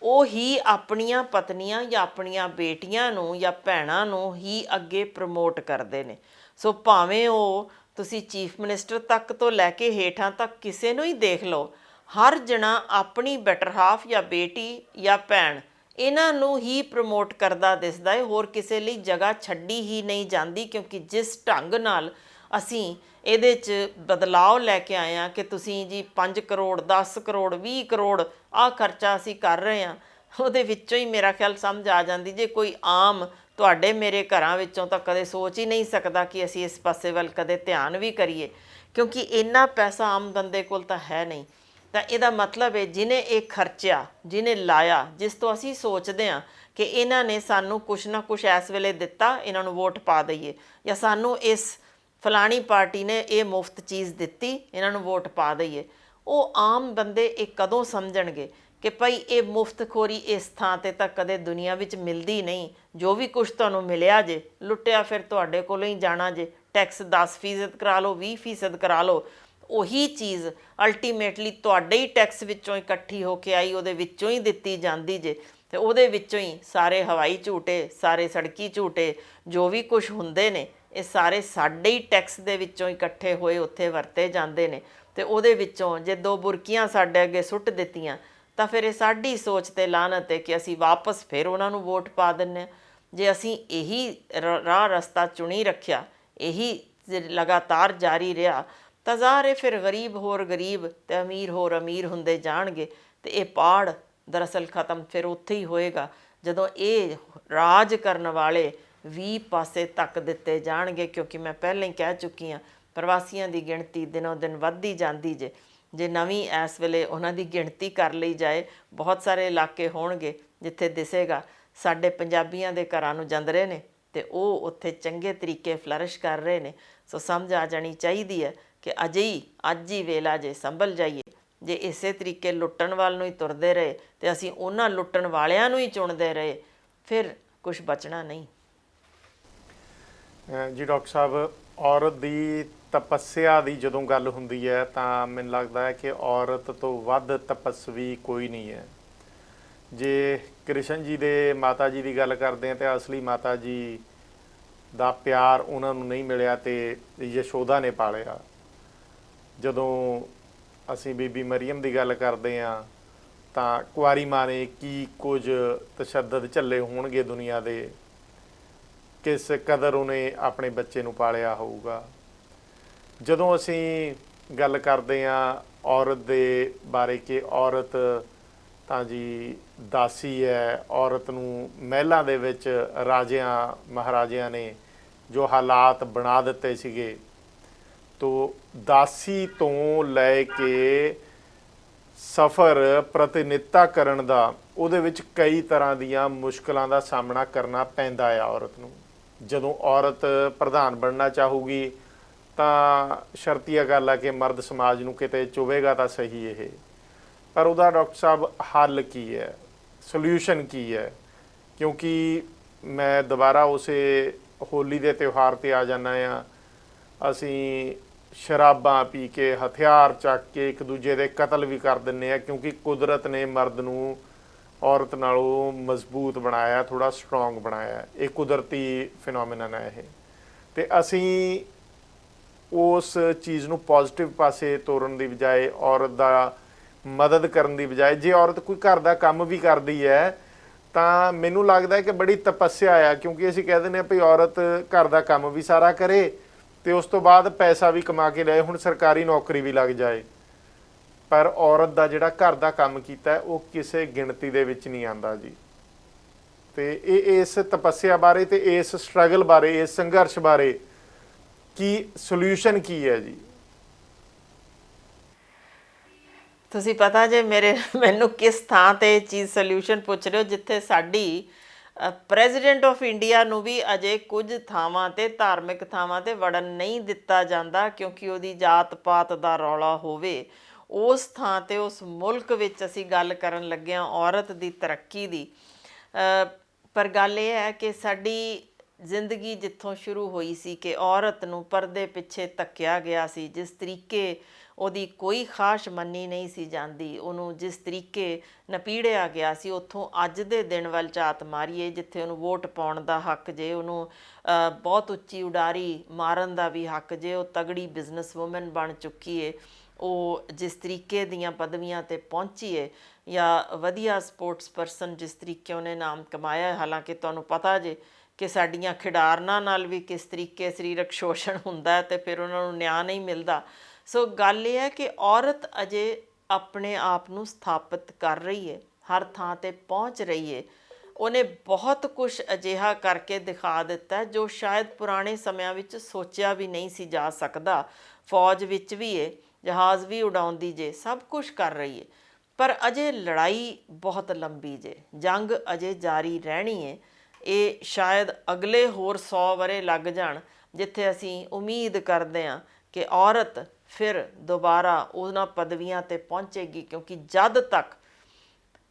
ਉਹ ਹੀ ਆਪਣੀਆਂ ਪਤਨੀਆਂ ਜਾਂ ਆਪਣੀਆਂ ਬੇਟੀਆਂ ਨੂੰ ਜਾਂ ਭੈਣਾਂ ਨੂੰ ਹੀ ਅੱਗੇ ਪ੍ਰਮੋਟ ਕਰਦੇ ਨੇ। ਸੋ ਭਾਵੇਂ ਉਹ ਤੁਸੀਂ ਚੀਫ ਮਿਨਿਸਟਰ ਤੱਕ ਤੋਂ ਲੈ ਕੇ ਹੇਠਾਂ ਤੱਕ ਕਿਸੇ ਨੂੰ ਹੀ ਦੇਖ ਲਓ, ਹਰ ਜਣਾ ਆਪਣੀ ਬੈਟਰ ਹਾਫ ਜਾਂ ਬੇਟੀ ਜਾਂ ਭੈਣ ਇਹਨਾਂ ਨੂੰ ਹੀ ਪ੍ਰਮੋਟ ਕਰਦਾ ਦਿਸਦਾ ਹੈ। ਹੋਰ ਕਿਸੇ ਲਈ ਜਗ੍ਹਾ ਛੱਡੀ ਹੀ ਨਹੀਂ ਜਾਂਦੀ, ਕਿਉਂਕਿ ਜਿਸ ਢੰਗ ਨਾਲ ਅਸੀਂ ਇਹਦੇ 'ਚ ਬਦਲਾਅ ਲੈ ਕੇ ਆਏ ਹਾਂ ਕਿ ਤੁਸੀਂ ਜੀ 5 ਕਰੋੜ 10 ਕਰੋੜ 20 ਕਰੋੜ ਆਹ ਖਰਚਾ ਅਸੀਂ ਕਰ ਰਹੇ ਹਾਂ, ਉਹਦੇ ਵਿੱਚੋਂ ਹੀ ਮੇਰਾ ਖਿਆਲ ਸਮਝ ਆ ਜਾਂਦੀ ਜੇ ਕੋਈ ਆਮ ਤੁਹਾਡੇ ਮੇਰੇ ਘਰਾਂ ਵਿੱਚੋਂ ਤਾਂ ਕਦੇ ਸੋਚ ਹੀ ਨਹੀਂ ਸਕਦਾ ਕਿ ਅਸੀਂ ਇਸ ਪਾਸੇ ਵੱਲ ਕਦੇ ਧਿਆਨ ਵੀ ਕਰੀਏ, ਕਿਉਂਕਿ ਇੰਨਾ ਪੈਸਾ ਆਮ ਬੰਦੇ ਕੋਲ ਤਾਂ ਹੈ ਨਹੀਂ। ਤਾਂ ਇਹਦਾ ਮਤਲਬ ਹੈ ਜਿਹਨੇ ਇਹ ਖਰਚਿਆ, ਜਿਹਨੇ ਲਾਇਆ, ਜਿਸ ਤੋਂ ਅਸੀਂ ਸੋਚਦੇ ਹਾਂ ਕਿ ਇਹਨਾਂ ਨੇ ਸਾਨੂੰ ਕੁਛ ਨਾ ਕੁਛ ਇਸ ਵੇਲੇ ਦਿੱਤਾ, ਇਹਨਾਂ ਨੂੰ ਵੋਟ ਪਾ ਦਈਏ, ਜਾਂ ਸਾਨੂੰ ਇਸ ਫਲਾਣੀ ਪਾਰਟੀ ਨੇ ਇਹ ਮੁਫਤ ਚੀਜ਼ ਦਿੱਤੀ, ਇਹਨਾਂ ਨੂੰ ਵੋਟ ਪਾ ਦਈਏ, ਉਹ ਆਮ ਬੰਦੇ ਇਹ ਕਦੋਂ ਸਮਝਣਗੇ ਕਿ ਭਾਈ ਇਹ ਮੁਫਤਖੋਰੀ ਇਸ ਥਾਂ 'ਤੇ ਤਾਂ ਕਦੇ ਦੁਨੀਆ ਵਿੱਚ ਮਿਲਦੀ ਨਹੀਂ। ਜੋ ਵੀ ਕੁਛ ਤੁਹਾਨੂੰ ਮਿਲਿਆ ਜੇ, ਲੁੱਟਿਆ ਫਿਰ ਤੁਹਾਡੇ ਕੋਲੋਂ ਹੀ ਜਾਣਾ ਜੇ। ਟੈਕਸ 10% ਕਰਾ ਲਓ, 20% ਕਰਾ ਲਓ, ਉਹੀ ਚੀਜ਼ ਅਲਟੀਮੇਟਲੀ ਤੁਹਾਡੇ ਹੀ ਟੈਕਸ ਵਿੱਚੋਂ ਇਕੱਠੀ ਹੋ ਕੇ ਆਈ, ਉਹਦੇ ਵਿੱਚੋਂ ਹੀ ਦਿੱਤੀ ਜਾਂਦੀ ਜੇ, ਅਤੇ ਉਹਦੇ ਵਿੱਚੋਂ ਹੀ ਸਾਰੇ ਹਵਾਈ ਝੂਟੇ, ਸਾਰੇ ਸੜਕੀ ਝੂਟੇ, ਜੋ ਵੀ ਕੁਛ ਹੁੰਦੇ ਨੇ, ਇਹ ਸਾਰੇ ਸਾਡੇ ਹੀ ਟੈਕਸ ਦੇ ਵਿੱਚੋਂ ਇਕੱਠੇ ਹੋਏ ਉੱਥੇ ਵਰਤੇ ਜਾਂਦੇ ਨੇ। ਅਤੇ ਉਹਦੇ ਵਿੱਚੋਂ ਜੇ 2 ਬੁਰਕੀਆਂ ਸਾਡੇ ਅੱਗੇ ਸੁੱਟ ਦਿੱਤੀਆਂ ਤਾਂ ਫਿਰ ਇਹ ਸਾਡੀ ਸੋਚ 'ਤੇ ਲਾਹਨਤ ਹੈ ਕਿ ਅਸੀਂ ਵਾਪਸ ਫਿਰ ਉਹਨਾਂ ਨੂੰ ਵੋਟ ਪਾ ਦਿੰਦੇ ਹਾਂ। ਜੇ ਅਸੀਂ ਇਹੀ ਰਾਹ ਰਸਤਾ ਚੁਣੀ ਰੱਖਿਆ, ਇਹੀ ਲਗਾਤਾਰ ਜਾਰੀ ਰਿਹਾ, ਤਾਂ ਜ਼ਾਹਰ ਹੈ ਫਿਰ ਗਰੀਬ ਹੋਰ ਗਰੀਬ ਅਤੇ ਅਮੀਰ ਹੋਰ ਅਮੀਰ ਹੁੰਦੇ ਜਾਣਗੇ, ਅਤੇ ਇਹ ਪਾੜ ਦਰਅਸਲ ਖ਼ਤਮ ਫਿਰ ਉੱਥੇ ਹੀ ਹੋਏਗਾ ਜਦੋਂ ਇਹ ਰਾਜ ਕਰਨ ਵਾਲੇ 20 ਪਾਸੇ ਧੱਕ ਦਿੱਤੇ ਜਾਣਗੇ। ਕਿਉਂਕਿ ਮੈਂ ਪਹਿਲਾਂ ਹੀ ਕਹਿ ਚੁੱਕੀ ਹਾਂ, ਪ੍ਰਵਾਸੀਆਂ ਦੀ ਗਿਣਤੀ ਦਿਨੋਂ ਦਿਨ ਵੱਧਦੀ ਜਾਂਦੀ ਜੇ ਨਵੀਂ ਇਸ ਵੇਲੇ ਉਹਨਾਂ ਦੀ ਗਿਣਤੀ ਕਰ ਲਈ ਜਾਏ, ਬਹੁਤ ਸਾਰੇ ਇਲਾਕੇ ਹੋਣਗੇ ਜਿੱਥੇ ਦਿਸੇਗਾ ਸਾਡੇ ਪੰਜਾਬੀਆਂ ਦੇ ਘਰਾਂ ਨੂੰ ਜੰਦਰੇ ਨੇ ਅਤੇ ਉਹ ਉੱਥੇ ਚੰਗੇ ਤਰੀਕੇ ਫਲਰਿਸ਼ ਕਰ ਰਹੇ ਨੇ। ਸੋ ਸਮਝ ਆ ਜਾਣੀ ਚਾਹੀਦੀ ਹੈ ਕਿ ਅੱਜ ਹੀ ਵੇਲਾ ਜੇ ਸੰਭਲ ਜਾਈਏ। ਜੇ ਇਸੇ ਤਰੀਕੇ ਲੁੱਟਣ ਵੱਲ ਨੂੰ ਹੀ ਤੁਰਦੇ ਰਹੇ ਅਤੇ ਅਸੀਂ ਉਹਨਾਂ ਲੁੱਟਣ ਵਾਲਿਆਂ ਨੂੰ ਹੀ ਚੁਣਦੇ ਰਹੇ, ਫਿਰ ਕੁਛ ਬਚਣਾ ਨਹੀਂ। ਜੀ ਡਾਕਟਰ ਸਾਹਿਬ, ਔਰਤ ਦੀ ਤਪੱਸਿਆ ਦੀ ਜਦੋਂ ਗੱਲ ਹੁੰਦੀ ਹੈ ਤਾਂ ਮੈਨੂੰ ਲੱਗਦਾ ਹੈ ਕਿ ਔਰਤ ਤੋਂ ਵੱਧ ਤਪੱਸਵੀ ਕੋਈ ਨਹੀਂ ਹੈ। ਜੇ ਕ੍ਰਿਸ਼ਨ ਜੀ ਦੇ ਮਾਤਾ ਜੀ ਦੀ ਗੱਲ ਕਰਦੇ ਹਾਂ ਤਾਂ ਅਸਲੀ ਮਾਤਾ ਜੀ ਦਾ ਪਿਆਰ ਉਹਨਾਂ ਨੂੰ ਨਹੀਂ ਮਿਲਿਆ ਤੇ ਯਸ਼ੋਦਾ ਨੇ ਪਾਲਿਆ। ਜਦੋਂ ਅਸੀਂ ਬੀਬੀ ਮਰੀਅਮ ਦੀ ਗੱਲ ਕਰਦੇ ਹਾਂ ਤਾਂ ਕੁਆਰੀ ਮਾਂ ਨੇ ਕੀ ਕੁਝ ਤਸ਼ੱਦਦ ਝੱਲੇ ਹੋਣਗੇ ਦੁਨੀਆ ਦੇ, ਕਿਸ ਕਦਰ ਉਹਨੇ ਆਪਣੇ ਬੱਚੇ ਨੂੰ ਪਾਲਿਆ ਹੋਊਗਾ। ਜਦੋਂ ਅਸੀਂ ਗੱਲ ਕਰਦੇ ਹਾਂ ਔਰਤ ਦੇ ਬਾਰੇ ਕਿ ਔਰਤ ਤਾਂ ਜੀ ਦਾਸੀ ਹੈ, ਔਰਤ ਨੂੰ ਮਹਿਲਾਂ ਦੇ ਵਿੱਚ ਰਾਜਿਆਂ ਮਹਾਰਾਜਿਆਂ ਨੇ ਜੋ ਹਾਲਾਤ ਬਣਾ ਦਿੱਤੇ ਸੀਗੇ, ਤੋ ਦਾਸੀ ਤੋਂ ਲੈ ਕੇ ਸਫ਼ਰ ਪ੍ਰਤੀਨਿਧਤਾ ਕਰਨ ਦਾ ਉਹਦੇ ਵਿੱਚ ਕਈ ਤਰ੍ਹਾਂ ਦੀਆਂ ਮੁਸ਼ਕਲਾਂ ਦਾ ਸਾਹਮਣਾ ਕਰਨਾ ਪੈਂਦਾ ਹੈ ਔਰਤ ਨੂੰ। ਜਦੋਂ ਔਰਤ ਪ੍ਰਧਾਨ ਬਣਨਾ ਚਾਹੂਗੀ ਤਾਂ ਸ਼ਰਤੀਆ ਗੱਲ ਆ ਕਿ ਮਰਦ ਸਮਾਜ ਨੂੰ ਕਿਤੇ ਚੁਵੇਗਾ ਤਾਂ ਸਹੀ ਇਹ, ਪਰ ਉਹਦਾ ਡਾਕਟਰ ਸਾਹਿਬ ਹੱਲ ਕੀ ਹੈ, ਸੋਲਿਊਸ਼ਨ ਕੀ ਹੈ? ਕਿਉਂਕਿ ਮੈਂ ਦੁਬਾਰਾ ਉਸੇ ਹੋਲੀ ਦੇ ਤਿਉਹਾਰ 'ਤੇ ਆ ਜਾਂਦਾ ਹਾਂ। ਅਸੀਂ ਸ਼ਰਾਬਾਂ ਪੀ ਕੇ ਹਥਿਆਰ ਚੱਕ ਕੇ ਇੱਕ ਦੂਜੇ ਦੇ ਕਤਲ ਵੀ ਕਰ ਦਿੰਦੇ ਹਾਂ, ਕਿਉਂਕਿ ਕੁਦਰਤ ਨੇ ਮਰਦ ਨੂੰ ਔਰਤ ਨਾਲੋਂ ਮਜ਼ਬੂਤ ਬਣਾਇਆ, ਥੋੜ੍ਹਾ ਸਟਰੋਂਗ ਬਣਾਇਆ। ਇਹ ਕੁਦਰਤੀ ਫਿਨੋਮੀਨਨ ਹੈ ਇਹ, ਅਤੇ ਅਸੀਂ ਉਸ ਚੀਜ਼ ਨੂੰ ਪੋਜ਼ਿਟਿਵ ਪਾਸੇ ਤੋਰਨ ਦੀ ਬਜਾਏ, ਔਰਤ ਦਾ ਮਦਦ ਕਰਨ ਦੀ ਬਜਾਏ, ਜੇ ਔਰਤ ਕੋਈ ਘਰ ਦਾ ਕੰਮ ਵੀ ਕਰਦੀ ਹੈ ਤਾਂ ਮੈਨੂੰ ਲੱਗਦਾ ਹੈ ਕਿ ਬੜੀ ਤਪੱਸਿਆ ਆ, ਕਿਉਂਕਿ ਅਸੀਂ ਕਹਿ ਦਿੰਦੇ ਹਾਂ ਭਈ ਔਰਤ ਘਰ ਦਾ ਕੰਮ ਵੀ ਸਾਰਾ ਕਰੇ ਅਤੇ ਉਸ ਤੋਂ ਬਾਅਦ ਪੈਸਾ ਵੀ ਕਮਾ ਕੇ ਲਿਆਏ, ਹੁਣ ਸਰਕਾਰੀ ਨੌਕਰੀ ਵੀ ਲੱਗ ਜਾਏ, ਪਰ ਔਰਤ ਦਾ ਜਿਹੜਾ ਘਰ ਦਾ ਕੰਮ ਕੀਤਾ ਉਹ ਕਿਸੇ ਗਿਣਤੀ ਦੇ ਵਿੱਚ ਨਹੀਂ ਆਉਂਦਾ ਜੀ। ਅਤੇ ਇਸ ਤਪੱਸਿਆ ਬਾਰੇ ਅਤੇ ਇਸ ਸਟਰਗਲ ਬਾਰੇ, ਇਸ ਸੰਘਰਸ਼ ਬਾਰੇ ਕੀ ਸੋਲਿਊਸ਼ਨ ਕੀ ਹੈ ਜੀ? ਤੁਸੀਂ ਪਤਾ ਜੇ ਮੈਨੂੰ ਕਿਸ ਥਾਂ ਤੇ ਇਹ ਚੀਜ਼ ਸੋਲਿਊਸ਼ਨ ਪੁੱਛ ਰਹੇ ਹੋ, ਜਿੱਥੇ ਸਾਡੀ ਪ੍ਰੈਜ਼ੀਡੈਂਟ ਆਫ ਇੰਡੀਆ ਨੂੰ ਵੀ ਅਜੇ ਕੁਝ ਥਾਵਾਂ ਤੇ ਧਾਰਮਿਕ ਥਾਵਾਂ ਤੇ ਵੜਨ ਨਹੀਂ ਦਿੱਤਾ ਜਾਂਦਾ ਕਿਉਂਕਿ ਉਹਦੀ ਜਾਤ ਪਾਤ ਦਾ ਰੌਲਾ ਹੋਵੇ। ਉਸ ਥਾਂ ਤੇ ਉਸ ਮੁਲਕ ਵਿੱਚ ਅਸੀਂ ਗੱਲ ਕਰਨ ਲੱਗੇ ਹਾਂ ਔਰਤ ਦੀ ਤਰੱਕੀ ਦੀ, ਪਰ ਗੱਲ ਇਹ ਹੈ ਕਿ ਸਾਡੀ ਜ਼ਿੰਦਗੀ ਜਿੱਥੋਂ ਸ਼ੁਰੂ ਹੋਈ ਸੀ ਕਿ ਔਰਤ ਨੂੰ ਪਰਦੇ ਪਿੱਛੇ ਧੱਕਿਆ ਗਿਆ ਸੀ, ਜਿਸ ਤਰੀਕੇ ਉਹਦੀ ਕੋਈ ਖਾਸ ਮੰਨੀ ਨਹੀਂ ਸੀ ਜਾਂਦੀ, ਉਹਨੂੰ ਜਿਸ ਤਰੀਕੇ ਨਪੀੜਿਆ ਗਿਆ ਸੀ, ਉੱਥੋਂ ਅੱਜ ਦੇ ਦਿਨ ਵੱਲ ਝਾਤ ਮਾਰੀਏ ਜਿੱਥੇ ਉਹਨੂੰ ਵੋਟ ਪਾਉਣ ਦਾ ਹੱਕ ਜੇ, ਉਹਨੂੰ ਬਹੁਤ ਉੱਚੀ ਉਡਾਰੀ ਮਾਰਨ ਦਾ ਵੀ ਹੱਕ ਜੇ, ਉਹ ਤਗੜੀ ਬਿਜ਼ਨਸ ਵੂਮਨ ਬਣ ਚੁੱਕੀ ਏ, ਉਹ ਜਿਸ ਤਰੀਕੇ ਦੀਆਂ ਪਦਵੀਆਂ 'ਤੇ ਪਹੁੰਚੀ ਏ, ਜਾਂ ਵਧੀਆ ਸਪੋਰਟਸ ਪਰਸਨ ਜਿਸ ਤਰੀਕੇ ਉਹਨੇ ਨਾਮ ਕਮਾਇਆ। ਹਾਲਾਂਕਿ ਤੁਹਾਨੂੰ ਪਤਾ ਜੇ ਕਿ ਸਾਡੀਆਂ ਖਿਡਾਰਨਾਂ ਨਾਲ ਵੀ ਕਿਸ ਤਰੀਕੇ ਸਰੀਰਕ ਸ਼ੋਸ਼ਣ ਹੁੰਦਾ ਅਤੇ ਫਿਰ ਉਹਨਾਂ ਨੂੰ ਨਿਆਂ ਨਹੀਂ ਮਿਲਦਾ। ਸੋ ਗੱਲ ਇਹ ਹੈ ਕਿ ਔਰਤ ਅਜੇ ਆਪਣੇ ਆਪ ਨੂੰ ਸਥਾਪਿਤ ਕਰ ਰਹੀ ਹੈ, ਹਰ ਥਾਂ 'ਤੇ ਪਹੁੰਚ ਰਹੀ ਹੈ। ਉਹਨੇ ਬਹੁਤ ਕੁਛ ਅਜਿਹਾ ਕਰਕੇ ਦਿਖਾ ਦਿੱਤਾ ਜੋ ਸ਼ਾਇਦ ਪੁਰਾਣੇ ਸਮਿਆਂ ਵਿੱਚ ਸੋਚਿਆ ਵੀ ਨਹੀਂ ਸੀ ਜਾ ਸਕਦਾ। ਫੌਜ ਵਿੱਚ ਵੀ ਹੈ, ਜਹਾਜ਼ ਵੀ ਉਡਾਉਂਦੀ ਜੇ, ਸਭ ਕੁਛ ਕਰ ਰਹੀ ਹੈ, ਪਰ ਅਜੇ ਲੜਾਈ ਬਹੁਤ ਲੰਬੀ ਜੇ, ਜੰਗ ਅਜੇ ਜਾਰੀ ਰਹਿਣੀ ਹੈ। ਇਹ ਸ਼ਾਇਦ ਅਗਲੇ ਹੋਰ 100 ਵਰ੍ਹੇ ਲੱਗ ਜਾਣ ਜਿੱਥੇ ਅਸੀਂ ਉਮੀਦ ਕਰਦੇ ਹਾਂ ਕਿ ਔਰਤ ਫਿਰ ਦੁਬਾਰਾ ਉਹਨਾਂ ਪਦਵੀਆਂ 'ਤੇ ਪਹੁੰਚੇਗੀ, ਕਿਉਂਕਿ ਜਦ ਤੱਕ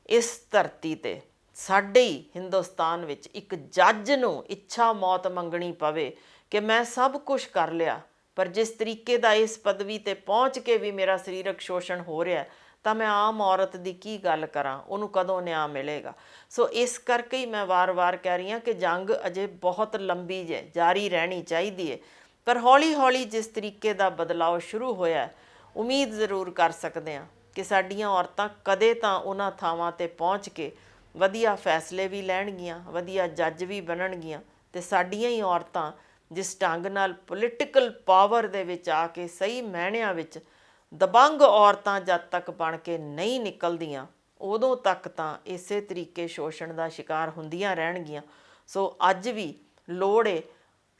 ਇਸ ਧਰਤੀ 'ਤੇ ਸਾਡੇ ਹੀ ਹਿੰਦੁਸਤਾਨ ਵਿੱਚ ਇੱਕ ਜੱਜ ਨੂੰ ਇੱਛਾ ਮੌਤ ਮੰਗਣੀ ਪਵੇ ਕਿ ਮੈਂ ਸਭ ਕੁਛ ਕਰ ਲਿਆ, ਪਰ ਜਿਸ ਤਰੀਕੇ ਦਾ ਇਸ ਪਦਵੀ 'ਤੇ ਪਹੁੰਚ ਕੇ ਵੀ ਮੇਰਾ ਸਰੀਰਕ ਸ਼ੋਸ਼ਣ ਹੋ ਰਿਹਾ, ਤਾਂ ਮੈਂ ਆਮ ਔਰਤ ਦੀ ਕੀ ਗੱਲ ਕਰਾਂ, ਉਹਨੂੰ ਕਦੋਂ ਨਿਆਂ ਮਿਲੇਗਾ? ਸੋ ਇਸ ਕਰਕੇ ਹੀ ਮੈਂ ਵਾਰ-ਵਾਰ ਕਹਿ ਰਹੀ ਹਾਂ ਕਿ ਜੰਗ ਅਜੇ ਬਹੁਤ ਲੰਬੀ ਜੇ, ਜਾਰੀ ਰਹਿਣੀ ਚਾਹੀਦੀ ਹੈ, ਪਰ ਹੌਲੀ-ਹੌਲੀ ਜਿਸ ਤਰੀਕੇ ਦਾ ਬਦਲਾਅ ਸ਼ੁਰੂ ਹੋਇਆ, ਉਮੀਦ ਜ਼ਰੂਰ ਕਰ ਸਕਦੇ ਹਾਂ ਕਿ ਸਾਡੀਆਂ ਔਰਤਾਂ ਕਦੇ ਤਾਂ ਉਹਨਾਂ ਥਾਵਾਂ 'ਤੇ ਪਹੁੰਚ ਕੇ ਵਧੀਆ ਫੈਸਲੇ ਵੀ ਲੈਣਗੀਆਂ, ਵਧੀਆ ਜੱਜ ਵੀ ਬਣਨਗੀਆਂ, ਅਤੇ ਸਾਡੀਆਂ ਹੀ ਔਰਤਾਂ ਜਿਸ ਢੰਗ ਨਾਲ ਪੋਲੀਟੀਕਲ ਪਾਵਰ ਦੇ ਵਿੱਚ ਆ ਕੇ ਸਹੀ ਮਾਇਨਿਆਂ ਵਿੱਚ ਦਬੰਗ ਔਰਤਾਂ ਜਦ ਤੱਕ ਬਣ ਕੇ ਨਹੀਂ ਨਿਕਲਦੀਆਂ, ਉਦੋਂ ਤੱਕ ਤਾਂ ਇਸੇ ਤਰੀਕੇ ਸ਼ੋਸ਼ਣ ਦਾ ਸ਼ਿਕਾਰ ਹੁੰਦੀਆਂ ਰਹਿਣਗੀਆਂ। ਸੋ ਅੱਜ ਵੀ ਲੋੜ ਏ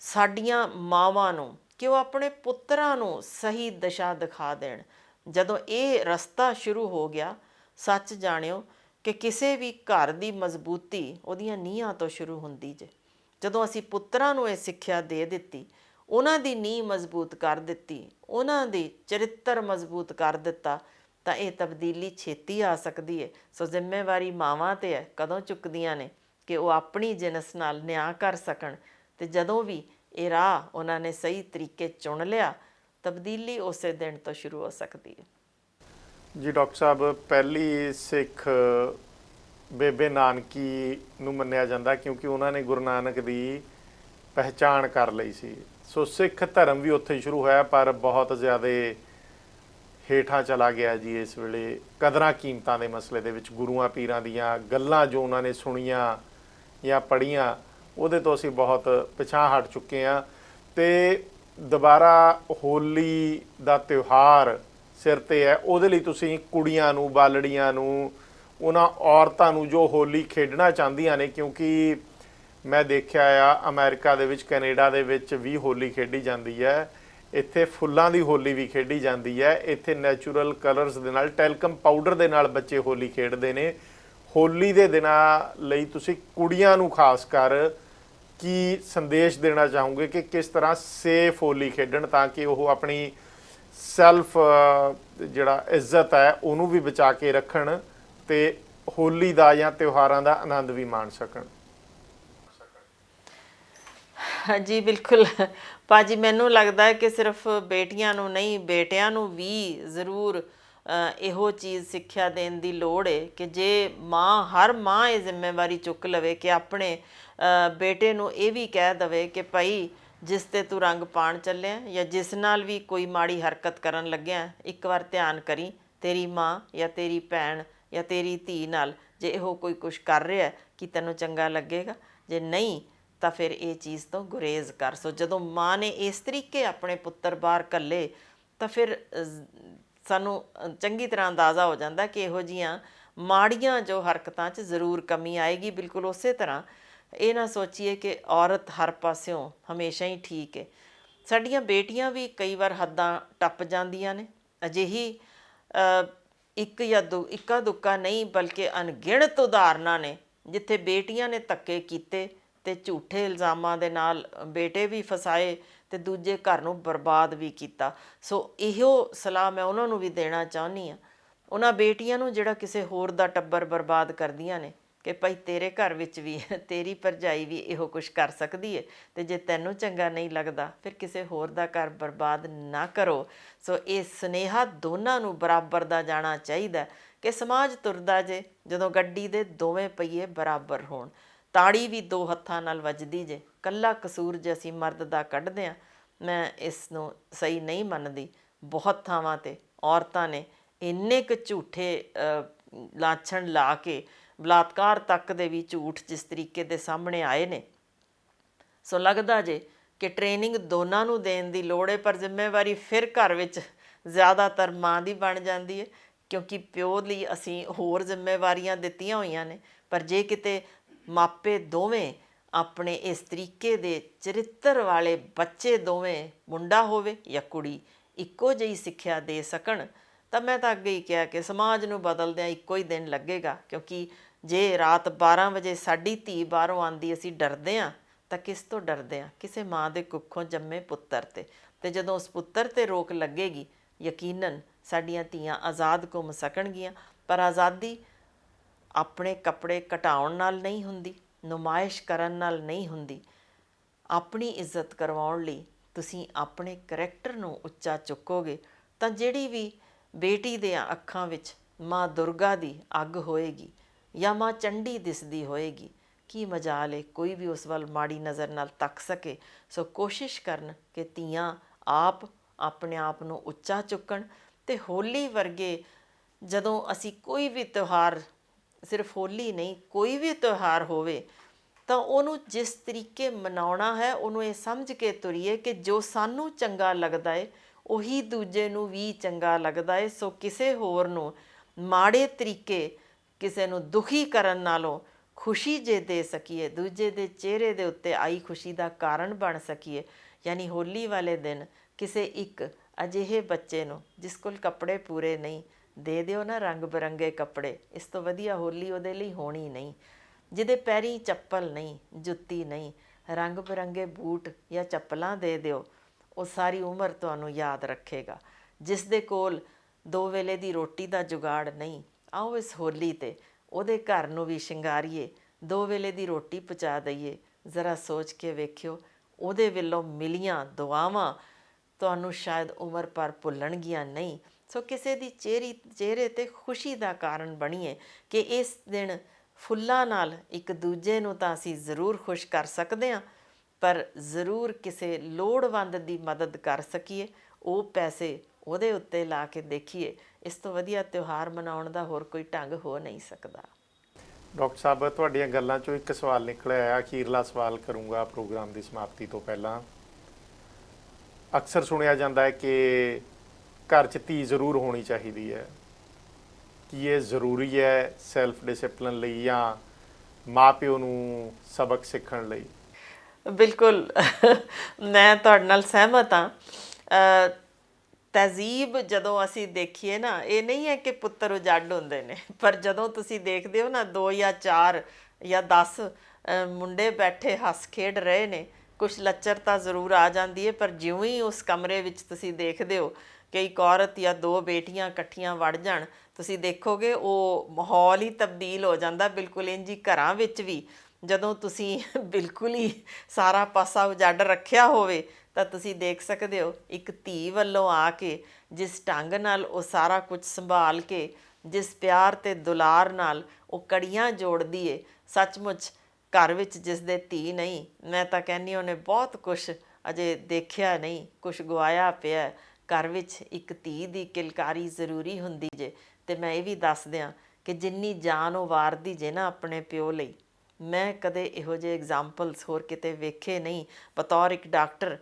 ਸਾਡੀਆਂ ਮਾਵਾਂ ਨੂੰ ਕਿ ਉਹ ਆਪਣੇ ਪੁੱਤਰਾਂ ਨੂੰ ਸਹੀ ਦਿਸ਼ਾ ਦਿਖਾ ਦੇਣ। ਜਦੋਂ ਇਹ ਰਸਤਾ ਸ਼ੁਰੂ ਹੋ ਗਿਆ, ਸੱਚ ਜਾਣਿਓ ਕਿ ਕਿਸੇ ਵੀ ਘਰ ਦੀ ਮਜ਼ਬੂਤੀ ਉਹਦੀਆਂ ਨੀਹਾਂ ਤੋਂ ਸ਼ੁਰੂ ਹੁੰਦੀ ਜੇ। ਜਦੋਂ ਅਸੀਂ ਪੁੱਤਰਾਂ ਨੂੰ ਇਹ ਸਿੱਖਿਆ ਦੇ ਦਿੱਤੀ, ਉਹਨਾਂ ਦੀ ਨੀਂਹ ਮਜ਼ਬੂਤ ਕਰ ਦਿੱਤੀ, ਉਹਨਾਂ ਦੀ ਚਰਿੱਤਰ ਮਜ਼ਬੂਤ ਕਰ ਦਿੱਤਾ, ਤਾਂ ਇਹ ਤਬਦੀਲੀ ਛੇਤੀ ਆ ਸਕਦੀ ਹੈ। ਸੋ ਜ਼ਿੰਮੇਵਾਰੀ ਮਾਵਾਂ 'ਤੇ ਹੈ, ਕਦੋਂ ਚੁੱਕਦੀਆਂ ਨੇ ਕਿ ਉਹ ਆਪਣੀ ਜਿਨਸ ਨਾਲ ਨਿਆਂ ਕਰ ਸਕਣ, ਅਤੇ ਜਦੋਂ ਵੀ ਇਹ ਰਾਹ ਉਹਨਾਂ ਨੇ ਸਹੀ ਤਰੀਕੇ ਚੁਣ ਲਿਆ, ਤਬਦੀਲੀ ਉਸੇ ਦਿਨ ਤੋਂ ਸ਼ੁਰੂ ਹੋ ਸਕਦੀ ਹੈ। ਜੀ ਡਾਕਟਰ ਸਾਹਿਬ, ਪਹਿਲੀ ਸਿੱਖ ਬੇਬੇ ਨਾਨਕੀ ਨੂੰ ਮੰਨਿਆ ਜਾਂਦਾ ਕਿਉਂਕਿ ਉਹਨਾਂ ਨੇ ਗੁਰੂ ਨਾਨਕ ਦੀ ਪਹਿਚਾਣ ਕਰ ਲਈ ਸੀ। ਸੋ ਸਿੱਖ ਧਰਮ ਵੀ ਉੱਥੇ ਸ਼ੁਰੂ ਹੋਇਆ, ਪਰ ਬਹੁਤ ਜ਼ਿਆਦਾ ਹੇਠਾਂ ਚਲਾ ਗਿਆ ਜੀ ਇਸ ਵੇਲੇ ਕਦਰਾਂ ਕੀਮਤਾਂ ਦੇ ਮਸਲੇ ਦੇ ਵਿੱਚ। ਗੁਰੂਆਂ ਪੀਰਾਂ ਦੀਆਂ ਗੱਲਾਂ ਜੋ ਉਹਨਾਂ ਨੇ ਸੁਣੀਆਂ ਜਾਂ ਪੜ੍ਹੀਆਂ, ਉਹਦੇ ਤੋਂ ਅਸੀਂ ਬਹੁਤ ਪਿਛਾਂਹ ਹਟ ਚੁੱਕੇ ਹਾਂ। ਅਤੇ ਦੁਬਾਰਾ ਹੋਲੀ ਦਾ ਤਿਉਹਾਰ ਸਿਰ 'ਤੇ ਹੈ, ਉਹਦੇ ਲਈ ਤੁਸੀਂ ਕੁੜੀਆਂ ਨੂੰ, ਬਾਲੜੀਆਂ ਨੂੰ, ਉਹਨਾਂ ਔਰਤਾਂ ਨੂੰ ਜੋ ਹੋਲੀ ਖੇਡਣਾ ਚਾਹੁੰਦੀਆਂ ਨੇ, ਕਿਉਂਕਿ ਮੈਂ ਦੇਖਿਆ ਆ ਅਮਰੀਕਾ ਦੇ ਵਿੱਚ, ਕੈਨੇਡਾ ਦੇ ਵਿੱਚ ਵੀ ਹੋਲੀ ਖੇਡੀ ਜਾਂਦੀ ਹੈ, ਇੱਥੇ ਫੁੱਲਾਂ ਦੀ ਹੋਲੀ ਵੀ ਖੇਡੀ ਜਾਂਦੀ ਹੈ, ਇੱਥੇ ਨੈਚੁਰਲ ਕਲਰਸ ਦੇ ਨਾਲ, ਟੈਲਕਮ ਪਾਊਡਰ ਦੇ ਨਾਲ ਬੱਚੇ ਹੋਲੀ ਖੇਡਦੇ ਨੇ। ਹੋਲੀ ਦੇ ਦਿਨਾਂ ਲਈ ਤੁਸੀਂ ਕੁੜੀਆਂ ਨੂੰ ਖਾਸ ਕਰ ਕੀ ਸੰਦੇਸ਼ ਦੇਣਾ ਚਾਹੋਗੇ ਕਿ ਕਿਸ ਤਰ੍ਹਾਂ ਸੇਫ ਹੋਲੀ ਖੇਡਣ, ਤਾਂ ਕਿ ਉਹ ਆਪਣੀ ਸੈਲਫ ਜਿਹੜਾ ਇੱਜ਼ਤ ਹੈ ਉਹਨੂੰ ਵੀ ਬਚਾ ਕੇ ਰੱਖਣ ਅਤੇ ਹੋਲੀ ਦਾ ਜਾਂ ਤਿਉਹਾਰਾਂ ਦਾ ਆਨੰਦ ਵੀ ਮਾਣ ਸਕਣ? ਹਾਂਜੀ ਬਿਲਕੁਲ ਭਾਜੀ, ਮੈਨੂੰ ਲੱਗਦਾ ਹੈ ਕਿ ਸਿਰਫ ਬੇਟੀਆਂ ਨੂੰ ਨਹੀਂ, ਬੇਟਿਆਂ ਨੂੰ ਵੀ ਜ਼ਰੂਰ ਇਹੋ ਚੀਜ਼ ਸਿੱਖਿਆ ਦੇਣ ਦੀ ਲੋੜ ਹੈ ਕਿ ਜੇ ਮਾਂ, ਹਰ ਮਾਂ ਇਹ ਜ਼ਿੰਮੇਵਾਰੀ ਚੁੱਕ ਲਵੇ ਕਿ ਆਪਣੇ ਬੇਟੇ ਨੂੰ ਇਹ ਵੀ ਕਹਿ ਦੇਵੇ ਕਿ ਭਾਈ ਜਿਸ 'ਤੇ ਤੂੰ ਰੰਗ ਪਾਉਣ ਚੱਲਿਆ ਜਾਂ ਜਿਸ ਨਾਲ ਵੀ ਕੋਈ ਮਾੜੀ ਹਰਕਤ ਕਰਨ ਲੱਗਿਆ, ਇੱਕ ਵਾਰ ਧਿਆਨ ਕਰੀ ਤੇਰੀ ਮਾਂ ਜਾਂ ਤੇਰੀ ਭੈਣ ਜਾਂ ਤੇਰੀ ਧੀ ਨਾਲ ਜੇ ਇਹੋ ਕੋਈ ਕੁਛ ਕਰ ਰਿਹਾ ਕਿ ਤੈਨੂੰ ਚੰਗਾ ਲੱਗੇਗਾ, ਜੇ ਨਹੀਂ ਤਾਂ ਫਿਰ ਇਹ ਚੀਜ਼ ਤੋਂ ਗੁਰੇਜ਼ ਕਰ। ਸੋ ਜਦੋਂ ਮਾਂ ਨੇ ਇਸ ਤਰੀਕੇ ਆਪਣੇ ਪੁੱਤਰ ਬਾਹਰ ਘੱਲੇ ਤਾਂ ਫਿਰ ਸਾਨੂੰ ਚੰਗੀ ਤਰ੍ਹਾਂ ਅੰਦਾਜ਼ਾ ਹੋ ਜਾਂਦਾ ਕਿ ਇਹੋ ਜਿਹੀਆਂ ਮਾੜੀਆਂ ਜੋ ਹਰਕਤਾਂ 'ਚ ਜ਼ਰੂਰ ਕਮੀ ਆਏਗੀ। ਬਿਲਕੁਲ ਉਸੇ ਤਰ੍ਹਾਂ ਇਹ ਨਾ ਸੋਚੀਏ ਕਿ ਔਰਤ ਹਰ ਪਾਸਿਓਂ ਹਮੇਸ਼ਾ ਹੀ ਠੀਕ ਹੈ। ਸਾਡੀਆਂ ਬੇਟੀਆਂ ਵੀ ਕਈ ਵਾਰ ਹੱਦਾਂ ਟੱਪ ਜਾਂਦੀਆਂ ਨੇ। ਅਜਿਹੀ ਇੱਕ ਜਾਂ ਇੱਕਾ ਦੁੱਕਾ ਨਹੀਂ ਬਲਕਿ ਅਣਗਿਣਤ ਉਦਾਹਰਨਾਂ ਨੇ ਜਿੱਥੇ ਬੇਟੀਆਂ ਨੇ ਧੱਕੇ ਕੀਤੇ ਅਤੇ ਝੂਠੇ ਇਲਜ਼ਾਮਾਂ ਦੇ ਨਾਲ ਬੇਟੇ ਵੀ ਫਸਾਏ ਅਤੇ ਦੂਜੇ ਘਰ ਨੂੰ ਬਰਬਾਦ ਵੀ ਕੀਤਾ। ਸੋ ਇਹੋ ਸਲਾਹ ਮੈਂ ਉਹਨਾਂ ਨੂੰ ਵੀ ਦੇਣਾ ਚਾਹੁੰਦੀ ਹਾਂ, ਉਹਨਾਂ ਬੇਟੀਆਂ ਨੂੰ ਜਿਹੜਾ ਕਿਸੇ ਹੋਰ ਦਾ ਟੱਬਰ ਬਰਬਾਦ ਕਰਦੀਆਂ ਨੇ, ਕਿ ਭਾਈ ਤੇਰੇ ਘਰ ਵਿੱਚ ਵੀ ਤੇਰੀ ਭਰਜਾਈ ਵੀ ਇਹੋ ਕੁਛ ਕਰ ਸਕਦੀ ਹੈ, ਅਤੇ ਜੇ ਤੈਨੂੰ ਚੰਗਾ ਨਹੀਂ ਲੱਗਦਾ ਫਿਰ ਕਿਸੇ ਹੋਰ ਦਾ ਘਰ ਬਰਬਾਦ ਨਾ ਕਰੋ। ਸੋ ਇਹ ਸੁਨੇਹਾ ਦੋਨਾਂ ਨੂੰ ਬਰਾਬਰ ਦਾ ਜਾਣਾ ਚਾਹੀਦਾ ਕਿ ਸਮਾਜ ਤੁਰਦਾ ਜੇ ਜਦੋਂ ਗੱਡੀ ਦੇ ਦੋਵੇਂ ਪਹੀਏ ਬਰਾਬਰ ਹੋਣ। ਤਾੜੀ ਵੀ ਦੋ ਹੱਥਾਂ ਨਾਲ ਵੱਜਦੀ ਜੇ, ਇਕੱਲਾ ਕਸੂਰ ਜੇ ਅਸੀਂ ਮਰਦ ਦਾ ਕੱਢਦੇ ਹਾਂ, ਮੈਂ ਇਸ ਨੂੰ ਸਹੀ ਨਹੀਂ ਮੰਨਦੀ। ਬਹੁਤ ਥਾਵਾਂ 'ਤੇ ਔਰਤਾਂ ਨੇ ਇੰਨੇ ਕੁ ਝੂਠੇ ਲਾਛਣ ਲਾ ਕੇ ਬਲਾਤਕਾਰ ਤੱਕ ਦੇ ਵੀ ਝੂਠ ਜਿਸ ਤਰੀਕੇ ਦੇ ਸਾਹਮਣੇ ਆਏ ਨੇ। ਸੋ ਲੱਗਦਾ ਜੇ ਕਿ ਟ੍ਰੇਨਿੰਗ ਦੋਨਾਂ ਨੂੰ ਦੇਣ ਦੀ ਲੋੜ ਹੈ, ਪਰ ਜ਼ਿੰਮੇਵਾਰੀ ਫਿਰ ਘਰ ਵਿੱਚ ਜ਼ਿਆਦਾਤਰ ਮਾਂ ਦੀ ਬਣ ਜਾਂਦੀ ਹੈ, ਕਿਉਂਕਿ ਪਿਓ ਲਈ ਅਸੀਂ ਹੋਰ ਜ਼ਿੰਮੇਵਾਰੀਆਂ ਦਿੱਤੀਆਂ ਹੋਈਆਂ ਨੇ। ਪਰ ਜੇ ਕਿਤੇ ਮਾਪੇ ਦੋਵੇਂ ਆਪਣੇ ਇਸ ਤਰੀਕੇ ਦੇ ਚਰਿੱਤਰ ਵਾਲੇ ਬੱਚੇ, ਦੋਵੇਂ ਮੁੰਡਾ ਹੋਵੇ ਜਾਂ ਕੁੜੀ, ਇੱਕੋ ਜਿਹੀ ਸਿੱਖਿਆ ਦੇ ਸਕਣ ਤਾਂ ਮੈਂ ਤਾਂ ਅੱਗੇ ਹੀ ਕਿਹਾ ਕਿ ਸਮਾਜ ਨੂੰ ਬਦਲਦਿਆਂ ਇੱਕੋ ਹੀ ਦਿਨ ਲੱਗੇਗਾ। ਕਿਉਂਕਿ ਜੇ ਰਾਤ 12 ਵਜੇ ਸਾਡੀ ਧੀ ਬਾਹਰੋਂ ਆਉਂਦੀ ਅਸੀਂ ਡਰਦੇ ਹਾਂ ਤਾਂ ਕਿਸ ਤੋਂ ਡਰਦੇ ਹਾਂ? ਕਿਸੇ ਮਾਂ ਦੇ ਕੁੱਖੋਂ ਜੰਮੇ ਪੁੱਤਰ 'ਤੇ। ਅਤੇ ਜਦੋਂ ਉਸ ਪੁੱਤਰ 'ਤੇ ਰੋਕ ਲੱਗੇਗੀ, ਯਕੀਨਨ ਸਾਡੀਆਂ ਧੀਆਂ ਆਜ਼ਾਦ ਘੁੰਮ ਸਕਣਗੀਆਂ। ਪਰ ਆਜ਼ਾਦੀ ਆਪਣੇ ਕੱਪੜੇ ਘਟਾਉਣ ਨਾਲ ਨਹੀਂ ਹੁੰਦੀ, ਨੁਮਾਇਸ਼ ਕਰਨ ਨਾਲ ਨਹੀਂ ਹੁੰਦੀ। ਆਪਣੀ ਇੱਜ਼ਤ ਕਰਵਾਉਣ ਲਈ ਤੁਸੀਂ ਆਪਣੇ ਕਰੈਕਟਰ ਨੂੰ ਉੱਚਾ ਚੁੱਕੋਗੇ ਤਾਂ ਜਿਹੜੀ ਵੀ ਬੇਟੀ ਦੇ ਅੱਖਾਂ ਵਿੱਚ ਮਾਂ ਦੁਰਗਾ ਦੀ ਅੱਗ ਹੋਏਗੀ ਜਾਂ ਮਾਂ ਚੰਡੀ ਦਿਸਦੀ ਹੋਏਗੀ, ਕੀ ਮਜਾਲ ਹੈ ਕੋਈ ਵੀ ਉਸ ਵੱਲ ਮਾੜੀ ਨਜ਼ਰ ਨਾਲ ਤੱਕ ਸਕੇ। ਸੋ ਕੋਸ਼ਿਸ਼ ਕਰਨ ਕਿ ਧੀਆਂ ਆਪ ਆਪਣੇ ਆਪ ਨੂੰ ਉੱਚਾ ਚੁੱਕਣ। ਅਤੇ ਹੋਲੀ ਵਰਗੇ ਜਦੋਂ ਅਸੀਂ ਕੋਈ ਵੀ ਤਿਉਹਾਰ, ਸਿਰਫ ਹੋਲੀ ਨਹੀਂ, ਕੋਈ ਵੀ ਤਿਉਹਾਰ ਹੋਵੇ ਤਾਂ ਉਹਨੂੰ ਜਿਸ ਤਰੀਕੇ ਮਨਾਉਣਾ ਹੈ ਉਹਨੂੰ ਇਹ ਸਮਝ ਕੇ ਤੁਰੀਏ ਕਿ ਜੋ ਸਾਨੂੰ ਚੰਗਾ ਲੱਗਦਾ ਹੈ ਉਹੀ ਦੂਜੇ ਨੂੰ ਵੀ ਚੰਗਾ ਲੱਗਦਾ ਹੈ। ਸੋ ਕਿਸੇ ਹੋਰ ਨੂੰ ਮਾੜੇ ਤਰੀਕੇ, ਕਿਸੇ ਨੂੰ ਦੁਖੀ ਕਰਨ ਨਾਲੋਂ ਖੁਸ਼ੀ ਜੇ ਦੇ ਸਕੀਏ, ਦੂਜੇ ਦੇ ਚਿਹਰੇ ਦੇ ਉੱਤੇ ਆਈ ਖੁਸ਼ੀ ਦਾ ਕਾਰਨ ਬਣ ਸਕੀਏ, ਯਾਨੀ ਹੋਲੀ ਵਾਲੇ ਦਿਨ ਕਿਸੇ ਇੱਕ ਅਜਿਹੇ ਬੱਚੇ ਨੂੰ ਜਿਸ ਕੋਲ ਕੱਪੜੇ ਪੂਰੇ ਨਹੀਂ, ਦੇ ਦਿਓ ਨਾ ਰੰਗ ਬਿਰੰਗੇ ਕੱਪੜੇ। ਇਸ ਤੋਂ ਵਧੀਆ ਹੋਲੀ ਉਹਦੇ ਲਈ ਹੋਣੀ ਨਹੀਂ। ਜਿਹਦੇ ਪੈਰੀਂ ਚੱਪਲ ਨਹੀਂ, ਜੁੱਤੀ ਨਹੀਂ, ਰੰਗ ਬਿਰੰਗੇ ਬੂਟ ਜਾਂ ਚੱਪਲਾਂ ਦੇ ਦਿਓ, ਉਹ ਸਾਰੀ ਉਮਰ ਤੁਹਾਨੂੰ ਯਾਦ ਰੱਖੇਗਾ। ਜਿਸ ਦੇ ਕੋਲ 2 ਵੇਲੇ ਦੀ ਰੋਟੀ ਦਾ ਜੁਗਾੜ ਨਹੀਂ, ਆਓ ਇਸ ਹੋਲੀ 'ਤੇ ਉਹਦੇ ਘਰ ਨੂੰ ਵੀ ਸ਼ਿੰਗਾਰੀਏ, 2 ਵੇਲੇ ਦੀ ਰੋਟੀ ਪਹੁੰਚਾ ਦਈਏ। ਜ਼ਰਾ ਸੋਚ ਕੇ ਵੇਖਿਓ ਉਹਦੇ ਵੱਲੋਂ ਮਿਲੀਆਂ ਦੁਆਵਾਂ ਤੁਹਾਨੂੰ ਸ਼ਾਇਦ ਉਮਰ ਭਰ ਭੁੱਲਣਗੀਆਂ ਨਹੀਂ। ਸੋ ਕਿਸੇ ਦੀ ਚਿਹਰੇ ਤੇ ਖੁਸ਼ੀ ਦਾ ਕਾਰਨ ਬਣੀਏ ਕਿ ਇਸ ਦਿਨ ਫੁੱਲਾਂ ਨਾਲ ਇੱਕ ਦੂਜੇ ਨੂੰ ਤਾਂ ਅਸੀਂ ਜ਼ਰੂਰ ਖੁਸ਼ ਕਰ ਸਕਦੇ ਹਾਂ, ਪਰ ਜ਼ਰੂਰ ਕਿਸੇ ਲੋੜਵੰਦ ਦੀ ਮਦਦ ਕਰ ਸਕੀਏ, ਉਹ ਪੈਸੇ ਉਹਦੇ ਉੱਤੇ ਲਾ ਕੇ ਦੇਖੀਏ। ਇਸ ਤੋਂ ਵਧੀਆ ਤਿਉਹਾਰ ਮਨਾਉਣ ਦਾ ਹੋਰ ਕੋਈ ਢੰਗ ਹੋ ਨਹੀਂ ਸਕਦਾ। ਡਾਕਟਰ ਸਾਹਿਬ, ਤੁਹਾਡੀਆਂ ਗੱਲਾਂ 'ਚੋਂ ਇੱਕ ਸਵਾਲ ਨਿਕਲਿਆ ਆਇਆ, ਅਖੀਰਲਾ ਸਵਾਲ ਕਰੂੰਗਾ ਪ੍ਰੋਗਰਾਮ ਦੀ ਸਮਾਪਤੀ ਤੋਂ ਪਹਿਲਾਂ। ਅਕਸਰ ਸੁਣਿਆ ਜਾਂਦਾ ਹੈ ਕਿ ਘਰ 'ਚ ਧੀ ਜ਼ਰੂਰ ਹੋਣੀ ਚਾਹੀਦੀ ਹੈ। ਕੀ ਇਹ ਜ਼ਰੂਰੀ ਹੈ ਸੈਲਫ ਡਿਸਿਪਲਿਨ ਲਈ ਜਾਂ ਮਾਂ ਪਿਓ ਨੂੰ ਸਬਕ ਸਿੱਖਣ ਲਈ? ਬਿਲਕੁਲ ਮੈਂ ਤੁਹਾਡੇ ਨਾਲ ਸਹਿਮਤ ਹਾਂ। ਤਹਿਜ਼ੀਬ ਜਦੋਂ ਅਸੀਂ ਦੇਖੀਏ ਨਾ, ਇਹ ਨਹੀਂ ਹੈ ਕਿ ਪੁੱਤਰ ਉਜੱਡ ਹੁੰਦੇ ਨੇ, ਪਰ ਜਦੋਂ ਤੁਸੀਂ ਦੇਖਦੇ ਹੋ ਨਾ 2 ਜਾਂ 4 ਜਾਂ 10 ਮੁੰਡੇ ਬੈਠੇ ਹੱਸ ਖੇਡ ਰਹੇ ਨੇ, ਕੁਛ ਲੱਚਰਤਾ ਜ਼ਰੂਰ ਆ ਜਾਂਦੀ ਹੈ, ਪਰ ਜਿਉਂ ਹੀ ਉਸ ਕਮਰੇ ਵਿੱਚ ਤੁਸੀਂ ਦੇਖਦੇ ਹੋ ਕਿ ਇੱਕ ਔਰਤ ਜਾਂ 2 ਬੇਟੀਆਂ ਇਕੱਠੀਆਂ ਵੜ ਜਾਣ, ਤੁਸੀਂ ਦੇਖੋਗੇ ਉਹ ਮਾਹੌਲ ਹੀ ਤਬਦੀਲ ਹੋ ਜਾਂਦਾ। ਬਿਲਕੁਲ ਇੰਝ ਹੀ ਘਰਾਂ ਵਿੱਚ ਵੀ ਜਦੋਂ ਤੁਸੀਂ ਬਿਲਕੁਲ ਹੀ ਸਾਰਾ ਪਾਸਾ ਉਜੱਡ ਰੱਖਿਆ ਹੋਵੇ ਤਾਂ ਤੁਸੀਂ ਦੇਖ ਸਕਦੇ ਹੋ ਇੱਕ ਧੀ ਵੱਲੋਂ ਆ ਕੇ ਜਿਸ ਢੰਗ ਨਾਲ ਉਹ ਸਾਰਾ ਕੁਝ ਸੰਭਾਲ ਕੇ, ਜਿਸ ਪਿਆਰ ਤੇ ਦੁਲਾਰ ਨਾਲ ਉਹ ਕੜੀਆਂ ਜੋੜਦੀ ਏ, ਸੱਚਮੁੱਚ ਘਰ ਵਿੱਚ ਜਿਸ ਦੇ ਧੀ ਨਹੀਂ, ਮੈਂ ਤਾਂ ਕਹਿੰਦੀ ਉਹਨੇ ਬਹੁਤ ਕੁਛ ਅਜੇ ਦੇਖਿਆ ਨਹੀਂ, ਕੁਛ ਗਵਾਇਆ ਪਿਆ। ਘਰ ਵਿੱਚ ਇੱਕ ਧੀ ਦੀ ਕਿਲਕਾਰੀ ਜ਼ਰੂਰੀ ਹੁੰਦੀ ਜੇ। ਤੇ ਮੈਂ ਇਹ ਵੀ ਦੱਸ ਦਿਆਂ ਕਿ ਜਿੰਨੀ ਜਾਨ ਉਹ ਵਾਰਦੀ ਜੇ ਨਾ ਆਪਣੇ ਪਿਓ ਲਈ, ਮੈਂ ਕਦੇ ਇਹੋ ਜਿਹੇ ਐਗਜ਼ਾਮਪਲਸ ਹੋਰ ਕਿਤੇ ਵੇਖੇ ਨਹੀਂ। ਬਤੌਰ ਇੱਕ ਡਾਕਟਰ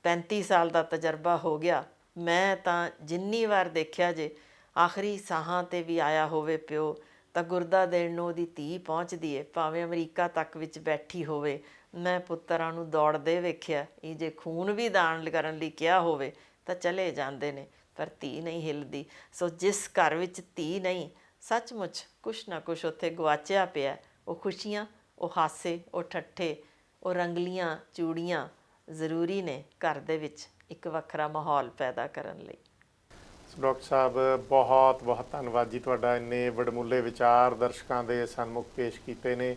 35 ਸਾਲ ਦਾ ਤਜਰਬਾ ਹੋ ਗਿਆ, ਮੈਂ ਤਾਂ ਜਿੰਨੀ ਵਾਰ ਦੇਖਿਆ ਜੇ ਆਖਰੀ ਸਾਹਾਂ 'ਤੇ ਵੀ ਆਇਆ ਹੋਵੇ ਪਿਓ ਤਾਂ ਗੁਰਦਾ ਦੇਣ ਨੂੰ ਉਹਦੀ ਧੀ ਪਹੁੰਚਦੀ ਏ, ਭਾਵੇਂ ਅਮਰੀਕਾ ਤੱਕ ਵਿੱਚ ਬੈਠੀ ਹੋਵੇ। ਮੈਂ ਪੁੱਤਰਾਂ ਨੂੰ ਦੌੜਦੇ ਵੇਖਿਆ, ਇਹ ਜੇ ਖੂਨ ਵੀ ਦਾਨ ਕਰਨ ਲਈ ਕਿਹਾ ਹੋਵੇ ਤਾਂ ਚਲੇ ਜਾਂਦੇ ਨੇ, ਪਰ ਧੀ ਨਹੀਂ ਹਿੱਲਦੀ। ਸੋ ਜਿਸ ਘਰ ਵਿੱਚ ਧੀ ਨਹੀਂ, ਸੱਚਮੁੱਚ ਕੁਛ ਨਾ ਕੁਛ ਉੱਥੇ ਗਵਾਚਿਆ ਪਿਆ। ਉਹ ਖੁਸ਼ੀਆਂ, ਉਹ ਹਾਸੇ, ਉਹ ਠੱਠੇ, ਉਹ ਰੰਗਲੀਆਂ ਚੂੜੀਆਂ ਜ਼ਰੂਰੀ ਨੇ ਘਰ ਦੇ ਵਿੱਚ ਇੱਕ ਵੱਖਰਾ ਮਾਹੌਲ ਪੈਦਾ ਕਰਨ ਲਈ। ਡਾਕਟਰ ਸਾਹਿਬ, ਬਹੁਤ ਬਹੁਤ ਧੰਨਵਾਦ ਜੀ ਤੁਹਾਡਾ, ਇੰਨੇ ਵਡਮੁੱਲੇ ਵਿਚਾਰ ਦਰਸ਼ਕਾਂ ਦੇ ਸਨਮੁਖ ਪੇਸ਼ ਕੀਤੇ ਨੇ।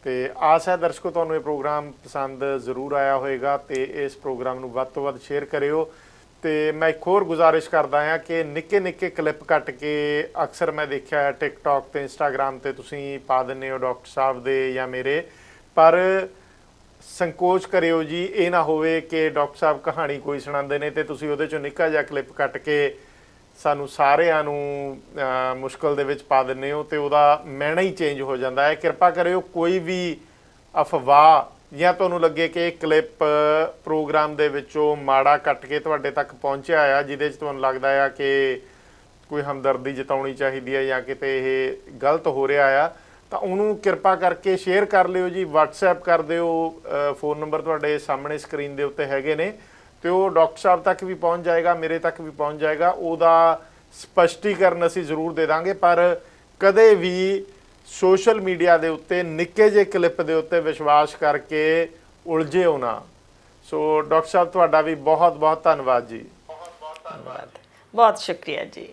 ਤੇ ਆਸ ਹੈ ਦਰਸ਼ਕੋ ਤੁਹਾਨੂੰ ਇਹ ਪ੍ਰੋਗਰਾਮ ਪਸੰਦ ਜ਼ਰੂਰ ਆਇਆ ਹੋਵੇਗਾ ਤੇ ਇਸ ਪ੍ਰੋਗਰਾਮ ਨੂੰ ਵੱਧ ਤੋਂ ਵੱਧ ਸ਼ੇਅਰ ਕਰਿਓ। ਤੇ ਮੈਂ ਇੱਕ ਹੋਰ ਗੁਜ਼ਾਰਿਸ਼ ਕਰਦਾ ਹਾਂ ਕਿ ਨਿੱਕੇ ਨਿੱਕੇ ਕਲਿੱਪ ਕੱਟ ਕੇ ਅਕਸਰ ਮੈਂ ਦੇਖਿਆ ਟਿਕਟੌਕ ਤੇ ਇੰਸਟਾਗ੍ਰਾਮ ਤੇ ਤੁਸੀਂ ਪਾ ਦਿੰਦੇ ਹੋ ਡਾਕਟਰ ਸਾਹਿਬ ਦੇ ਜਾਂ ਮੇਰੇ, ਪਰ ਸੰਕੋਚ ਕਰਿਓ ਜੀ, ਇਹ ਨਾ ਹੋਵੇ ਕਿ ਡਾਕਟਰ ਸਾਹਿਬ ਕਹਾਣੀ ਕੋਈ ਸੁਣਾਉਂਦੇ ਨੇ ਤੇ ਤੁਸੀਂ ਉਹਦੇ ਚੋਂ ਨਿੱਕਾ ਜਿਹਾ ਕਲਿੱਪ ਕੱਟ ਕੇ ਸਾਨੂੰ ਸਾਰਿਆਂ ਨੂੰ ਮੁਸ਼ਕਲ ਦੇ ਵਿੱਚ ਪਾ ਦਿੰਦੇ ਹੋ ਤੇ ਉਹਦਾ ਮੈਣਾ ਹੀ ਚੇਂਜ ਹੋ ਜਾਂਦਾ ਹੈ। ਕਿਰਪਾ ਕਰਿਓ ਕੋਈ ਵੀ ਅਫਵਾਹ ਜਾਂ ਤੁਹਾਨੂੰ ਲੱਗੇ ਕਿ ਇਹ ਕਲਿੱਪ ਪ੍ਰੋਗਰਾਮ ਦੇ ਵਿੱਚੋਂ ਮਾੜਾ ਕੱਟ ਕੇ ਤੁਹਾਡੇ ਤੱਕ ਪਹੁੰਚਿਆ ਆ, ਜਿਹਦੇ 'ਚ ਤੁਹਾਨੂੰ ਲੱਗਦਾ ਆ ਕਿ ਕੋਈ ਹਮਦਰਦੀ ਜਤਾਉਣੀ ਚਾਹੀਦੀ ਹੈ ਜਾਂ ਕਿਤੇ ਇਹ ਗਲਤ ਹੋ ਰਿਹਾ ਆ, ਤਾਂ ਉਹਨੂੰ ਕਿਰਪਾ ਕਰਕੇ ਸ਼ੇਅਰ ਕਰ ਲਿਓ ਜੀ, ਵਟਸਐਪ ਕਰ ਦਿਓ। ਫ਼ੋਨ ਨੰਬਰ ਤੁਹਾਡੇ ਸਾਹਮਣੇ ਸਕਰੀਨ ਦੇ ਉੱਤੇ ਹੈਗੇ ਨੇ ਤੇ ਉਹ ਡਾਕਟਰ ਸਾਹਿਬ ਤੱਕ ਵੀ ਪਹੁੰਚ ਜਾਏਗਾ, ਮੇਰੇ ਤੱਕ ਵੀ ਪਹੁੰਚ ਜਾਏਗਾ। ਉਹਦਾ ਸਪਸ਼ਟੀਕਰਨ ਅਸੀਂ ਜ਼ਰੂਰ ਦੇ ਦਾਂਗੇ, ਪਰ ਕਦੇ ਵੀ ਸੋਸ਼ਲ ਮੀਡੀਆ ਦੇ ਉੱਤੇ ਨਿੱਕੇ ਜਿਹੇ ਕਲਿੱਪ ਦੇ ਉੱਤੇ ਵਿਸ਼ਵਾਸ ਕਰਕੇ ਉਲਝਿਓ ਨਾ। ਸੋ ਡਾਕਟਰ ਸਾਹਿਬ ਤੁਹਾਡਾ ਵੀ ਬਹੁਤ ਬਹੁਤ ਧੰਨਵਾਦ ਜੀ। ਧੰਨਵਾਦ, ਬਹੁਤ ਸ਼ੁਕਰੀਆ ਜੀ।